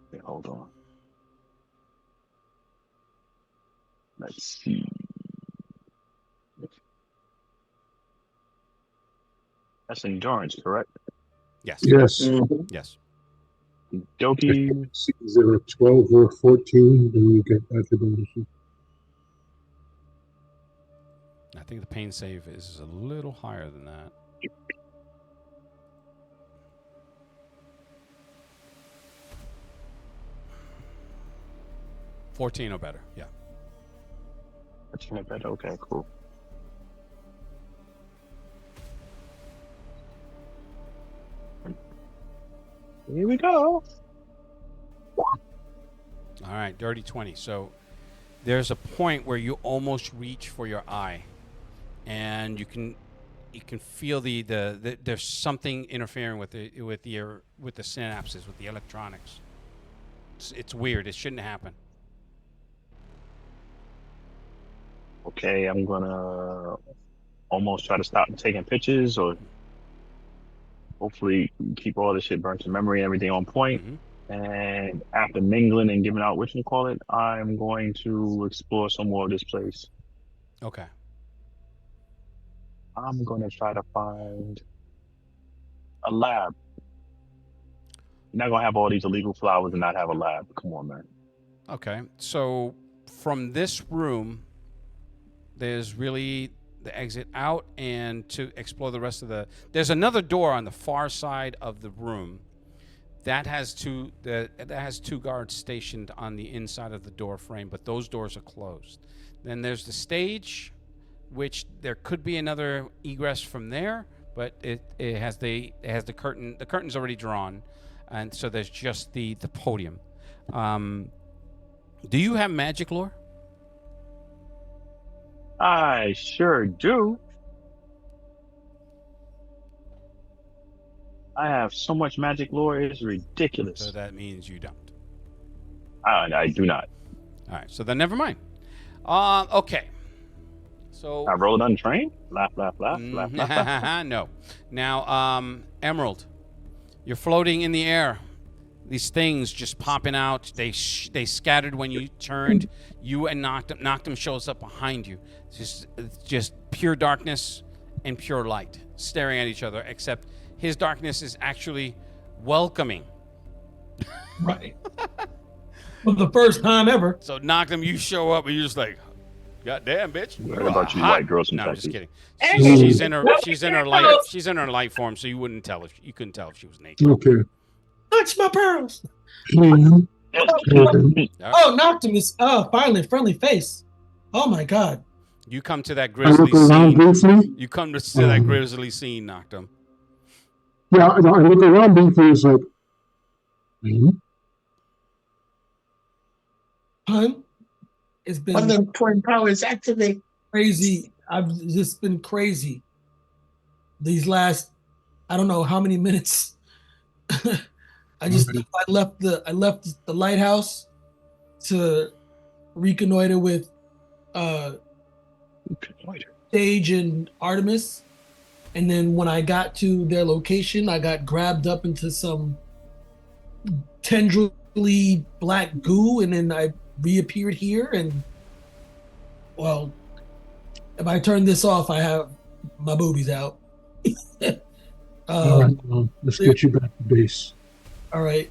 Okay, hold on. Let's see. That's endurance, correct? Yes. Yes. Yes. Doki. Is it a 12 or 14? Then you get that ability. I think the pain save is a little higher than that. $14 or better, yeah. That's not bad. Okay, cool. Here we go. All right, dirty 20. So there's a point where you almost reach for your eye, and you can feel the there's something interfering with the synapses, with the electronics. It's weird. It shouldn't happen. Okay, I'm gonna almost try to stop taking pictures, or hopefully keep all this shit burnt to memory and everything on point. And after mingling and giving out whatchamacallit, I'm going to explore some more of this place. Okay. I'm gonna try to find a lab. You're not gonna have all these illegal flowers and not have a lab. Come on, man. Okay. So from this room, there's really the exit out, and to explore the rest of there's another door on the far side of the room that has two guards stationed on the inside of the door frame, but those doors are closed. Then there's the stage, which there could be another egress from there, but it has the curtain. The curtain's already drawn, and so there's just the podium. Do you have magic lore? I sure do. I have so much magic lore, it's So ridiculous. that means you don't. I do not. All right, so then never mind. Okay. So I rolled untrained? Laugh, laugh, laugh, laugh, laugh, laugh. no. Now, Emerald, you're floating in the air. These things just popping out. They scattered when you turned. You and Noctum shows up behind you. It's just pure darkness and pure light staring at each other, except his darkness is actually welcoming. Right. For the first time ever. So Noctum, you show up and you're just like, God damn, bitch! What about you white girls from No, I'm just Texas? kidding. She's in her light form, so you couldn't tell if she was naked. Okay. Touch my pearls. And, Oh, Noctimus. Oh, finally, friendly face. Oh my God. You come to that I grisly look around scene. briefly. You come to see that grisly scene, Noctum. Yeah, I look around briefly. It's like, hmm? Hun, it's been One of the twin powers activate. crazy. I've just been crazy these last, I don't know how many minutes. I left the lighthouse to reconnoiter with Sage and Artemis, and then when I got to their location, I got grabbed up into some tendrily black goo, and then I reappeared here. And well, if I turn this off, I have my boobies out. All right, well, let's get you back to base. All right.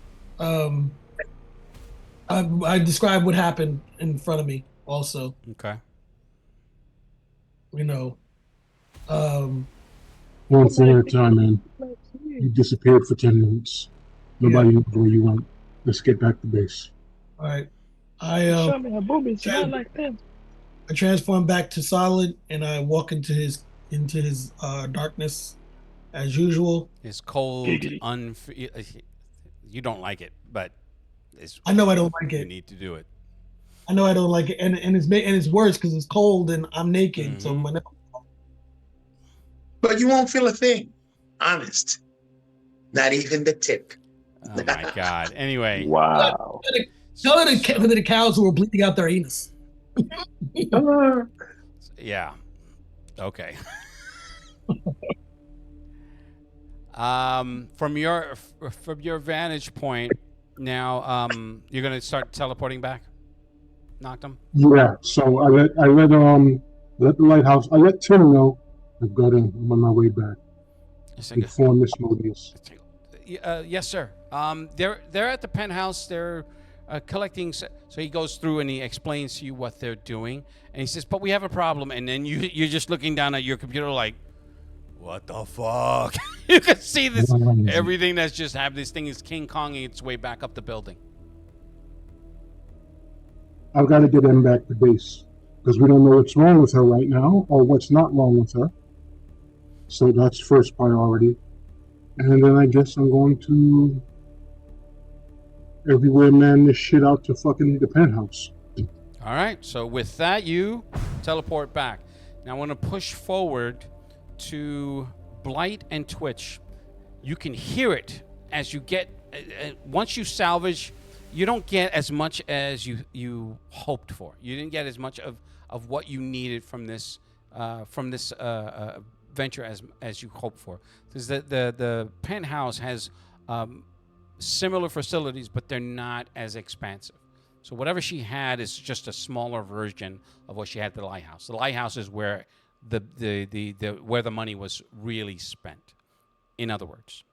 I described what happened in front of me also. Okay. You know. One thing at a time, man. You disappeared for 10 minutes. Nobody knows where you went. Let's get back to base. All right. I transform back to solid, and I walk into his darkness as usual. It's cold, you don't like it, but I know I don't like you it. need to do it. I know I don't like it, and it's worse because it's cold and I'm naked. So my But you won't feel a thing. Honest. Not even the tip. Oh my God. Anyway. Wow. Tell it to the cows who are bleeding out their anus. Yeah. Okay. From your vantage point now, you're gonna start teleporting back, Noctum? Yeah, so I let the lighthouse. I let Tim know I've got him. I'm on my way back. Inform Miss Mobius. Yes, sir. They're at the penthouse. They're collecting. So he goes through and he explains to you what they're doing, and he says, "But we have a problem." And then you're just looking down at your computer like, "What the fuck?" You can see this. Everything that's just happened. This thing is King Konging its way back up the building. I've got to get him back to base because we don't know what's wrong with her right now or what's not wrong with her. So that's first priority. And then I guess I'm going to everywhere man this shit out to fucking the penthouse. All right. So with that, you teleport back. Now I want to push forward to Blight and Twitch. You can hear it as you get. Once you salvage, you don't get as much as you hoped for. You didn't get as much of what you needed from this venture as you hoped for. Because the penthouse has similar facilities, but they're not as expansive. So whatever she had is just a smaller version of what she had at the lighthouse. The lighthouse is where where the money was really spent. In other words,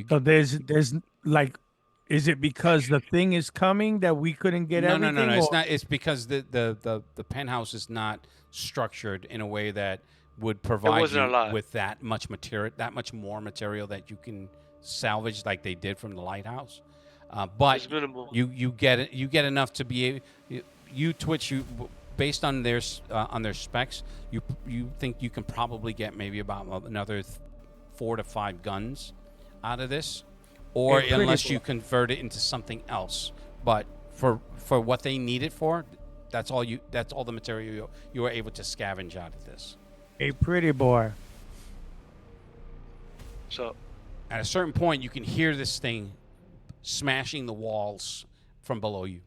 so there's like, is it because the thing is coming that we couldn't get everything? No. It's not. It's because the penthouse is not structured in a way that would provide you with that much material, that much more material that you can salvage like they did from the lighthouse. But you get enough to be Twitch, based on their specs, you think you can probably get maybe about another 4 to 5 guns out of this, or Hey, pretty unless you boy. convert it into something else. But for what they need it for, that's all the material you were able to scavenge out of this. A pretty boy. So At a certain point, you can hear this thing smashing the walls from below you.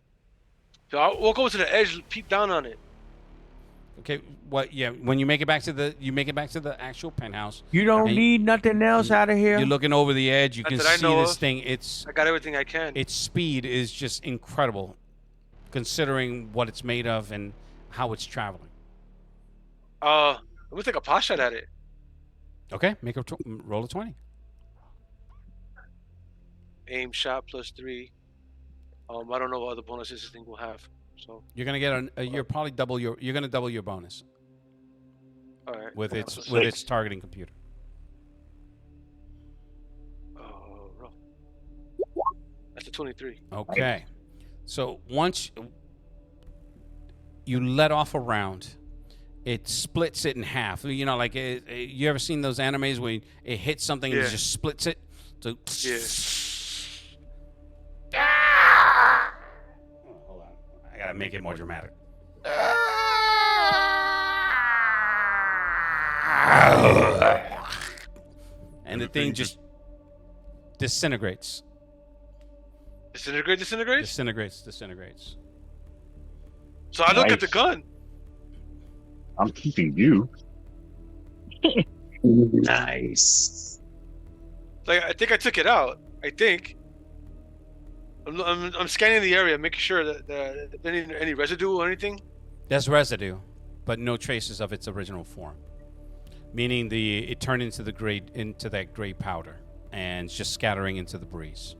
I'll walk over to the edge, peep down on it. Okay, what? Yeah, when you make it back to the actual penthouse. You don't and need nothing else out of here. You're looking over the edge. You Not can that I see know this of. thing. I got everything I can. Its speed is just incredible, considering what it's made of and how it's traveling. I'm gonna take a pot shot at it. Okay, roll a 20. Aim shot +3. I don't know what other bonuses this thing will have. So You're gonna get you're probably you're gonna double your bonus all right. with That's its a with 6. its targeting computer. Roll. That's a 23. Okay, so once you let off a round, it splits it in half. You know, like you ever seen those animes where it hits something and it Yeah. just splits it? So Yeah. Oh, hold on, I gotta make it more dramatic. And the thing just disintegrates. Disintegrates. So I look at the Nice. gun. I'm keeping you. Nice. Like I think I took it out. I think. I'm scanning the area, making sure that any residue or anything. There's residue, but no traces of its original form. Meaning it turned into that gray powder and it's just scattering into the breeze,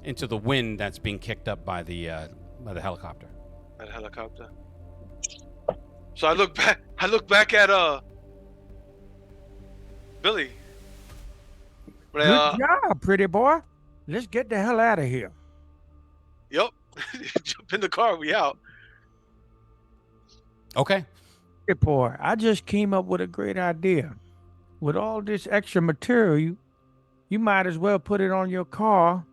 into the wind that's being kicked up by the helicopter. At a helicopter. So I look back at Billy. But Good job, pretty boy. Let's get the hell out of here. Yep. Jump in the car, we out. Okay. Pretty boy, I just came up with a great idea. With all this extra material, you might as well put it on your car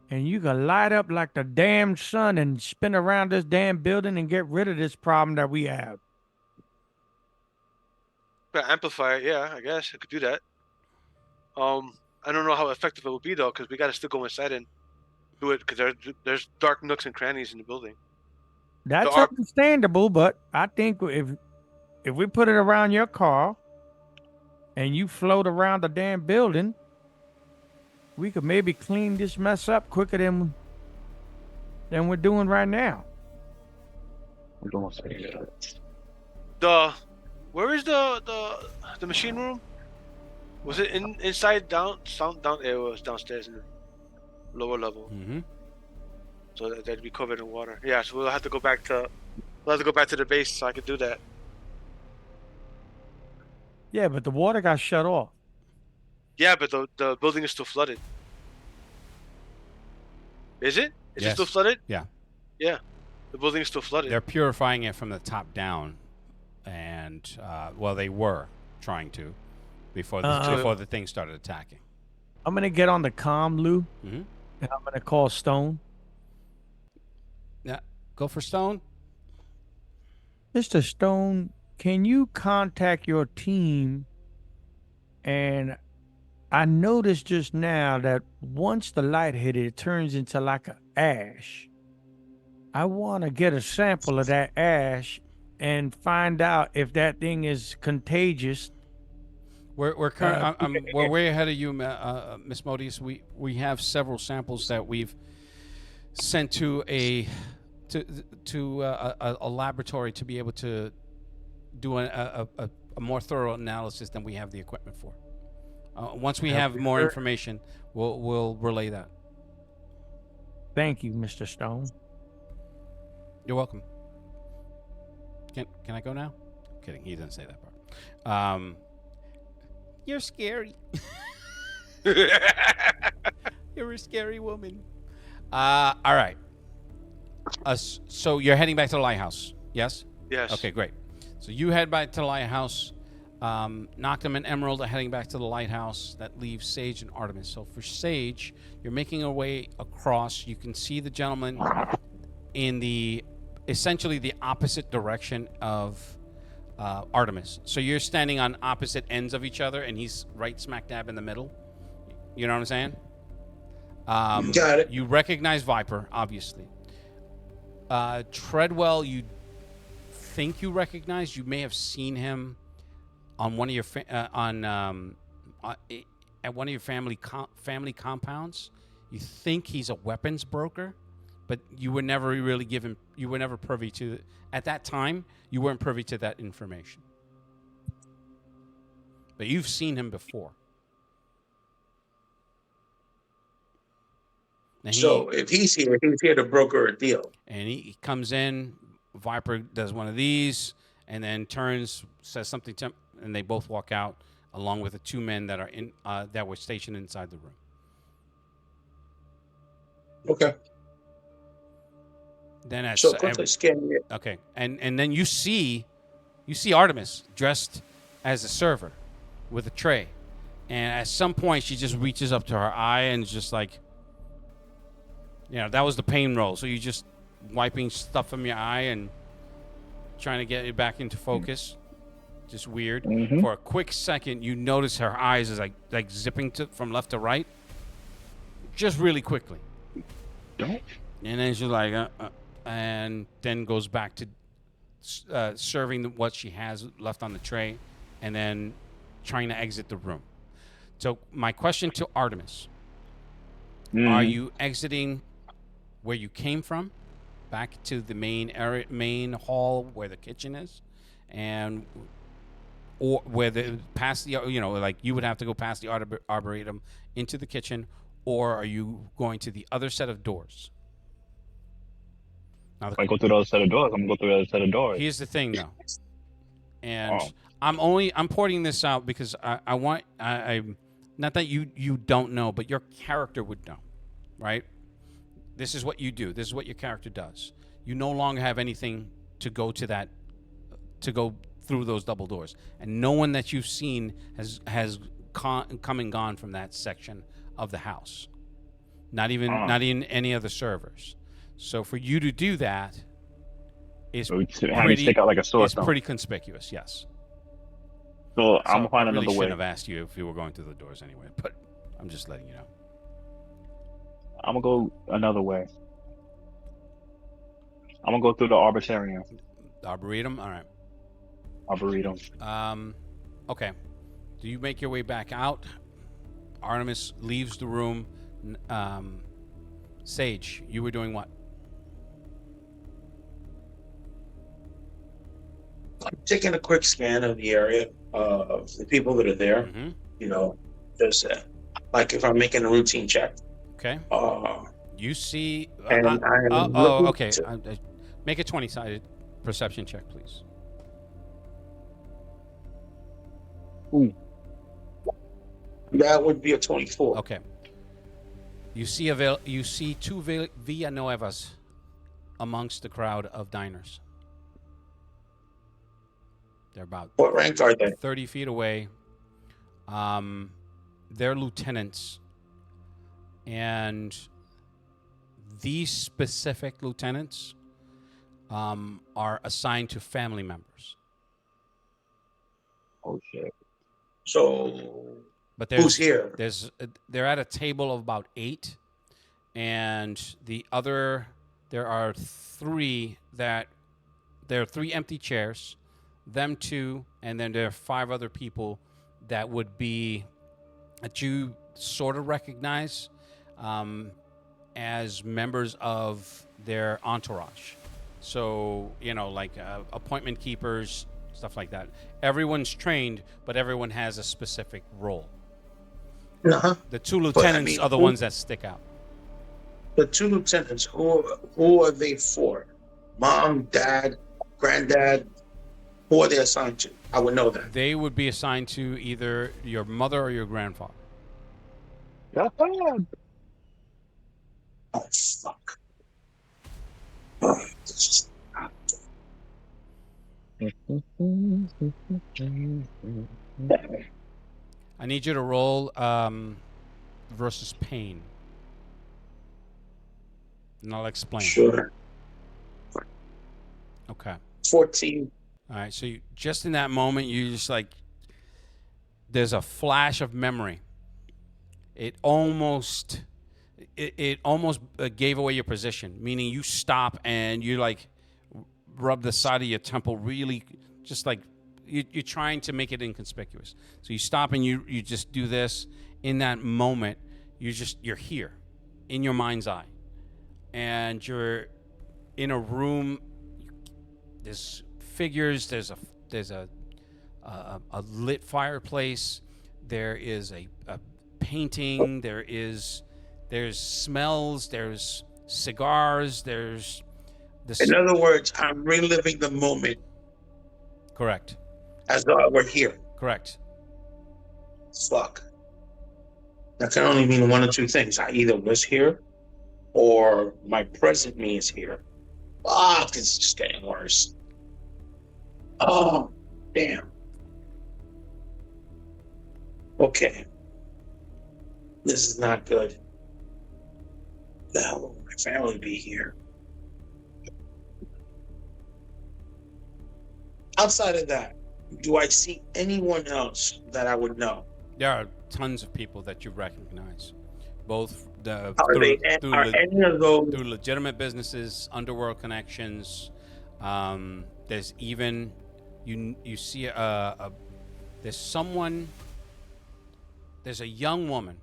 and you can light up like the damn sun and spin around this damn building and get rid of this problem that we have. But amplify it, yeah, I guess I could do that. I don't know how effective it will be though, because we got to still go inside and do it, because there's dark nooks and crannies in the building. That's So our- understandable, but I think if we put it around your car and you float around the damn building, we could maybe clean this mess up quicker than we're doing right now. Where is the machine room? Was it inside down? It was downstairs in the lower level. Mm-hmm. So that'd be covered in water. Yeah, so we'll have to go back to the base so I could do that. Yeah, but the water got shut off. Yeah, but the building is still flooded. Is it? Is it Yes. still flooded? Yeah. Yeah. The building is still flooded. They're purifying it from the top down, and they were trying to before the thing started attacking. I'm gonna get on the comm, Lou, Mm-hmm. and I'm gonna call Stone. Yeah, go for Stone. Mr. Stone, can you contact your team? And I noticed just now that once the light hit it, it turns into like a ash. I want to get a sample of that ash and find out if that thing is contagious. We're way ahead of you, Miss Modius. We have several samples that we've sent to a laboratory to be able to do a more thorough analysis than we have the equipment for. Once we have more information, we'll relay that. Thank you, Mr. Stone. You're welcome. Can I go now? I'm kidding. He didn't say that part. You're scary. You're a scary woman. All right. So you're heading back to the lighthouse, yes? Yes. Okay, great. So you head back to the lighthouse. Noctum and Emerald are heading back to the lighthouse. That leaves Sage and Artemis. So for Sage, you're making your way across. You can see the gentleman in the essentially the opposite direction of Artemis. So you're standing on opposite ends of each other, and he's right smack dab in the middle. You know what I'm saying? Got it. You recognize Viper, obviously. Treadwell, you think you recognize. You may have seen him on one of your at one of your family compounds. You think he's a weapons broker, but you were never really given. You were never privy to at that time. You weren't privy to that information, but you've seen him before. And So if he's here to broker a deal. And he comes in. Viper does one of these, and then turns, says something to him, and they both walk out, along with the two men that are in that were stationed inside the room. Okay. Then as So quickly scan it. okay, and then you see Artemis dressed as a server with a tray, and at some point she just reaches up to her eye and is just like, that was the pain roll. So you just wiping stuff from your eye and trying to get it back into focus. Just weird. Mm-hmm. For a quick second, you notice her eyes is like zipping from left to right, just really quickly. Don't. And then she's like, and then goes back to serving what she has left on the tray, and then trying to exit the room. So my question to Artemis: Are you exiting where you came from, back to the main hall where the kitchen is, or where past the like you would have to go past the arboretum into the kitchen, or are you going to the other set of doors? Now, If I go through the other set of doors, I'm gonna go through the other set of doors. Here's the thing, though, and I'm pointing this out because I want not that you don't know, but your character would know, right? This is what you do. This is what your character does. You no longer have anything to go through those double doors, and no one that you've seen has come and gone from that section of the house. Not even any other servers. So for you to do that is stick out like a sore thumb. pretty conspicuous. Yes. So I'm gonna find I really another way. shouldn't have asked you if you were going through the doors anyway, but I'm just letting you know. I'm gonna go another way. I'm gonna go through the Arboretum. Arboretum? All right. Arboretum. Okay. Do you make your way back out? Artemis leaves the room. Sage, you were doing what? I'm taking a quick scan of the area of the people that are there. Mm-hmm. Just like if I'm making a routine check. Okay. You see. And okay. Make a 20-sided perception check, please. Ooh. That would be a 24. Okay. You see two Villanuevas amongst the crowd of diners. They're about what rank are they? 30 feet away. They're lieutenants, and these specific lieutenants are assigned to family members. Oh shit! So, but who's here? They're at a table of about 8, and there are 3 empty chairs. Them 2, and then there are 5 other people that you sort of recognize as members of their entourage. So, like appointment keepers, stuff like that. Everyone's trained, but everyone has a specific role. Uh-huh. The 2 lieutenants are the ones that stick out. The 2 lieutenants, who are they for? Mom, dad, granddad? Who are they assigned to? I would know that. They would be assigned to either your mother or your grandfather. Yeah. Oh, fuck. I need you to roll versus pain. And I'll explain. Sure. Okay. 14. All right. So just in that moment, you just like, there's a flash of memory. It almost gave away your position, meaning you stop and you like rub the side of your temple really, just like you're trying to make it inconspicuous. So you stop and you just do this. In that moment, you're here in your mind's eye, and you're in a room. There's figures. There's a lit fireplace. There is a painting. There's smells. There's cigars. There's In other words, I'm reliving the moment correct. as though I were here. Correct. Fuck. That can only mean one of two things. I either was here or my present me is here. Fuck, it's just getting worse. Oh, damn. Okay. This is not good. The hell will my family be here? Outside of that, do I see anyone else that I would know? There are tons of people that you recognize, both Are through any of those? through legitimate businesses, underworld connections. There's even you see there's a young woman,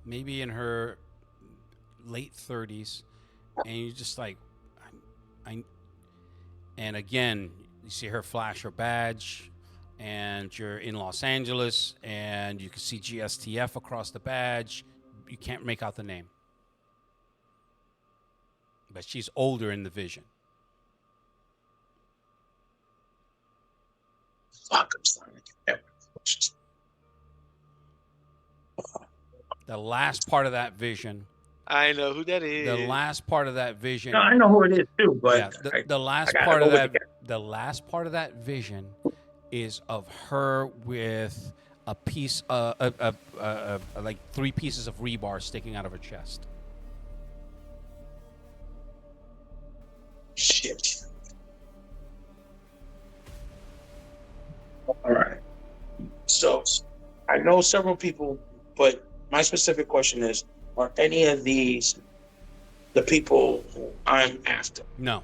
maybe in her late 30s, and you just like, and again you see her flash her badge, and you're in Los Angeles, and you can see GSTF across the badge. You can't make out the name, but she's older in the vision. Fuck, I'm starting to get everything. The last part of that vision. I know who that is. The last part of that vision. No, I know who it is too, but yeah, the last part of that. The last part of that vision is of her with a piece, like 3 pieces of rebar sticking out of her chest. Shit. All right. So I know several people, but my specific question is, are any of these the people who I'm after? No.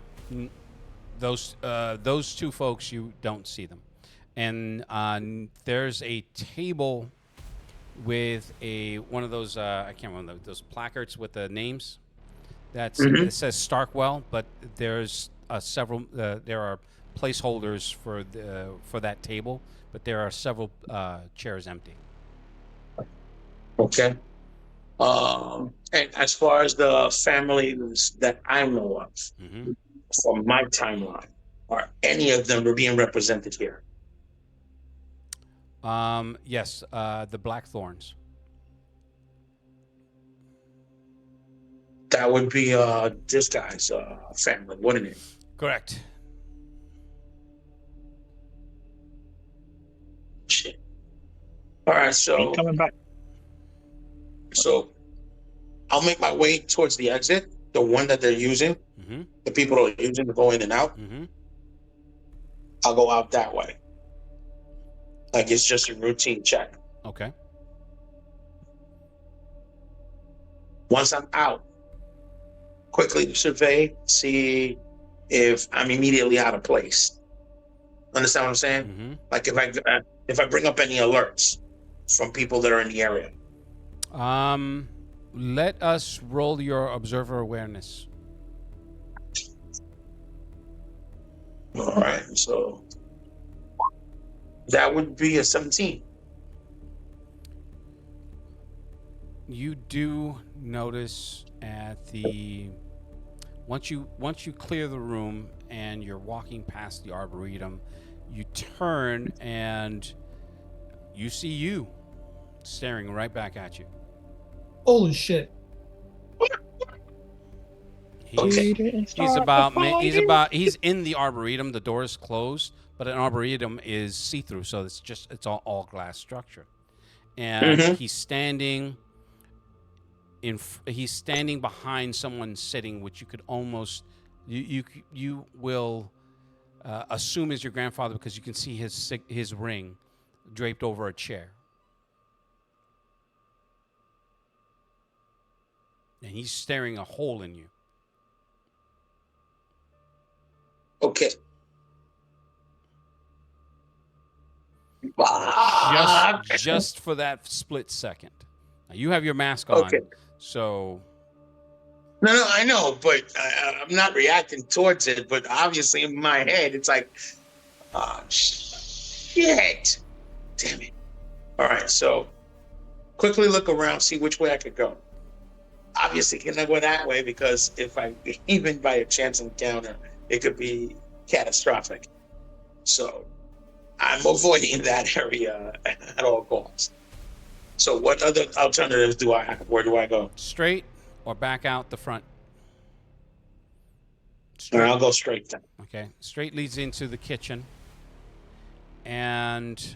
Those 2 folks, you don't see them. And there's a table with one of those I can't remember those placards with the names. It says Starkwell, but there's several. There are placeholders for that table, but there are several chairs empty. Okay. And as far as the families that I know of from my timeline, are any of them being represented here? Yes, the Blackthorns. That would be this guy's family, wouldn't it? Correct. Shit. All right, so Ain't coming back. So I'll make my way towards the exit, the one that they're using. The people are using to go in and out. I'll go out that way. Like it's just a routine check. Okay. Once I'm out, quickly survey, see if I'm immediately out of place. Understand what I'm saying? Like if I bring up any alerts from people that are in the area. Let us roll your observer awareness. All right, so that would be a 17. You do notice at the once you clear the room and you're walking past the arboretum, you turn and you see you staring right back at you. Holy shit. He's in the arboretum. The door is closed, but an arboretum is see-through, so it's all glass structure. And he's standing behind someone sitting, which you could almost you will assume is your grandfather, because you can see his ring draped over a chair. And he's staring a hole in you. Okay. Just for that split second. Now, you have your mask on, Okay. so... No, I know, but I'm not reacting towards it. But obviously, in my head, it's like, oh, shit. Damn it. All right, so quickly look around, see which way I could go. Obviously, can I go that way? Because if I even by a chance encounter, it could be catastrophic. So I'm avoiding that area at all costs. So what other alternatives do I have? Where do I go? Straight or back out the front? Straight. I'll go straight then. Okay. Straight leads into the kitchen. And,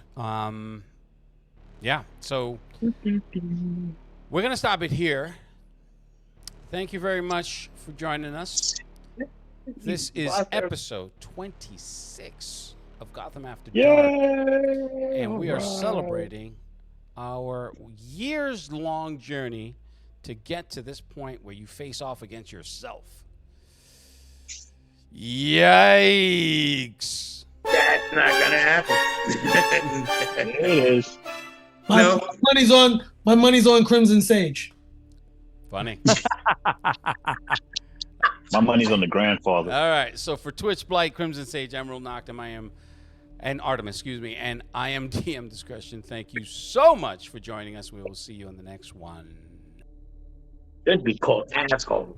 yeah. So we're going to stop it here. Thank you very much for joining us. This is episode 26 of Gotham After Dark. And we are celebrating our years-long journey to get to this point where you face off against yourself. Yikes. That's not going to happen. It is. No. My money's on Crimson Sage. Funny. My money's on the grandfather. All right. So for Twitch, Blight, Crimson Sage, Emerald, Noctum, Artemis, and I am DM Discretion. Thank you so much for joining us. We will see you on the next one. It'd be called asshole.